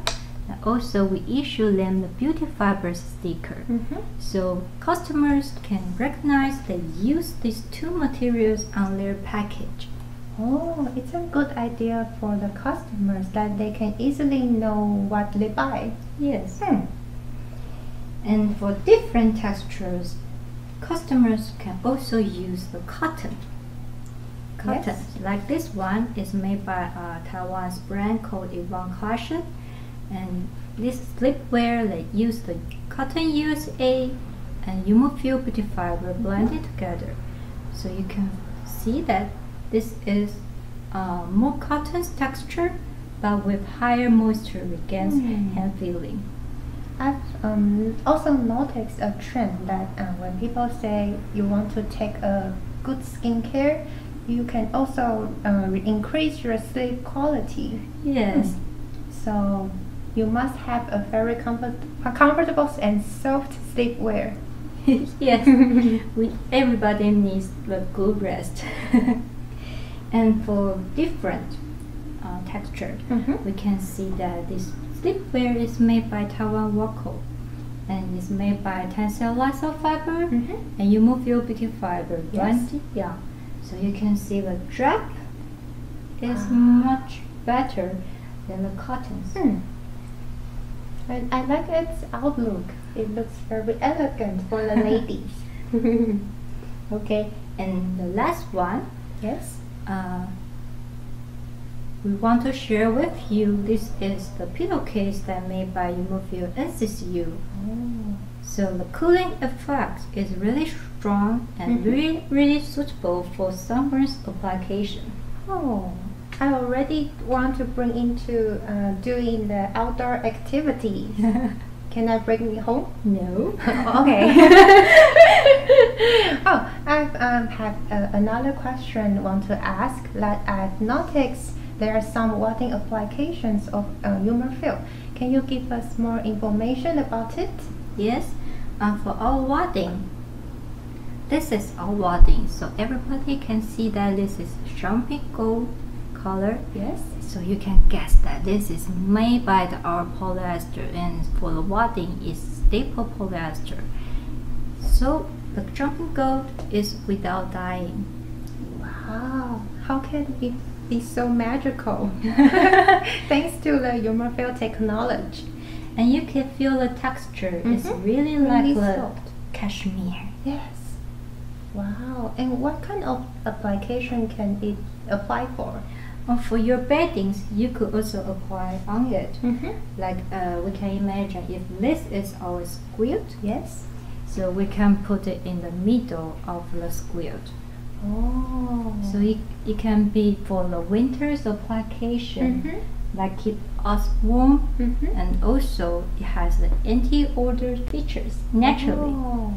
and also we issue them the beauty fibers sticker. So customers can recognize they use these two materials on their package. Oh, it's a good idea for the customers that they can easily know what they buy. Yes. And for different textures, customers can also use the cotton. Like this one is made by Taiwan's brand called Yvonne Caution, and this sleepwear they use the cotton USA and Humorfeel beauty fiber blended together. So you can see that this is more cotton texture, but with higher moisture against hand feeling. I've also noticed a trend that when people say you want to take a good skincare, you can also increase your sleep quality. Yes. So you must have a very comfortable and soft sleepwear. Yes, everybody needs a good rest. And for different texture, we can see that this sleepwear is made by Taiwan Waco and is made by tensile lyocell fiber and Humorfeel beauty fiber blended. Yeah, so you can see the drap is much better than the cottons. And I like its outlook. It looks very elegant for the ladies. Okay, and the last one. Yes. We want to share with you. This is the pillowcase that made by Humorfeel NCCU. So the cooling effect is really strong and really suitable for summer's application. Oh, I already want to bring into doing the outdoor activities. Can I bring it home? No. Okay. Oh, I've have another question want to ask that I've noticed there are some wadding applications of Humorfeel. Can you give us more information about it? Yes. For our wadding, this is our wadding, so everybody can see that this is jumping gold color. Yes. So you can guess that this is made by our polyester, and for the wadding is staple polyester. So the jumping gold is without dyeing. Wow, how can it be so magical thanks to the Umafil technology. And you can feel the texture. It's really like soft. Cashmere. Yes. Wow. And what kind of application can it apply for? For your beddings, you could also apply on it. Like we can imagine if this is our quilt. Yes. So we can put it in the middle of the quilt. Oh. So it can be for the winter's application, like keep us warm, and also it has the anti-odor features naturally. Oh.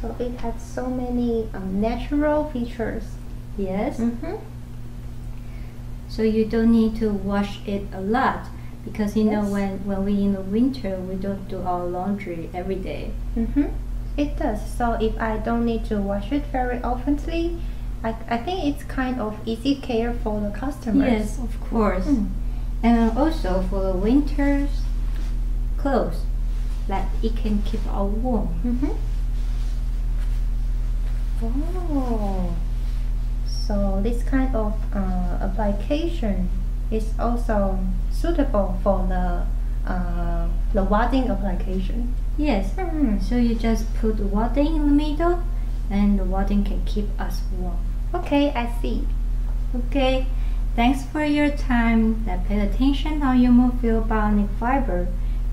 So it has so many natural features. Yes. So you don't need to wash it a lot, because you know when we in the winter we don't do our laundry every day. It does. So if I don't need to wash it very oftenly, I think it's kind of easy care for the customers. Yes, of course. And also for the winter's clothes, that it can keep us warm. Oh. So this kind of application is also suitable for the wadding application. Yes. So you just put the wadding in the middle, and the wadding can keep us warm. Okay, I see. Okay. Thanks for your time. Pay attention on Umafil bionic fiber.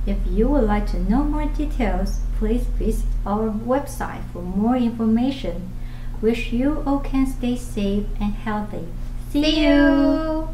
If you would like to know more details, please visit our website for more information. Wish you all can stay safe and healthy. See you!